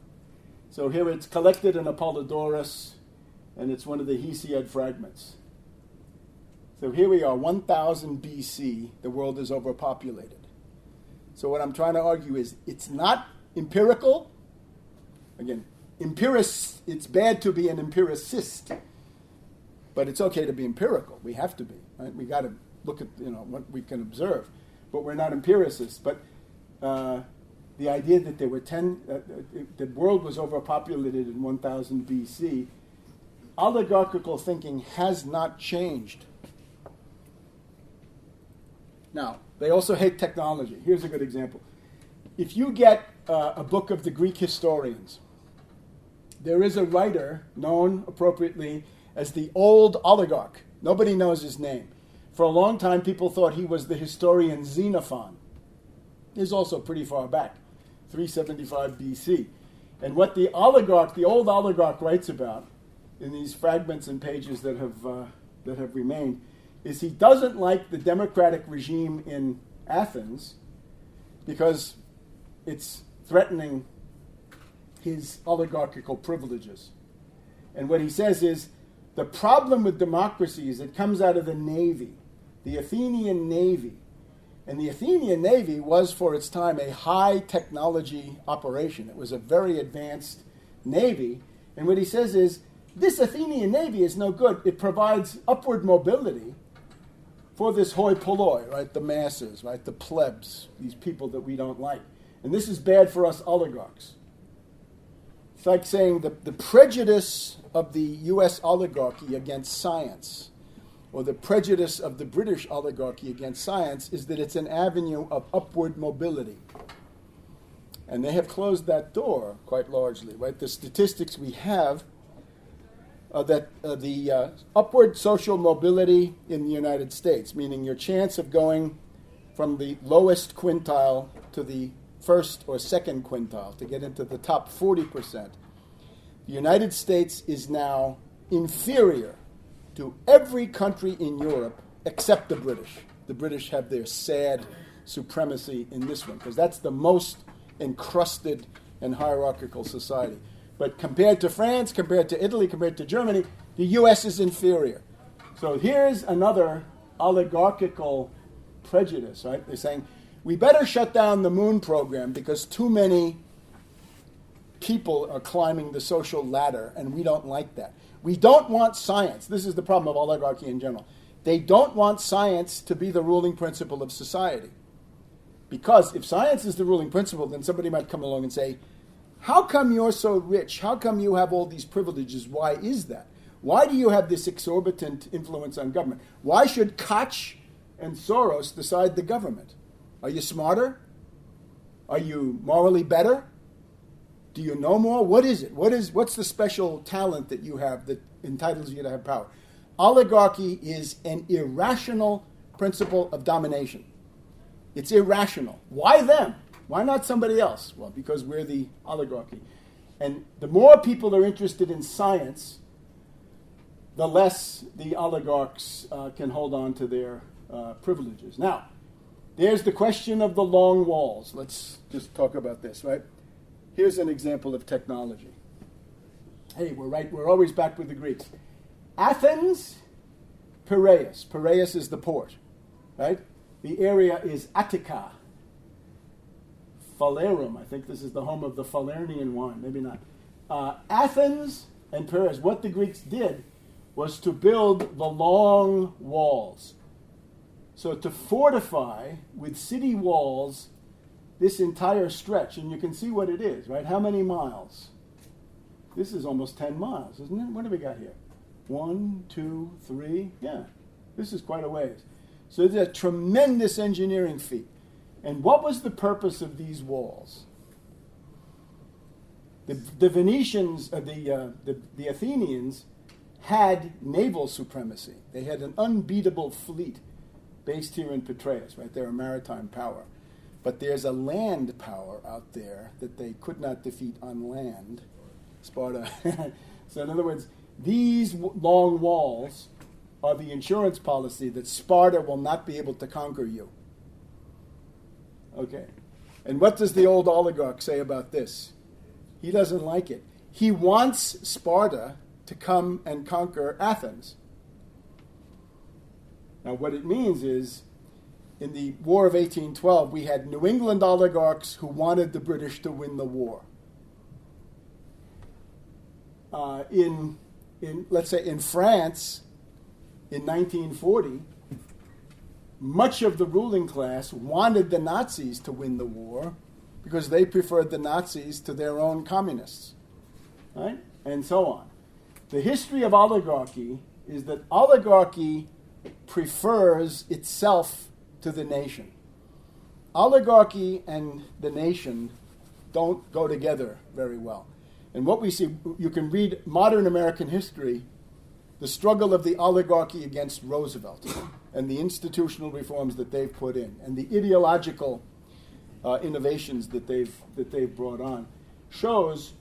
So here it's collected in Apollodorus, and it's one of the Hesiod fragments. So here we are, 1000 BC, the world is overpopulated. So what I'm trying to argue is it's not empirical. Again, it's bad to be an empiricist, but it's okay to be empirical. We have to be, right? We got to look at what we can observe, but we're not empiricists. But the idea that there were the world was overpopulated in 1000 BC, oligarchical thinking has not changed. Now, they also hate technology. Here's a good example. If you get a book of the Greek historians, there is a writer known appropriately as the Old Oligarch. Nobody knows his name. For a long time, people thought he was the historian Xenophon. He's also pretty far back, 375 BC. And what the Old Oligarch writes about in these fragments and pages that have remained is he doesn't like the democratic regime in Athens because it's threatening his oligarchical privileges. And what he says is the problem with democracy is it comes out of the navy, the Athenian navy. And the Athenian navy was, for its time, a high technology operation. It was a very advanced navy. And what he says is this Athenian navy is no good. It provides upward mobility for this hoi polloi, right? The masses, right? The plebs, these people that we don't like. And this is bad for us oligarchs. It's like saying the prejudice of the U.S. oligarchy against science, or the prejudice of the British oligarchy against science, is that it's an avenue of upward mobility. And they have closed that door quite largely, right? The statistics we have that the upward social mobility in the United States, meaning your chance of going from the lowest quintile to the first or second quintile, to get into the top 40%, the United States is now inferior to every country in Europe except the British. The British have their sad supremacy in this one, because that's the most encrusted and hierarchical society. But compared to France, compared to Italy, compared to Germany, the U.S. is inferior. So here's another oligarchical prejudice, right? They're saying, we better shut down the moon program because too many people are climbing the social ladder, and we don't like that. We don't want science. This is the problem of oligarchy in general. They don't want science to be the ruling principle of society. Because if science is the ruling principle, then somebody might come along and say, how come you're so rich? How come you have all these privileges? Why is that? Why do you have this exorbitant influence on government? Why should Koch and Soros decide the government? Are you smarter? Are you morally better? Do you know more? What is it? What's the special talent that you have that entitles you to have power? Oligarchy is an irrational principle of domination. It's irrational. Why them? Why not somebody else? Well, because we're the oligarchy. And the more people are interested in science, the less the oligarchs can hold on to their privileges. Now, there's the question of the long walls. Let's just talk about this, right? Here's an example of technology. Hey, we're right. We're always back with the Greeks. Athens, Piraeus. Piraeus is the port, right? The area is Attica. Phalerum, I think this is the home of the Falernian wine. Maybe not. Athens and Piraeus. What the Greeks did was to build the long walls. So to fortify with city walls this entire stretch, and you can see what it is, right? How many miles? This is almost 10 miles, isn't it? What do we got here? 1, 2, 3. Yeah, this is quite a ways. So it's a tremendous engineering feat. And what was the purpose of these walls? The Venetians, the Athenians, had naval supremacy. They had an unbeatable fleet based here in Piraeus, right? They're a maritime power. But there's a land power out there that they could not defeat on land, Sparta. So in other words, these long walls are the insurance policy that Sparta will not be able to conquer you. Okay. And what does the old oligarch say about this? He doesn't like it. He wants Sparta to come and conquer Athens. Now what it means is, in the War of 1812, we had New England oligarchs who wanted the British to win the war. Let's say in France, in 1940, much of the ruling class wanted the Nazis to win the war because they preferred the Nazis to their own communists, right? And so on. The history of oligarchy is that oligarchy prefers itself to the nation. Oligarchy and the nation don't go together very well. And what we see, you can read modern American history, the struggle of the oligarchy against Roosevelt and the institutional reforms that they've put in and the ideological innovations that they've brought on shows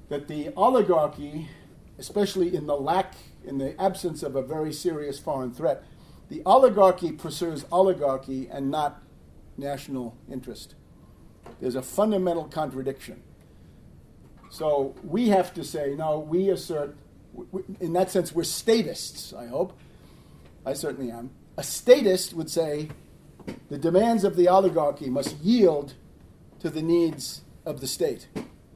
that the oligarchy, especially in the absence of a very serious foreign threat, the oligarchy pursues oligarchy and not national interest. There's a fundamental contradiction. So we have to say, no, we assert, in that sense, we're statists, I hope. I certainly am. A statist would say the demands of the oligarchy must yield to the needs of the state,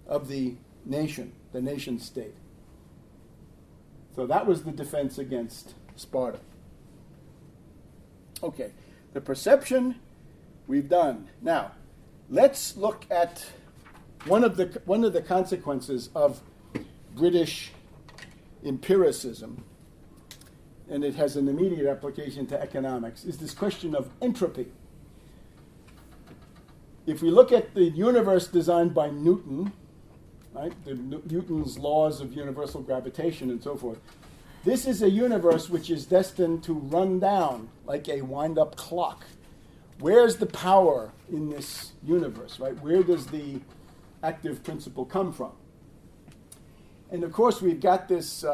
of the nation state. So that was the defense against Sparta. Okay, the perception we've done. Now, let's look at one of the consequences of British empiricism, and it has an immediate application to economics, is this question of entropy. If we look at the universe designed by Newton, right, Newton's laws of universal gravitation and so forth, this is a universe which is destined to run down like a wind-up clock. Where's the power in this universe, right? Where does the active principle come from? And of course, we've got this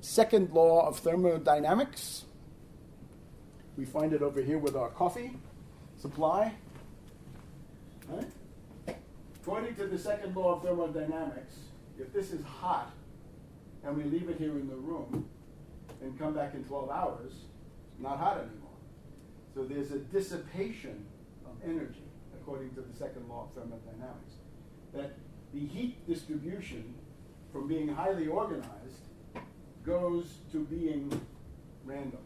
second law of thermodynamics. We find it over here with our coffee supply. Right? According to the second law of thermodynamics, if this is hot and we leave it here in the room and come back in 12 hours, it's not hot anymore. So there's a dissipation of energy, according to the second law of thermodynamics, that the heat distribution from being highly organized goes to being random.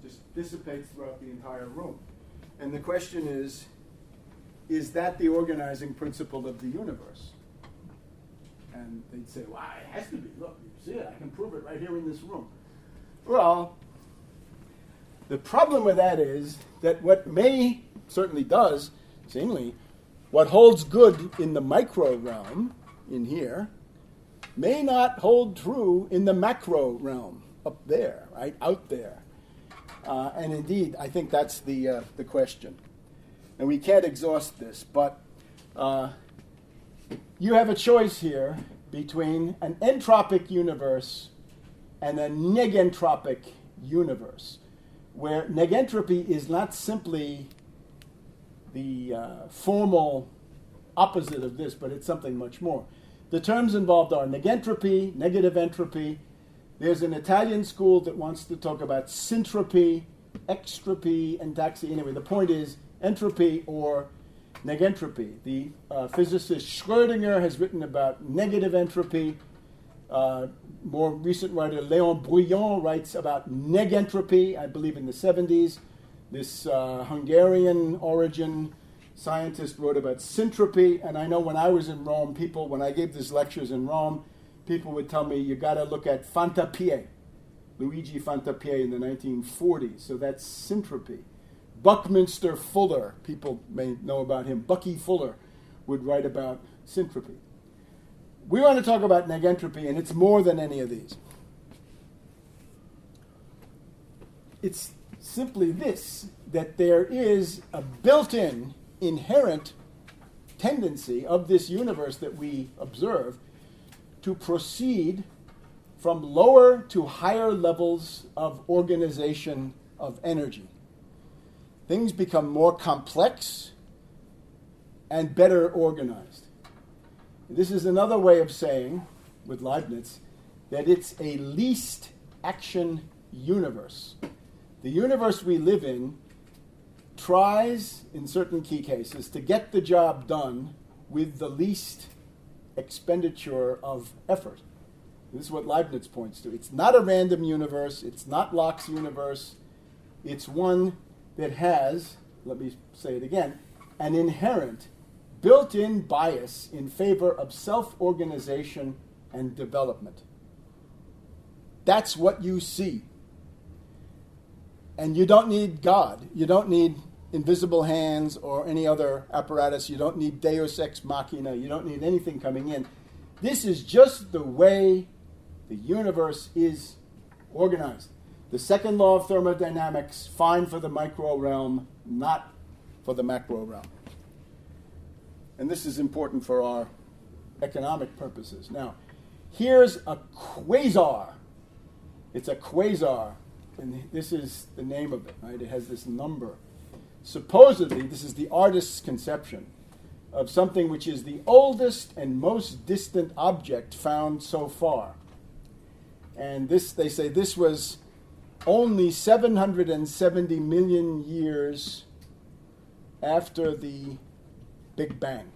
Just dissipates throughout the entire room. And the question is that the organizing principle of the universe? And they'd say, well, it has to be. Look, you see it. I can prove it right here in this room. Well, the problem with that is that what certainly does, seemingly, what holds good in the micro realm, in here, may not hold true in the macro realm, up there, right, out there. And indeed, I think that's the question. And we can't exhaust this, but you have a choice here between an entropic universe and a negentropic universe, where negentropy is not simply the formal opposite of this, but it's something much more. The terms involved are negentropy, negative entropy. There's an Italian school that wants to talk about syntropy, extropy, and taxi. Anyway, the point is entropy or negentropy. The physicist Schrödinger has written about negative entropy. More recent writer Léon Brouillon writes about negentropy, I believe in the 70s. This Hungarian origin scientist wrote about syntropy, and I know when I was in Rome, when I gave these lectures in Rome, people would tell me, you got to look at Fantapie, Luigi Fantapie in the 1940s, so that's syntropy. Buckminster Fuller, people may know about him, Bucky Fuller, would write about syntropy. We want to talk about negentropy, and it's more than any of these. It's simply this, that there is a built-in, inherent tendency of this universe that we observe to proceed from lower to higher levels of organization of energy. Things become more complex and better organized. This is another way of saying, with Leibniz, that it's a least action universe. The universe we live in tries, in certain key cases, to get the job done with the least expenditure of effort. This is what Leibniz points to. It's not a random universe. It's not Locke's universe. It's one that has, let me say it again, an inherent, built-in bias in favor of self-organization and development. That's what you see. And you don't need God. You don't need invisible hands or any other apparatus. You don't need Deus ex machina. You don't need anything coming in. This is just the way the universe is organized. The second law of thermodynamics, fine for the micro realm, not for the macro realm. And this is important for our economic purposes. Now, here's a quasar. It's a quasar, and this is the name of it, right? It has this number. Supposedly, this is the artist's conception of something which is the oldest and most distant object found so far. And this, they say, this was only 770 million years after the Big Bang.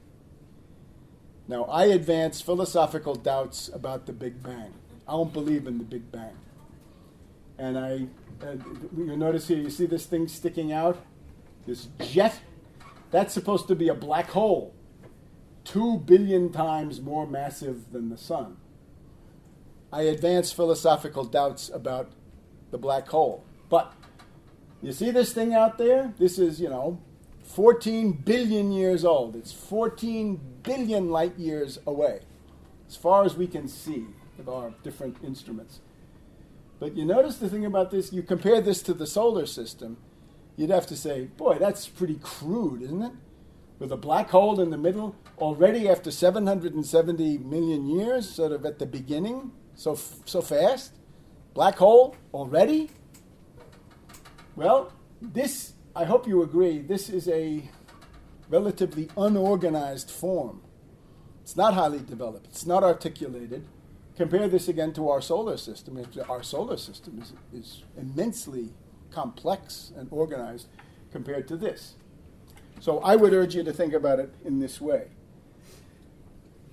Now, I advance philosophical doubts about the Big Bang. I don't believe in the Big Bang. And you notice here, you see this thing sticking out? This jet? That's supposed to be a black hole, 2 billion times more massive than the sun. I advance philosophical doubts about the black hole. But you see this thing out there? This is, 14 billion years old. It's 14 billion light years away, as far as we can see with our different instruments. But you notice the thing about this, you compare this to the solar system, you'd have to say, boy, that's pretty crude, isn't it? With a black hole in the middle, already after 770 million years, sort of at the beginning, so fast. Black hole already? Well, this, I hope you agree, this is a relatively unorganized form. It's not highly developed. It's not articulated. Compare this again to our solar system. Our solar system is immensely complex and organized compared to this. So I would urge you to think about it in this way.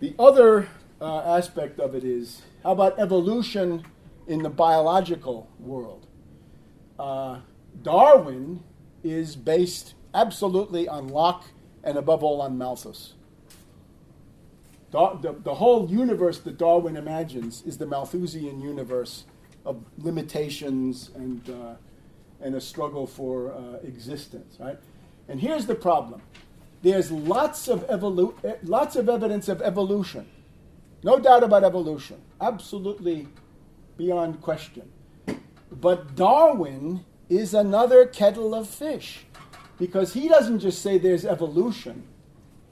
The other aspect of it is, how about evolution in the biological world? Darwin is based absolutely on Locke and above all on Malthus. The whole universe that Darwin imagines is the Malthusian universe of limitations and a struggle for existence, right? And here's the problem. There's lots of evidence of evolution. No doubt about evolution. Absolutely beyond question. But Darwin is another kettle of fish, because he doesn't just say there's evolution.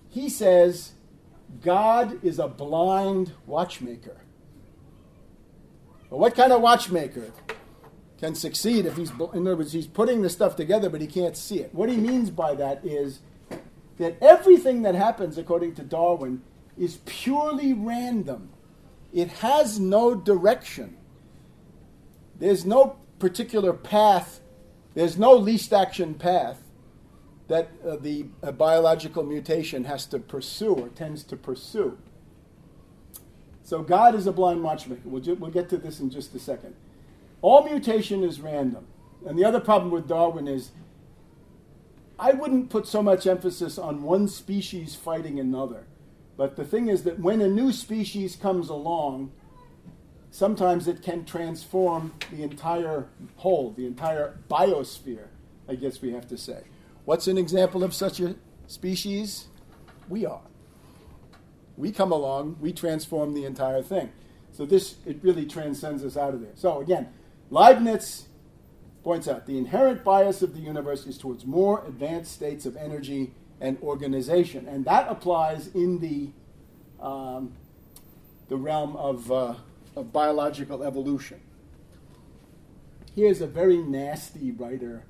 He says God is a blind watchmaker. Well, what kind of watchmaker can succeed if in other words, he's putting the stuff together, but he can't see it? What he means by that is that everything that happens, according to Darwin, is purely random. It has no direction. There's no particular path. There's no least action path that the biological mutation has to pursue or tends to pursue. So God is a blind watchmaker. We'll get to this in just a second. All mutation is random. And the other problem with Darwin is I wouldn't put so much emphasis on one species fighting another. But the thing is that when a new species comes along, sometimes it can transform the entire whole, the entire biosphere, I guess we have to say. What's an example of such a species? We are. We come along, we transform the entire thing. So it really transcends us out of there. So again, Leibniz points out the inherent bias of the universe is towards more advanced states of energy and organization. And that applies in the realm of biological evolution. Here's a very nasty writer,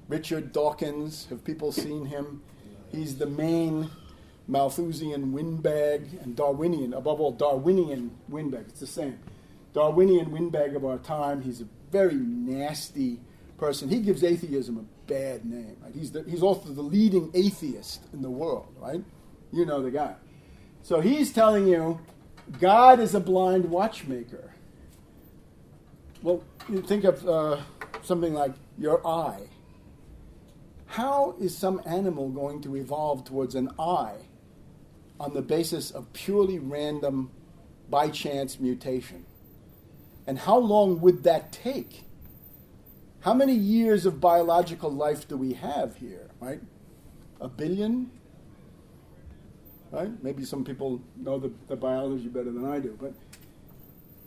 Richard Dawkins. Have people seen him? He's the main Malthusian windbag and Darwinian, above all, Darwinian windbag. It's the same. Darwinian windbag of our time. He's a very nasty person. He gives atheism a bad name. Right? He's also the leading atheist in the world, right? You know the guy. So he's telling you God is a blind watchmaker. Well, you think of something like your eye. how is some animal going to evolve towards an eye on the basis of purely random, by chance mutation? And how long would that take? How many years of biological life do we have here, right? 1 billion? Right? Maybe some people know the biology better than I do, but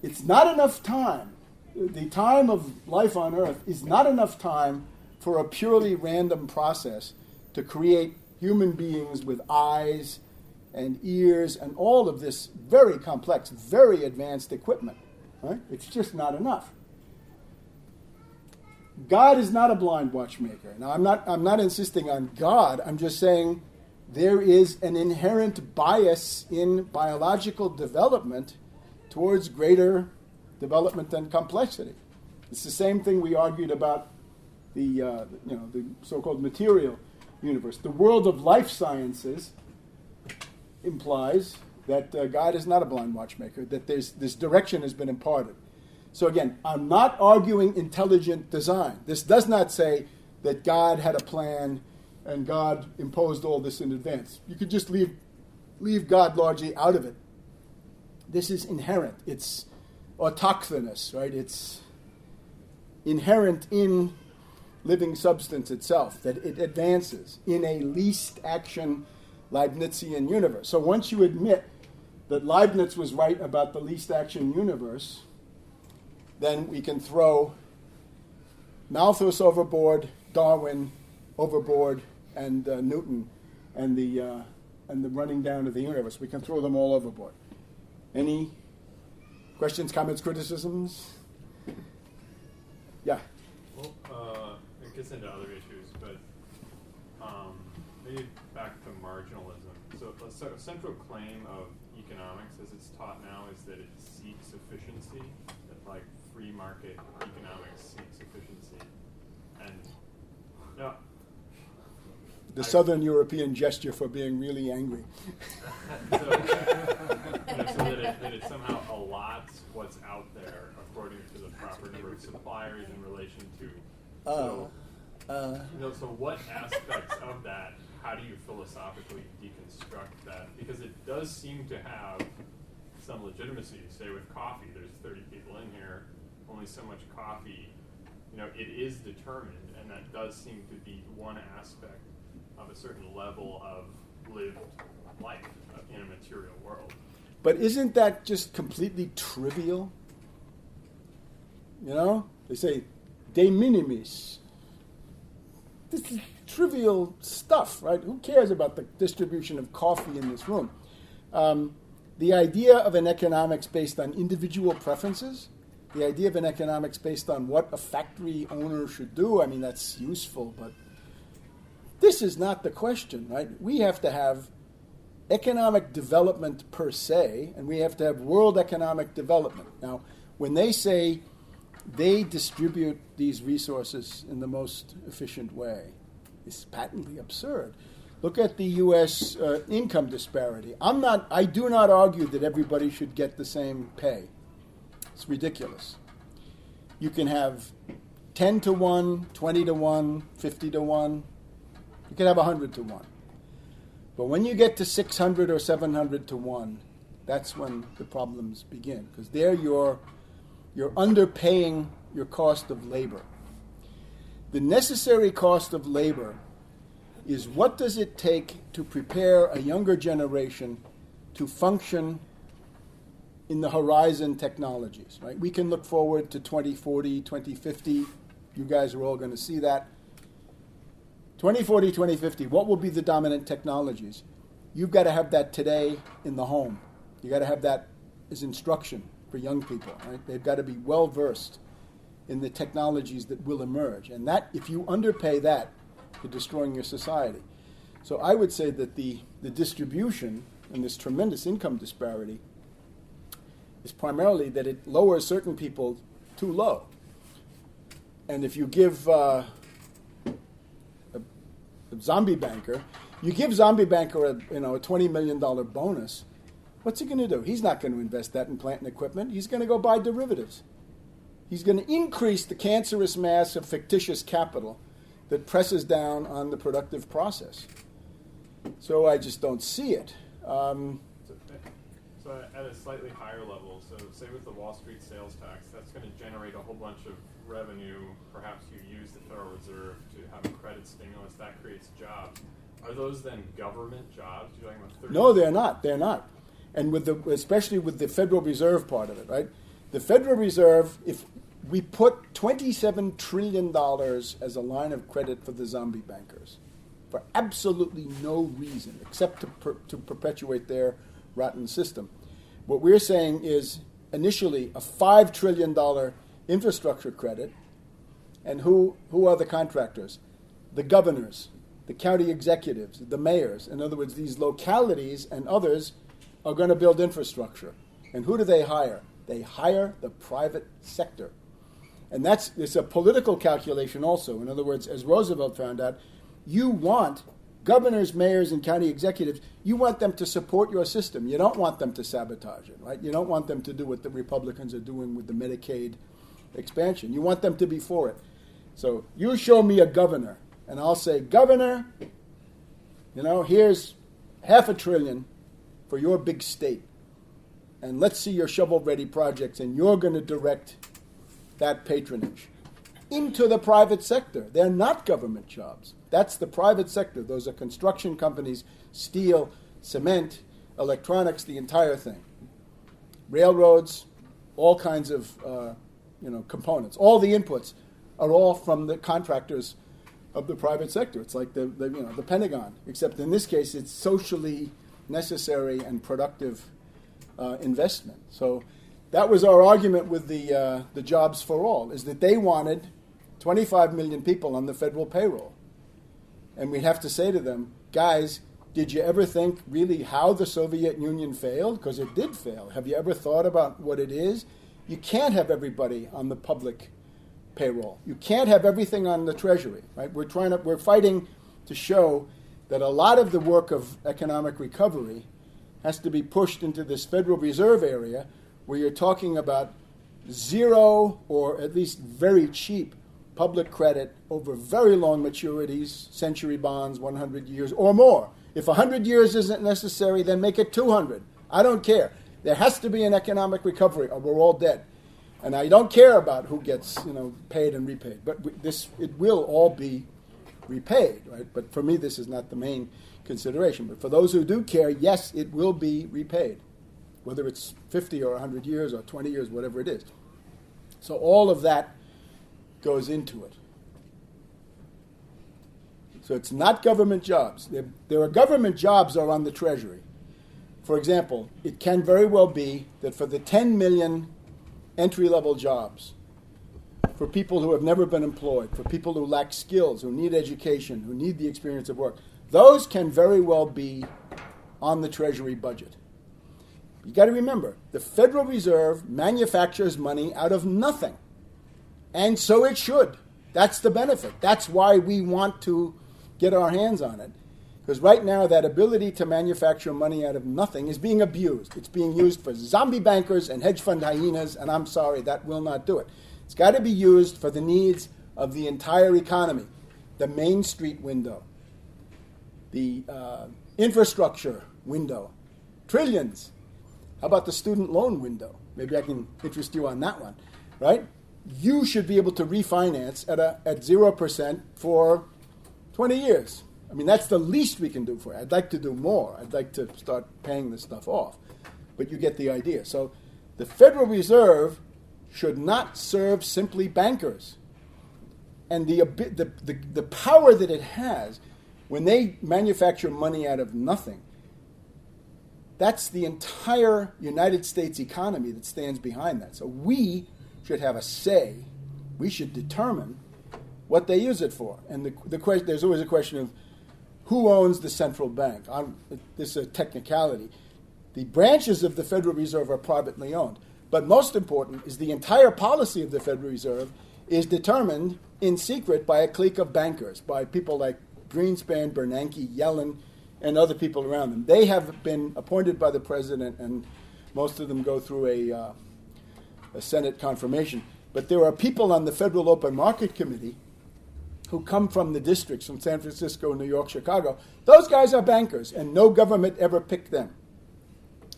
it's not enough time. The time of life on Earth is not enough time for a purely random process to create human beings with eyes and ears and all of this very complex, very advanced equipment. Right? It's just not enough. God is not a blind watchmaker. Now, I'm not insisting on God. I'm just saying there is an inherent bias in biological development towards greater development and complexity. It's the same thing we argued about the so-called material universe. The world of life sciences implies that God is not a blind watchmaker, that this direction has been imparted. So again, I'm not arguing intelligent design. This does not say that God had a plan and God imposed all this in advance. You could just leave God largely out of it. This is inherent. It's autochthonous, right? It's inherent in living substance itself, that it advances in a least action Leibnizian universe. So once you admit that Leibniz was right about the least action universe, then we can throw Malthus overboard, Darwin overboard, and Newton, and the running down of the universe. We can throw them all overboard. Any questions, comments, criticisms? Yeah. Well, it gets into other issues, but maybe back to marginalism. So a central claim of economics, as it's taught now, is that it seeks efficiency, that like free market economics seeks efficiency. And no, The Southern European gesture for being really angry. so that it somehow allots what's out there according to the proper number of suppliers in relation to. So what aspects of that, how do you philosophically deconstruct that? Because it does seem to have some legitimacy. Say with coffee, there's 30 people in here, only so much coffee. It is determined, and that does seem to be one aspect of a certain level of lived life in a material world. But isn't that just completely trivial? They say de minimis. This is trivial stuff, right? Who cares about the distribution of coffee in this room? The idea of an economics based on individual preferences, the idea of an economics based on what a factory owner should do, that's useful, but this is not the question, right? We have to have economic development per se, and we have to have world economic development. Now, when they say they distribute these resources in the most efficient way, it's patently absurd. Look at the U.S. Income disparity. I do not argue that everybody should get the same pay. It's ridiculous. You can have 10 to 1, 20 to 1, 50 to 1. You can have 100 to 1. But when you get to 600 or 700 to 1, that's when the problems begin. Because there you're underpaying your cost of labor. The necessary cost of labor is what does it take to prepare a younger generation to function in the horizon technologies, right? We can look forward to 2040, 2050. You guys are all going to see that. 2040, 2050, what will be the dominant technologies? You've got to have that today in the home. You've got to have that as instruction for young people, right? They've got to be well-versed in the technologies that will emerge. And that, if you underpay that, you're destroying your society. So I would say that the distribution and this tremendous income disparity is primarily that it lowers certain people too low. And if you give a zombie banker, a $20 million bonus, what's he going to do? He's not going to invest that in plant and equipment. He's going to go buy derivatives. He's going to increase the cancerous mass of fictitious capital that presses down on the productive process. So I just don't see it. So at a slightly higher level, so say with the Wall Street sales tax, that's going to generate a whole bunch of revenue. Perhaps you use the Federal Reserve to have a credit stimulus. That creates jobs. Are those then government jobs? You're talking about 30 No, they're not. They're not. And especially with the Federal Reserve part of it, right? The Federal Reserve, if we put $27 trillion as a line of credit for the zombie bankers for absolutely no reason except to perpetuate their rotten system. What we're saying is initially a $5 trillion infrastructure credit, and who are the contractors? The governors, the county executives, the mayors. In other words, these localities and others are going to build infrastructure. And who do they hire? They hire the private sector. And it's a political calculation also. In other words, as Roosevelt found out, you want governors, mayors, and county executives, you want them to support your system. You don't want them to sabotage it, right? You don't want them to do what the Republicans are doing with the Medicaid expansion. You want them to be for it. So you show me a governor, and I'll say, Governor, here's $500 billion for your big state. And let's see your shovel-ready projects, and you're going to direct that patronage into the private sector. They're not government jobs. That's the private sector. Those are construction companies, steel, cement, electronics, the entire thing. Railroads, all kinds of components. All the inputs are all from the contractors of the private sector. It's like the Pentagon, except in this case it's socially necessary and productive investment. So that was our argument with the Jobs for All, is that they wanted 25 million people on the federal payroll. And we'd have to say to them, guys, did you ever think really how the Soviet Union failed? Because it did fail. Have you ever thought about what it is? You can't have everybody on the public payroll. You can't have everything on the Treasury, right? We're fighting to show that a lot of the work of economic recovery has to be pushed into this Federal Reserve area where you're talking about zero or at least very cheap public credit over very long maturities, century bonds, 100 years or more. If 100 years isn't necessary, then make it 200. I don't care. There has to be an economic recovery or we're all dead. And I don't care about who gets paid and repaid. But it will all be repaid, right? But for me, this is not the main consideration. But for those who do care, yes, it will be repaid, whether it's 50 or 100 years or 20 years, whatever it is. So all of that goes into it. So it's not government jobs. There are government jobs are on the Treasury. For example, it can very well be that for the 10 million entry-level jobs, for people who have never been employed, for people who lack skills, who need education, who need the experience of work, those can very well be on the Treasury budget. You got to remember, the Federal Reserve manufactures money out of nothing. And so it should. That's the benefit. That's why we want to get our hands on it. Because right now, that ability to manufacture money out of nothing is being abused. It's being used for zombie bankers and hedge fund hyenas, and I'm sorry, that will not do it. It's got to be used for the needs of the entire economy. The Main Street window, the infrastructure window, trillions. How about the student loan window? Maybe I can interest you on that one, right? You should be able to refinance at 0% for 20 years. I mean, that's the least we can do for it. I'd like to do more. I'd like to start paying this stuff off. But you get the idea. So the Federal Reserve should not serve simply bankers. And the power that it has when they manufacture money out of nothing, that's the entire United States economy that stands behind that. So we should have a say. We should determine what they use it for. And there's always a question of who owns the central bank. This is a technicality. The branches of the Federal Reserve are privately owned. But most important is the entire policy of the Federal Reserve is determined in secret by a clique of bankers, by people like Greenspan, Bernanke, Yellen, and other people around them. They have been appointed by the president, and most of them go through a Senate confirmation. But there are people on the Federal Open Market Committee who come from the districts, from San Francisco, New York, Chicago, those guys are bankers, and no government ever picked them.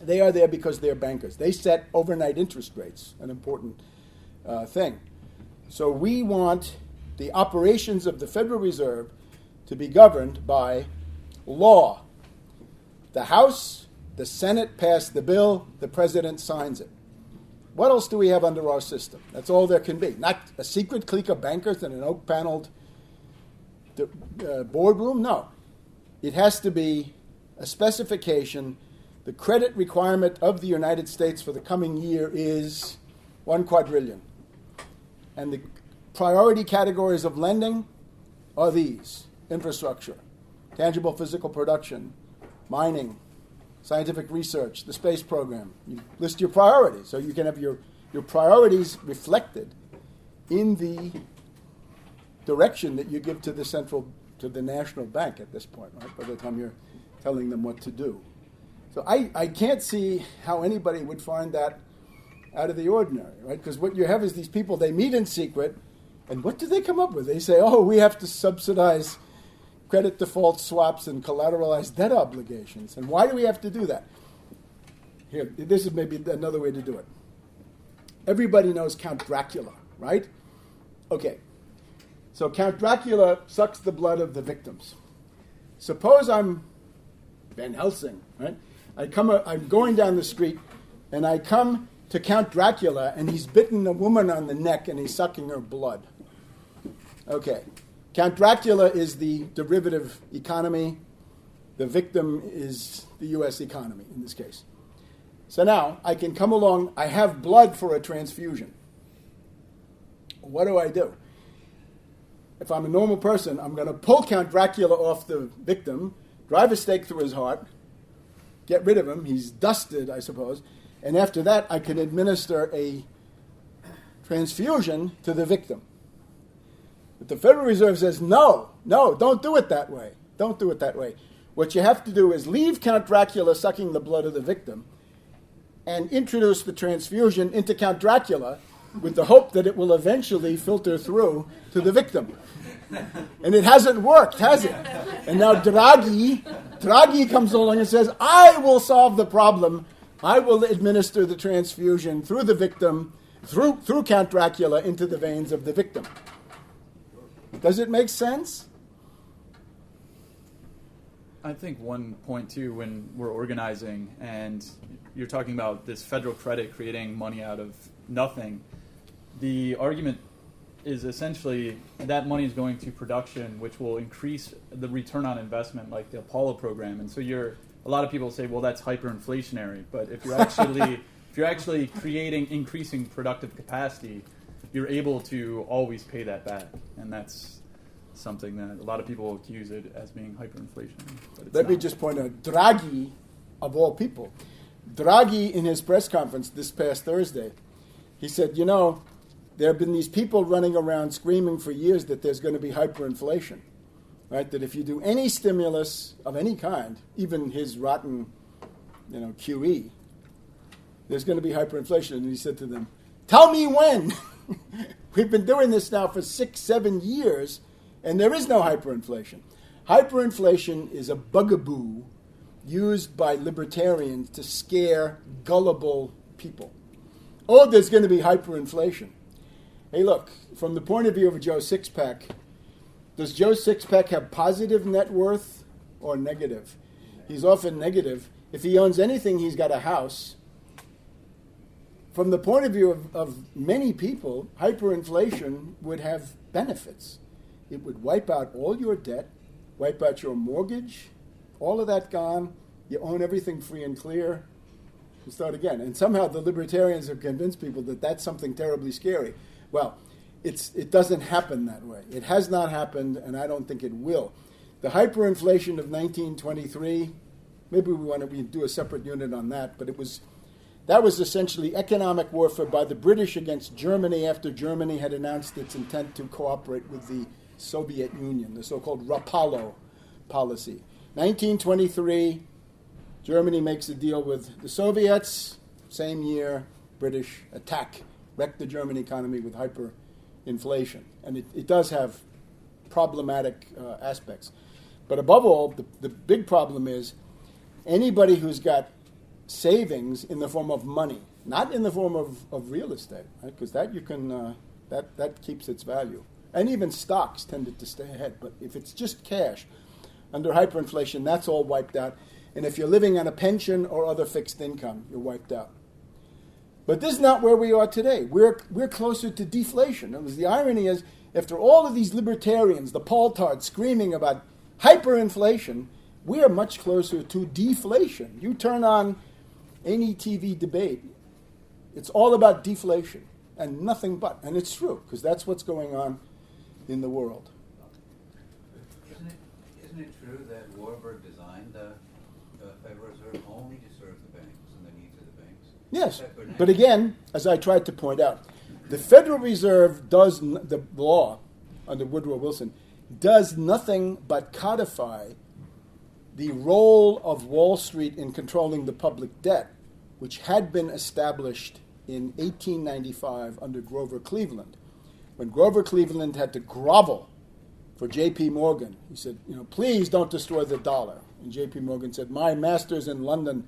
They are there because they're bankers. They set overnight interest rates, an important thing. So we want the operations of the Federal Reserve to be governed by law. The House, the Senate pass the bill, the President signs it. What else do we have under our system? That's all there can be. Not a secret clique of bankers in an oak-paneled boardroom. No. It has to be a specification. The credit requirement of the United States for the coming year is $1 quadrillion. And the priority categories of lending are these: infrastructure, tangible physical production, mining, scientific research, the space program. You list your priorities, so you can have your priorities reflected in the direction that you give to the national bank at this point, right? By the time you're telling them what to do. So I can't see how anybody would find that out of the ordinary, right? Because what you have is these people, they meet in secret, and what do they come up with? They say, oh, we have to subsidize credit default swaps and collateralized debt obligations. And why do we have to do that? Here, this is maybe another way to do it. Everybody knows Count Dracula, right? Okay. So Count Dracula sucks the blood of the victims. Suppose I'm Van Helsing, right? I'm going down the street, and I come to Count Dracula, and he's bitten a woman on the neck, and he's sucking her blood. Okay. Count Dracula is the derivative economy. The victim is the U.S. economy in this case. So now I can come along. I have blood for a transfusion. What do? If I'm a normal person, I'm going to pull Count Dracula off the victim, drive a stake through his heart, get rid of him. He's dusted, I suppose. And after that, I can administer a transfusion to the victim. But the Federal Reserve says, no, don't do it that way. Don't do it that way. What you have to do is leave Count Dracula sucking the blood of the victim and introduce the transfusion into Count Dracula with the hope that it will eventually filter through to the victim. And it hasn't worked, has it? And now Draghi comes along and says, I will solve the problem. I will administer the transfusion through the victim, through Count Dracula into the veins of the victim. Does it make sense? I think one point, too, when we're organizing and you're talking about this federal credit creating money out of nothing, the argument is essentially that money is going to production, which will increase the return on investment, like the Apollo program. And so a lot of people say, well, that's hyperinflationary. But if you're actually increasing productive capacity, you're able to always pay that back. And that's something that a lot of people accuse it as being hyperinflationary. But it's Let me just point out, Draghi, of all people, Draghi in his press conference this past Thursday, he said, there have been these people running around screaming for years that there's going to be hyperinflation, right? That if you do any stimulus of any kind, even his rotten, QE, there's going to be hyperinflation. And he said to them, tell me when. We've been doing this now for 6-7 years, and there is no hyperinflation. Hyperinflation is a bugaboo used by libertarians to scare gullible people. Oh, there's going to be hyperinflation. Hey, look, from the point of view of Joe Sixpack, does Joe Sixpack have positive net worth or negative? He's often negative. If he owns anything, he's got a house. From the point of view of many people, hyperinflation would have benefits. It would wipe out all your debt, wipe out your mortgage, all of that gone. You own everything free and clear. You start again. And somehow the libertarians have convinced people that that's something terribly scary. Well, it doesn't happen that way. It has not happened, and I don't think it will. The hyperinflation of 1923, maybe we do a separate unit on that, but that was essentially economic warfare by the British against Germany after Germany had announced its intent to cooperate with the Soviet Union, the so-called Rapallo policy. 1923, Germany makes a deal with the Soviets. Same year, British attack, wreck the German economy with hyperinflation. And it does have problematic aspects. But above all, the big problem is anybody who's got savings in the form of money, not in the form of real estate, because that you can that keeps its value. And even stocks tended to stay ahead. But if it's just cash, under hyperinflation, that's all wiped out. And if you're living on a pension or other fixed income, you're wiped out. But this is not where we are today. We're closer to deflation. The irony is, after all of these libertarians, the Paultards, screaming about hyperinflation, we are much closer to deflation. You turn on any TV debate, it's all about deflation and nothing but. And it's true, because that's what's going on in the world. Isn't it true that Warburg designed the Federal Reserve only to serve the banks and the needs of the banks? Yes, but again, as I tried to point out, the Federal Reserve does, the law under Woodrow Wilson, does nothing but codify the role of Wall Street in controlling the public debt, which had been established in 1895 under Grover Cleveland. When Grover Cleveland had to grovel for J.P. Morgan, he said, please don't destroy the dollar. And J.P. Morgan said, my masters in London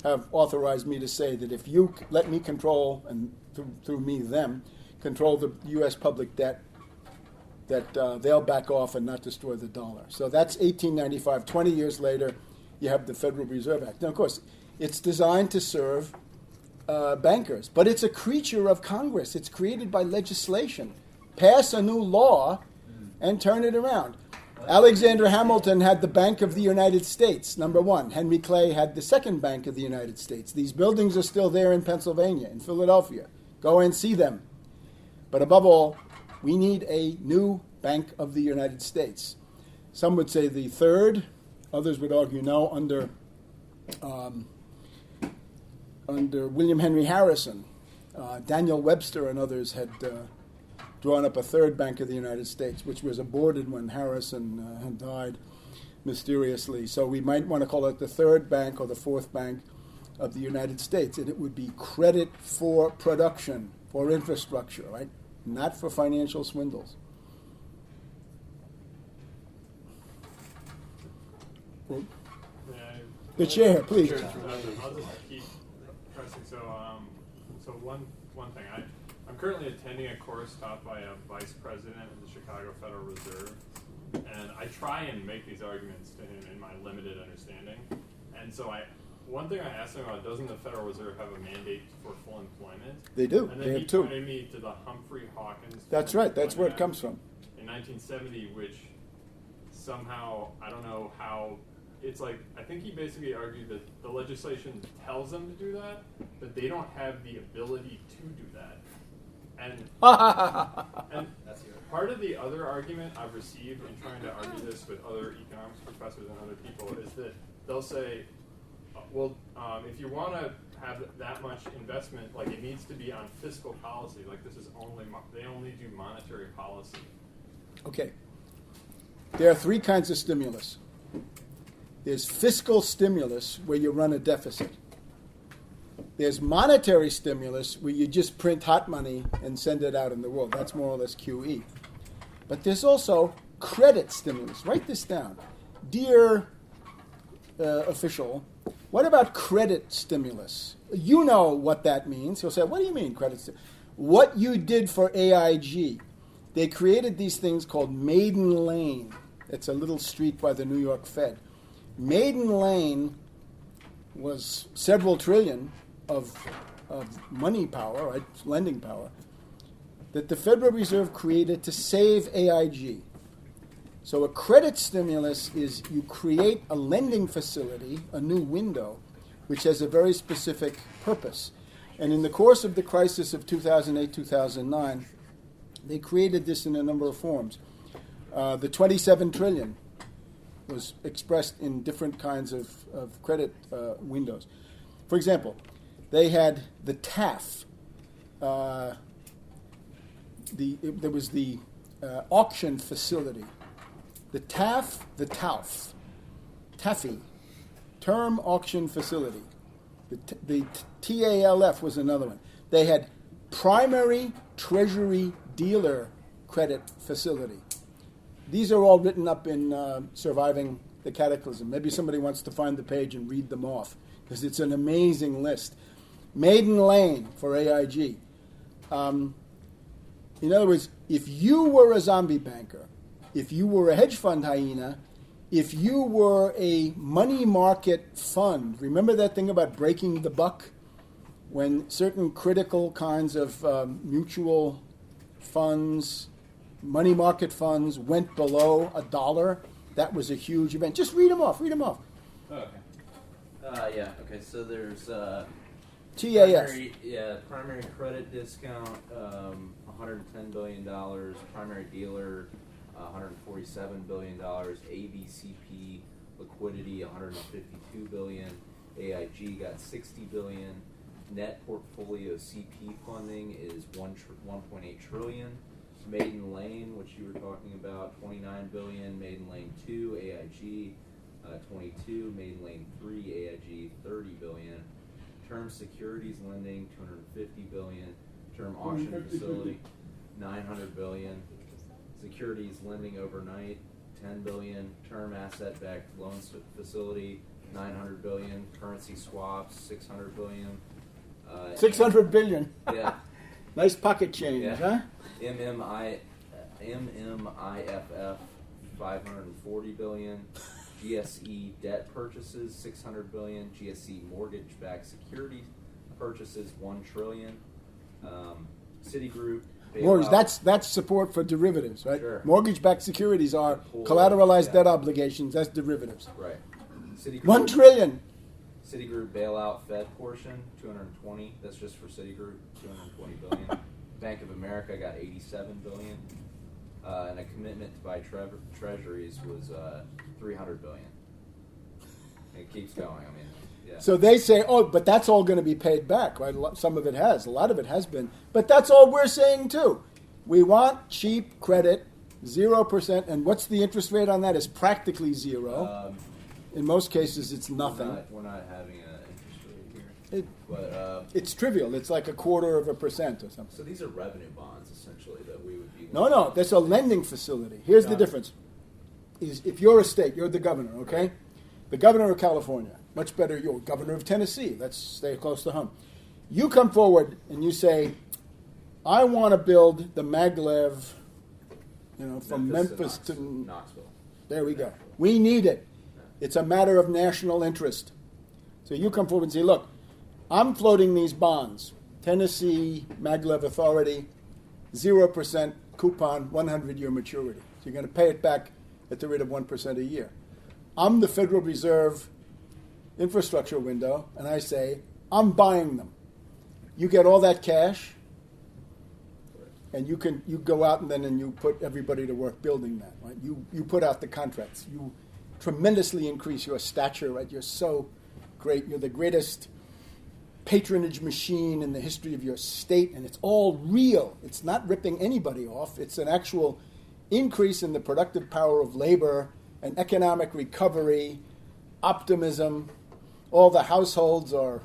have authorized me to say that if you let me control, and through me, them, control the U.S. public debt, that they'll back off and not destroy the dollar. So that's 1895. 20 years later, you have the Federal Reserve Act. Now, of course, it's designed to serve bankers, but it's a creature of Congress. It's created by legislation. Pass a new law and turn it around. Alexander Hamilton had the Bank of the United States, number one. Henry Clay had the second Bank of the United States. These buildings are still there in Pennsylvania, in Philadelphia. Go and see them. But above all, we need a new Bank of the United States. Some would say the third. Others would argue no, under William Henry Harrison. Daniel Webster and others had drawn up a third Bank of the United States, which was aborted when Harrison had died mysteriously. So we might want to call it the third bank or the fourth Bank of the United States. And it would be credit for production, for infrastructure, right? Not for financial swindles. The chair, please. Sure, I'll just keep pressing. So one thing. I'm currently attending a course taught by a vice president of the Chicago Federal Reserve, and I try and make these arguments to him in my limited understanding. And so one thing I asked him about, doesn't the Federal Reserve have a mandate for full employment? They do. And then They he have two. pointed me to the Humphrey Hawkins. That's right. That's where it comes from. In 1970, which somehow, I don't know how, it's like, I think he basically argued that the legislation tells them to do that, but they don't have the ability to do that. And part of the other argument I've received in trying to argue this with other economics professors and other people is that they'll say, if you want to have that much investment, like it needs to be on fiscal policy. Like this is they only do monetary policy. Okay. There are three kinds of stimulus. There's fiscal stimulus, where you run a deficit. There's monetary stimulus, where you just print hot money and send it out in the world. That's more or less QE. But there's also credit stimulus. Write this down. Dear official, what about credit stimulus? You know what that means. He'll say, what do you mean credit stimulus? What you did for AIG. They created these things called Maiden Lane. It's a little street by the New York Fed. Maiden Lane was several trillion of money power, right, lending power, that the Federal Reserve created to save AIG. So a credit stimulus is you create a lending facility, a new window, which has a very specific purpose. And in the course of the crisis of 2008-2009, they created this in a number of forms. The 27 trillion was expressed in different kinds of credit windows. For example, they had the TAF. There was the auction facility. The TAF, the TALF, TAFI, Term Auction Facility. The TALF was another one. They had Primary Treasury Dealer Credit Facility. these are all written up in Surviving the Cataclysm. Maybe somebody wants to find the page and read them off, because it's an amazing list. Maiden Lane for AIG. In other words, if you were a zombie banker, if you were a hedge fund hyena, if you were a money market fund, remember that thing about breaking the buck? When certain critical kinds of mutual funds, money market funds went below $1, that was a huge event. Just read them off. Oh, okay. Okay, so there's TAS. Primary credit discount, $110 billion. Primary dealer, $147 billion. ABCP liquidity, $152 billion. AIG got $60 billion. Net portfolio CP funding is $1.8 trillion. Maiden Lane, which you were talking about, $29 billion. Maiden Lane 2, AIG, 22. Maiden Lane 3, AIG, $30 billion. Term securities lending, $250 billion. Term auction facility, $900 billion. Securities lending overnight, $10 billion. Term asset-backed loans facility, $900 billion. Currency swaps, $600 billion. 600 billion. Yeah. Nice pocket change, huh? MMIFF, $540 billion. GSE debt purchases, $600 billion. GSE mortgage-backed securities purchases, $1 trillion. Citigroup. Mortgage, that's support for derivatives, right? Sure. Mortgage-backed securities are collateralized debt obligations. That's derivatives. Right. Citigroup, $1 trillion. Citigroup bailout Fed portion, 220. That's just for Citigroup, 220 billion. Bank of America got 87 billion, and a commitment to buy treasuries was 300 billion. It keeps going. I mean, yeah. So they say, oh, but that's all going to be paid back, right? Some of it has. A lot of it has been. But that's all we're saying, too. We want cheap credit, 0%. And what's the interest rate on that? It's practically zero. In most cases, it's nothing. We're not having an interest rate here. It's trivial. It's like 0.25% or something. So these are revenue bonds, essentially, that we would be... No, that's a lending facility. Here's the difference. If you're a state, you're the governor, okay? The governor of California, much better, you're governor of Tennessee. Let's stay close to home. You come forward and you say, I want to build the maglev, from Memphis to Knoxville. There we go. We need it. It's a matter of national interest. So you come forward and say, look, I'm floating these bonds. Tennessee Maglev Authority, 0% coupon, 100-year maturity. So you're going to pay it back at the rate of 1% a year. I'm the Federal Reserve infrastructure window, and I say, I'm buying them. You get all that cash, and you go out and you put everybody to work building that. Right? You put out the contracts. You tremendously increase your stature. Right? You're so great. You're the greatest patronage machine in the history of your state, and it's all real. It's not ripping anybody off. It's an actual increase in the productive power of labor, and economic recovery, optimism. All the households are,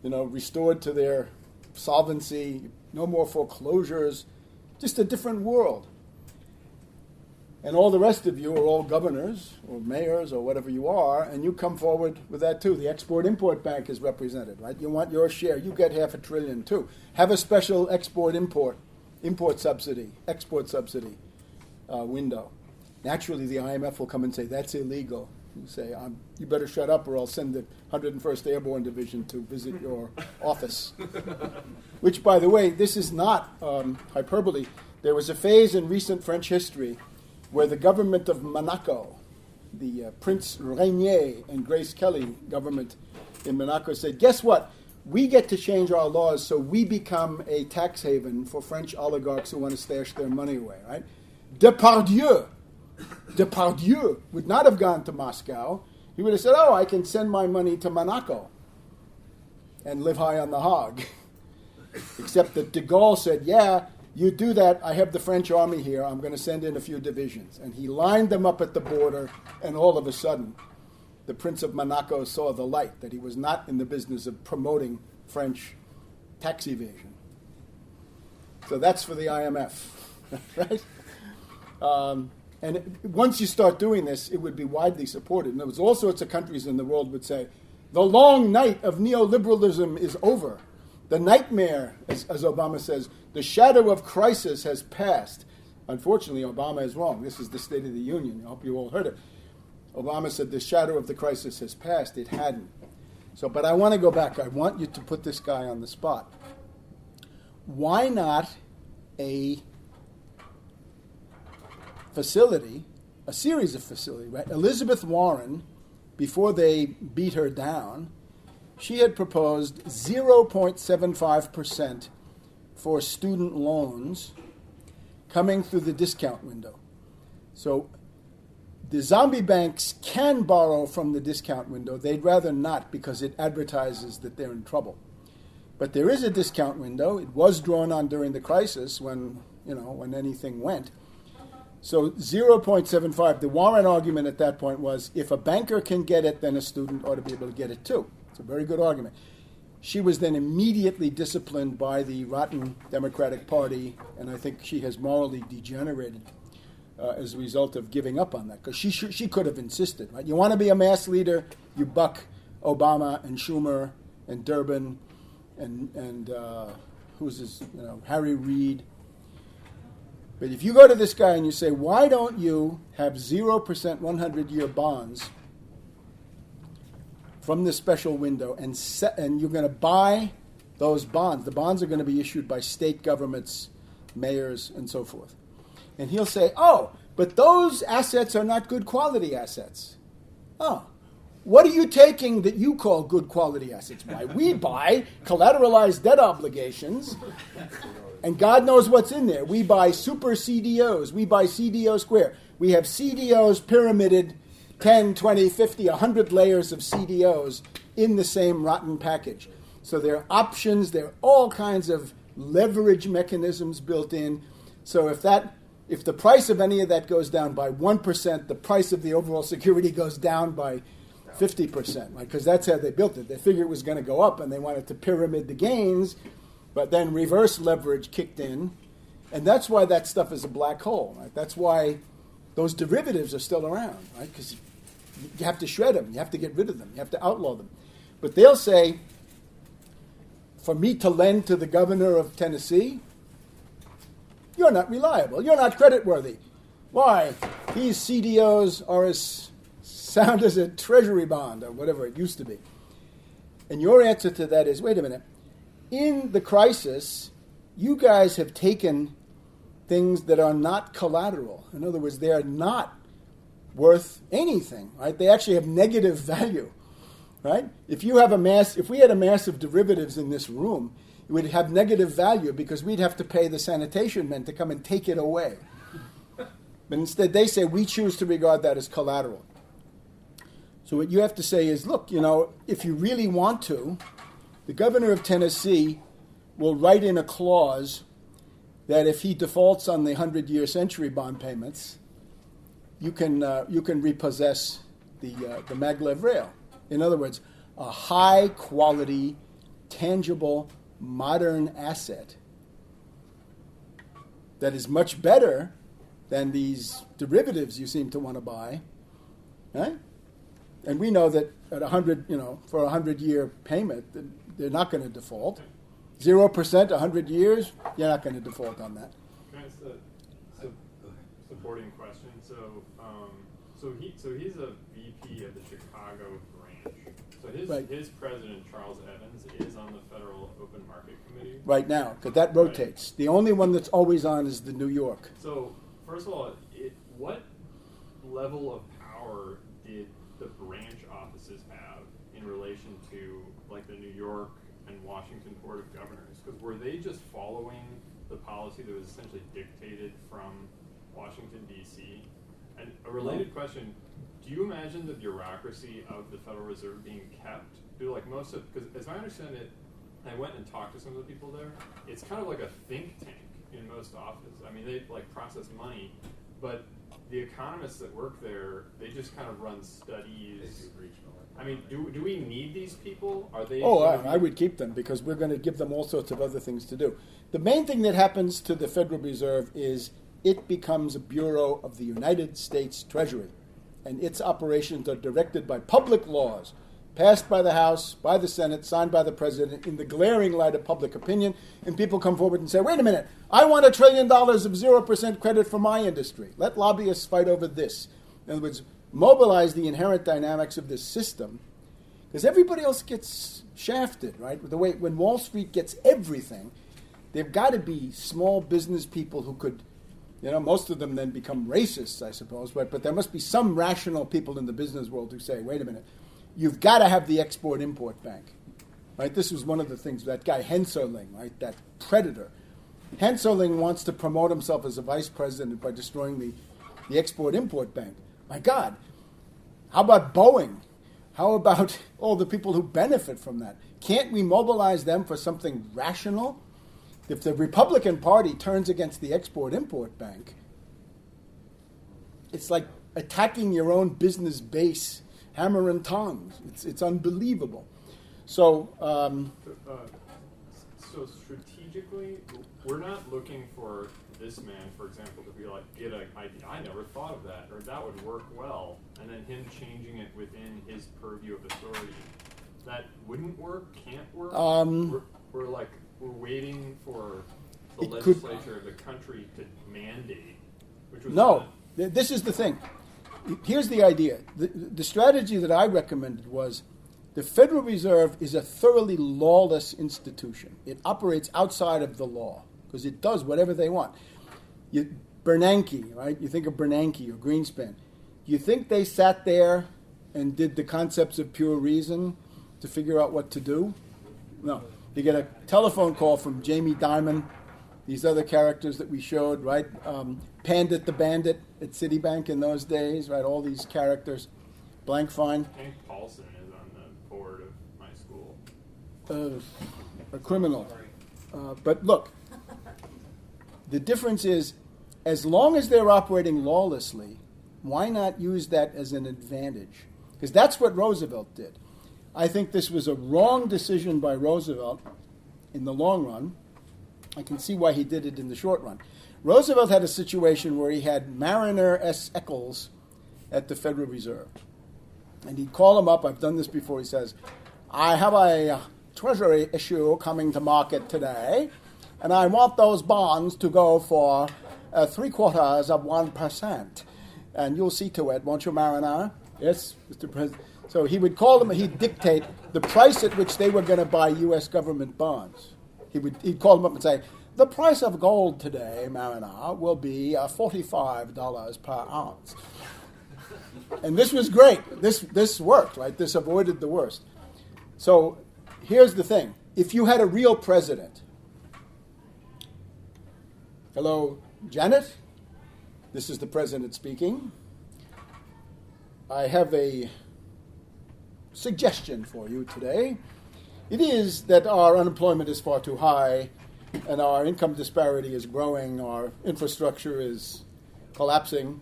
restored to their solvency. No more foreclosures. Just a different world. And all the rest of you are all governors or mayors or whatever you are, and you come forward with that too. The Export-Import Bank is represented, right? You want your share. You get $500 billion too. Have a special export subsidy, export subsidy window. Naturally, the IMF will come and say, that's illegal. You say, you better shut up or I'll send the 101st Airborne Division to visit your office. Which, by the way, this is not hyperbole. There was a phase in recent French history where the government of Monaco, the Prince Rainier and Grace Kelly government in Monaco said, guess what? We get to change our laws so we become a tax haven for French oligarchs who want to stash their money away, right? Depardieu would not have gone to Moscow. He would have said, oh, I can send my money to Monaco and live high on the hog. Except that de Gaulle said, yeah, you do that. I have the French army here. I'm going to send in a few divisions. And he lined them up at the border, and all of a sudden, the Prince of Monaco saw the light, that he was not in the business of promoting French tax evasion. So that's for the IMF, right? Once you start doing this, it would be widely supported. And there was all sorts of countries in the world would say, the long night of neoliberalism is over. The nightmare, as Obama says, the shadow of crisis has passed. Unfortunately, Obama is wrong. This is the State of the Union. I hope you all heard it. Obama said the shadow of the crisis has passed. It hadn't. But I want to go back. I want you to put this guy on the spot. Why not a facility, a series of facilities, right? Elizabeth Warren, before they beat her down, she had proposed 0.75% for student loans coming through the discount window. So the zombie banks can borrow from the discount window. They'd rather not because it advertises that they're in trouble. But there is a discount window. It was drawn on during the crisis when anything went. So 0.75, the Warren argument at that point was if a banker can get it, then a student ought to be able to get it too. It's a very good argument. She was then immediately disciplined by the rotten Democratic Party, and I think she has morally degenerated as a result of giving up on that, because she could have insisted. Right? You want to be a mass leader, you buck Obama and Schumer and Durbin and who's this? Harry Reid. But if you go to this guy and you say, why don't you have 0% 100-year bonds from this special window, and you're going to buy those bonds. The bonds are going to be issued by state governments, mayors, and so forth. And he'll say, oh, but those assets are not good quality assets. Oh, what are you taking that you call good quality assets? Why, we buy collateralized debt obligations, and God knows what's in there. We buy super CDOs. We buy CDO square. We have CDOs pyramided 10, 20, 50, 100 layers of CDOs in the same rotten package. So there are options, there are all kinds of leverage mechanisms built in. So if the price of any of that goes down by 1%, the price of the overall security goes down by 50%, right? Because that's how they built it. They figured it was going to go up and they wanted to pyramid the gains, but then reverse leverage kicked in. And that's why that stuff is a black hole, right? That's why those derivatives are still around, right? Because you have to shred them. You have to get rid of them. You have to outlaw them. But they'll say, for me to lend to the governor of Tennessee, you're not reliable. You're not creditworthy. Why? These CDOs are as sound as a treasury bond or whatever it used to be. And your answer to that is, wait a minute. In the crisis, you guys have taken things that are not collateral. In other words, they are not worth anything, right? They actually have negative value, right? If we had a mass of derivatives in this room, it would have negative value because we'd have to pay the sanitation men to come and take it away. But instead, they say we choose to regard that as collateral. So what you have to say is, look, if you really want to, the governor of Tennessee will write in a clause that if he defaults on the 100-year century bond payments, you can repossess the maglev rail. In other words, a high-quality, tangible, modern asset that is much better than these derivatives you seem to want to buy, right? And we know that at 100, for a 100-year payment, they're not going to default. 0%, 100 years, you're not going to default on that. Can I ask a supporting question? So he's a VP of the Chicago branch. So his president, Charles Evans, is on the Federal Open Market Committee right now, because that rotates. Right. The only one that's always on is the New York. So first of all, what level of power did the branch offices have in relation to like the New York and Washington Board of Governors? Because were they just following the policy that was essentially dictated from Washington, D.C.? And a related question, do you imagine the bureaucracy of the Federal Reserve being kept? Because as I understand it, I went and talked to some of the people there, it's kind of like a think tank in most offices. I mean, they process money, but the economists that work there, they just kind of run studies. I mean, do we need these people? Are they? Oh, I would keep them because we're going to give them all sorts of other things to do. The main thing that happens to the Federal Reserve is it becomes a bureau of the United States Treasury, and its operations are directed by public laws passed by the House, by the Senate, signed by the President in the glaring light of public opinion, and people come forward and say, wait a minute, I want $1 trillion of 0% credit for my industry. Let lobbyists fight over this. In other words, mobilize the inherent dynamics of this system, because everybody else gets shafted, right? The way when Wall Street gets everything, there've got to be small business people who could, most of them then become racists, I suppose, right? But there must be some rational people in the business world who say, wait a minute, you've got to have the Export-Import Bank, right? This was one of the things, that guy Henserling, right, that predator. Henserling wants to promote himself as a vice president by destroying the Export-Import Bank. My God, how about Boeing? How about all the people who benefit from that? Can't we mobilize them for something rational? If the Republican Party turns against the Export-Import Bank, it's like attacking your own business base, hammer and tongs. It's unbelievable. So, so strategically, we're not looking for this man, for example, to be like, get an idea. I never thought of that, or that would work well, and then him changing it within his purview of authority. That wouldn't work, can't work. We're waiting for the legislature of the country to mandate, which was no. This is the thing. Here's the idea. The strategy that I recommended was the Federal Reserve is a thoroughly lawless institution. It operates outside of the law because it does whatever they want. Bernanke, right? You think of Bernanke or Greenspan. You think they sat there and did the concepts of pure reason to figure out what to do? No. You get a telephone call from Jamie Dimon, these other characters that we showed, right? Pandit the Bandit at Citibank in those days, right? All these characters. Blankfein. Hank Paulson is on the board of my school. A criminal. But look, the difference is, as long as they're operating lawlessly, why not use that as an advantage? Because that's what Roosevelt did. I think this was a wrong decision by Roosevelt in the long run. I can see why he did it in the short run. Roosevelt had a situation where he had Mariner S. Eccles at the Federal Reserve. And he'd call him up. I've done this before. He says, I have a Treasury issue coming to market today, and I want those bonds to go for 0.75%. And you'll see to it, won't you, Mariner? Yes, Mr. President. So he would call them, he'd dictate the price at which they were going to buy U.S. government bonds. He'd call them up and say, the price of gold today, Mariner, will be $45 per ounce. And this was great. This worked, right? This avoided the worst. So here's the thing. If you had a real president, hello, Janet, this is the president speaking. I have a suggestion for you today. It is that our unemployment is far too high and our income disparity is growing, our infrastructure is collapsing.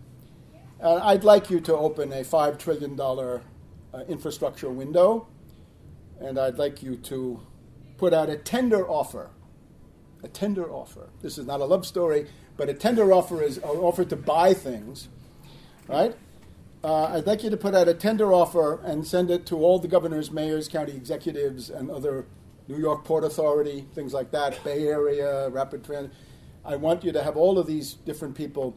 I'd like you to open a $5 trillion infrastructure window, and I'd like you to put out a tender offer. A tender offer. This is not a love story, but a tender offer is an offer to buy things, right? I'd like you to put out a tender offer and send it to all the governors, mayors, county executives, and other New York Port Authority, things like that, Bay Area, Rapid Transit. I want you to have all of these different people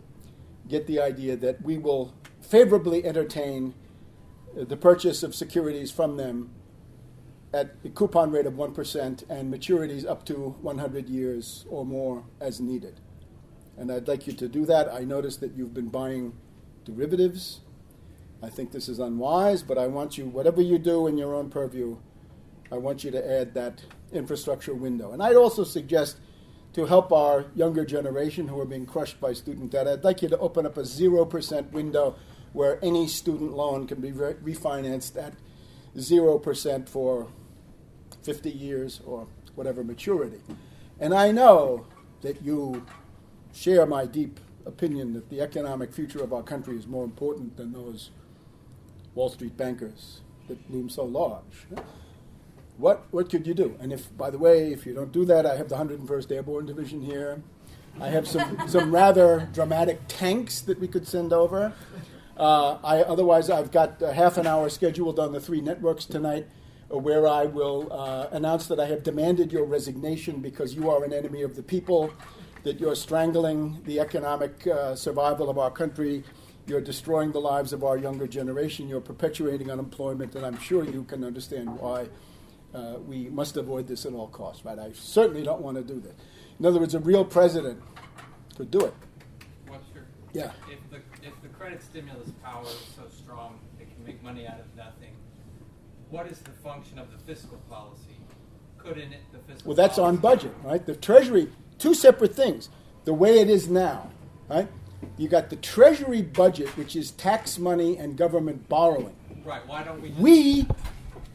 get the idea that we will favorably entertain the purchase of securities from them at a coupon rate of 1% and maturities up to 100 years or more as needed. And I'd like you to do that. I noticed that you've been buying derivatives. I think this is unwise, but I want you, whatever you do in your own purview, I want you to add that infrastructure window. And I'd also suggest, to help our younger generation who are being crushed by student debt, I'd like you to open up a 0% window where any student loan can be refinanced at 0% for 50 years or whatever maturity. And I know that you share my deep opinion that the economic future of our country is more important than those Wall Street bankers that loom so large. What could you do? And if, by the way, if you don't do that, I have the 101st Airborne Division here. I have some rather dramatic tanks that we could send over. Otherwise, I've got a half an hour scheduled on the 3 networks tonight, where I will announce that I have demanded your resignation because you are an enemy of the people, that you're strangling the economic survival of our country, you're destroying the lives of our younger generation, you're perpetuating unemployment, and I'm sure you can understand why we must avoid this at all costs, right? I certainly don't want to do this. In other words, a real president could do it. Well, sure. Yeah. If the credit stimulus power is so strong, it can make money out of nothing. What is the function of the fiscal policy? Couldn't it, the fiscal Well, that's on policy- budget, right? The Treasury, 2 separate things. The way it is now, right? You got the Treasury budget, which is tax money and government borrowing. Right. Why don't we?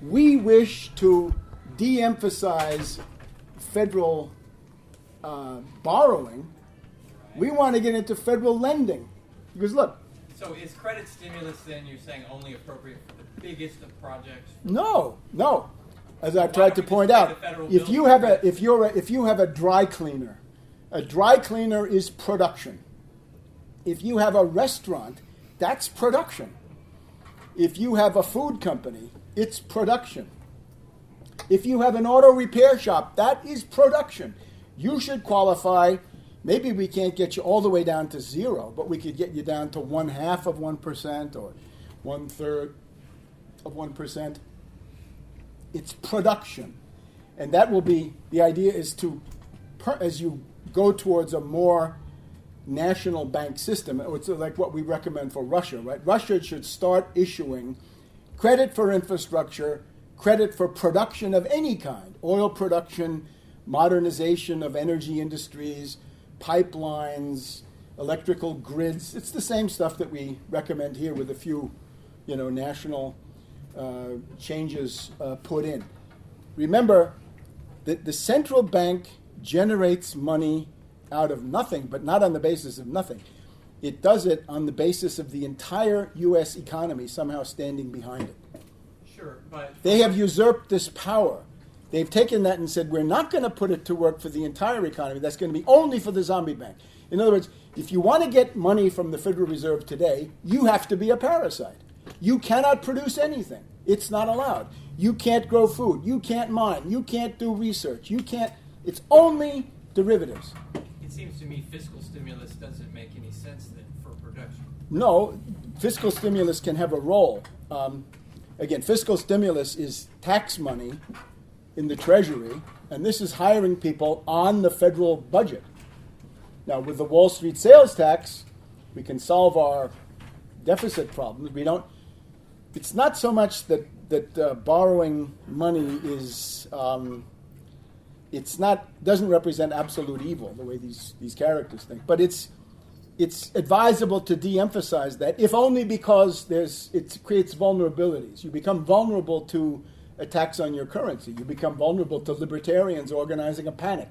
We wish to de-emphasize federal borrowing. We want to get into federal lending. Because look. So is credit stimulus then you're saying only appropriate for the biggest of projects? No. As I've tried to point out, if you have a dry cleaner is production. If you have a restaurant, that's production. If you have a food company, it's production. If you have an auto repair shop, that is production. You should qualify. Maybe we can't get you all the way down to 0, but we could get you down to 1/2 of 1% or 1/3 of 1%. It's production. And that will be, the idea is to, as you go towards a more national bank system, it's like what we recommend for Russia, right? Russia should start issuing credit for infrastructure, credit for production of any kind, oil production, modernization of energy industries, pipelines, electrical grids. It's the same stuff that we recommend here with a few, national changes put in. Remember that the central bank generates money out of nothing, but not on the basis of nothing. It does it on the basis of the entire U.S. economy somehow standing behind it. Sure, but they have usurped this power. They've taken that and said, we're not going to put it to work for the entire economy. That's going to be only for the zombie bank. In other words, if you want to get money from the Federal Reserve today, you have to be a parasite. You cannot produce anything. It's not allowed. You can't grow food. You can't mine. You can't do research. You can't. It's only derivatives. It seems to me fiscal stimulus doesn't make any sense then for production. No, fiscal stimulus can have a role. Again, fiscal stimulus is tax money in the Treasury, and this is hiring people on the federal budget. Now, with the Wall Street sales tax, we can solve our deficit problems. It's not so much that borrowing money is doesn't represent absolute evil the way these characters think, but it's advisable to de-emphasize that, if only because it creates vulnerabilities. You become vulnerable to attacks on your currency. You become vulnerable to libertarians organizing a panic,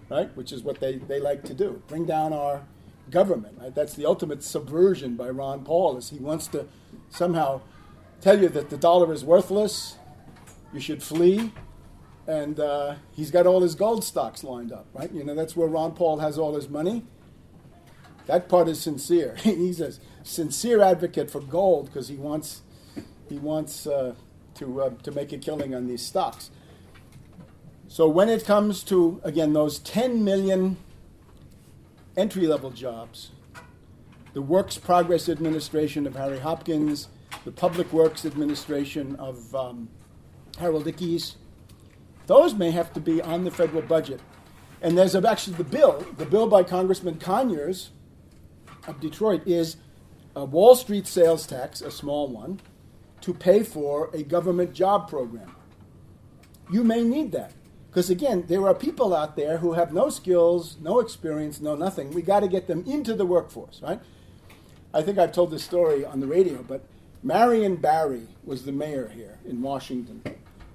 right? Which is what they like to do. Bring down our government, right? That's the ultimate subversion by Ron Paul, is he wants to somehow tell you that the dollar is worthless, you should flee, and he's got all his gold stocks lined up, right? That's where Ron Paul has all his money. That part is sincere. He's a sincere advocate for gold because he wants to make a killing on these stocks. So when it comes to, again, those 10 million entry-level jobs, the Works Progress Administration of Harry Hopkins, the Public Works Administration of Harold Ickes, those may have to be on the federal budget. And there's actually the bill by Congressman Conyers of Detroit is a Wall Street sales tax, a small one, to pay for a government job program. You may need that. Because again, there are people out there who have no skills, no experience, no nothing. We got to get them into the workforce, right? I think I've told this story on the radio, but Marion Barry was the mayor here in Washington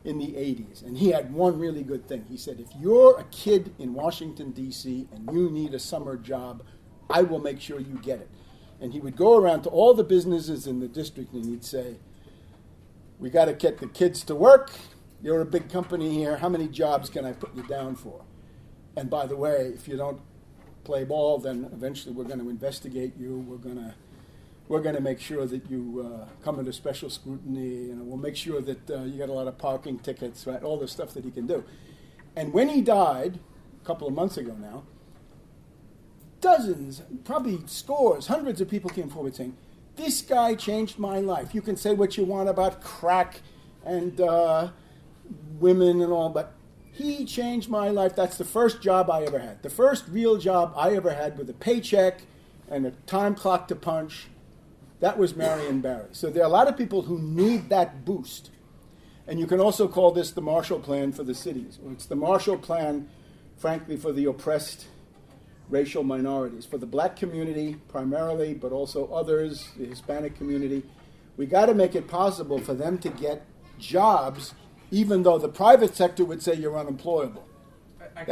in the 80s. And he had one really good thing. He said, if you're a kid in Washington, D.C., and you need a summer job, I will make sure you get it. And he would go around to all the businesses in the district and he'd say, we got to get the kids to work. You're a big company here. How many jobs can I put you down for? And by the way, if you don't play ball, then eventually we're going to investigate you. We're going to make sure that you come under special scrutiny. We'll make sure that you get a lot of parking tickets, right? All the stuff that he can do. And when he died, a couple of months ago now, dozens, probably scores, hundreds of people came forward saying, "This guy changed my life." You can say what you want about crack and women and all, but he changed my life. That's the first job I ever had. The first real job I ever had with a paycheck and a time clock to punch. That was Marion Barry. So there are a lot of people who need that boost. And you can also call this the Marshall Plan for the cities. Or it's the Marshall Plan, frankly, for the oppressed racial minorities. For the black community primarily, but also others, the Hispanic community. We got to make it possible for them to get jobs, even though the private sector would say you're unemployable. I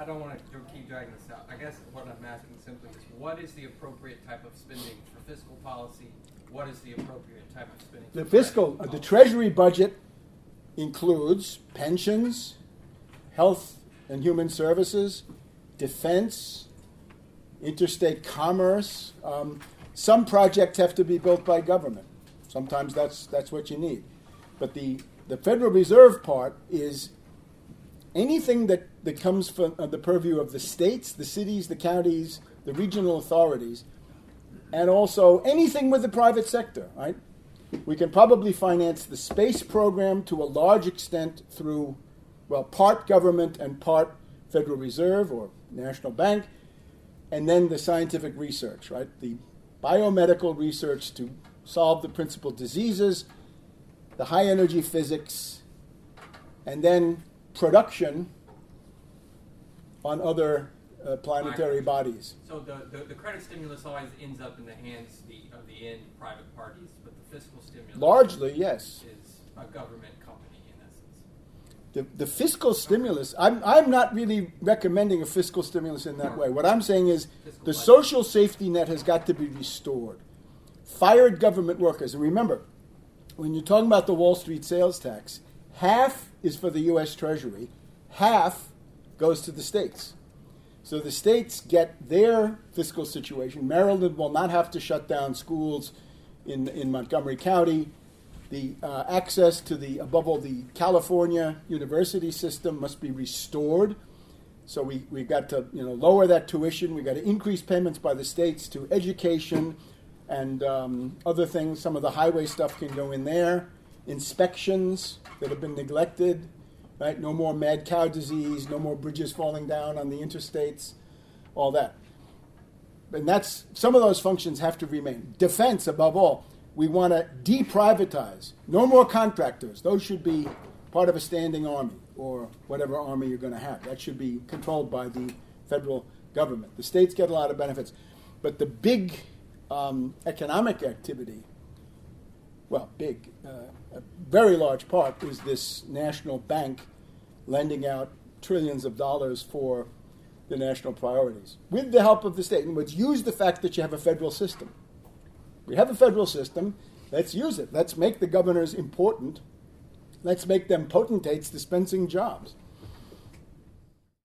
don't want to keep dragging this out. I guess what I'm asking simply is, what is the appropriate type of spending for fiscal policy? What is the appropriate type of spending for The Treasury budget includes pensions, health and human services, defense, interstate commerce. Some projects have to be built by government. Sometimes that's what you need. But the Federal Reserve part is anything that comes from the purview of the states, the cities, the counties, the regional authorities, and also anything with the private sector, right? We can probably finance the space program to a large extent through, part government and part Federal Reserve or National Bank, and then the scientific research, right? The biomedical research to solve the principal diseases, the high energy physics, and then production on other planetary bodies. So the credit stimulus always ends up in the hands of the end private parties, but the fiscal stimulus largely, yes, is a government company in essence. The fiscal stimulus, I'm not really recommending a fiscal stimulus in that way. What I'm saying is the social safety net has got to be restored. Fired government workers, and remember, when you're talking about the Wall Street sales tax, half is for the U.S. Treasury, half goes to the states. So the states get their fiscal situation. Maryland will not have to shut down schools in Montgomery County. The access to above all, the California university system must be restored. So we've got to lower that tuition. We've got to increase payments by the states to education and other things. Some of the highway stuff can go in there. Inspections that have been neglected. Right? No more mad cow disease, no more bridges falling down on the interstates, all that. And some of those functions have to remain. Defense, above all, we want to deprivatize. No more contractors. Those should be part of a standing army or whatever army you're going to have. That should be controlled by the federal government. The states get a lot of benefits. But the big economic activity, a very large part is this national bank lending out trillions of dollars for the national priorities with the help of the state. And let's use the fact that you have a federal system. We have a federal system. Let's use it. Let's make the governors important. Let's make them potentates dispensing jobs.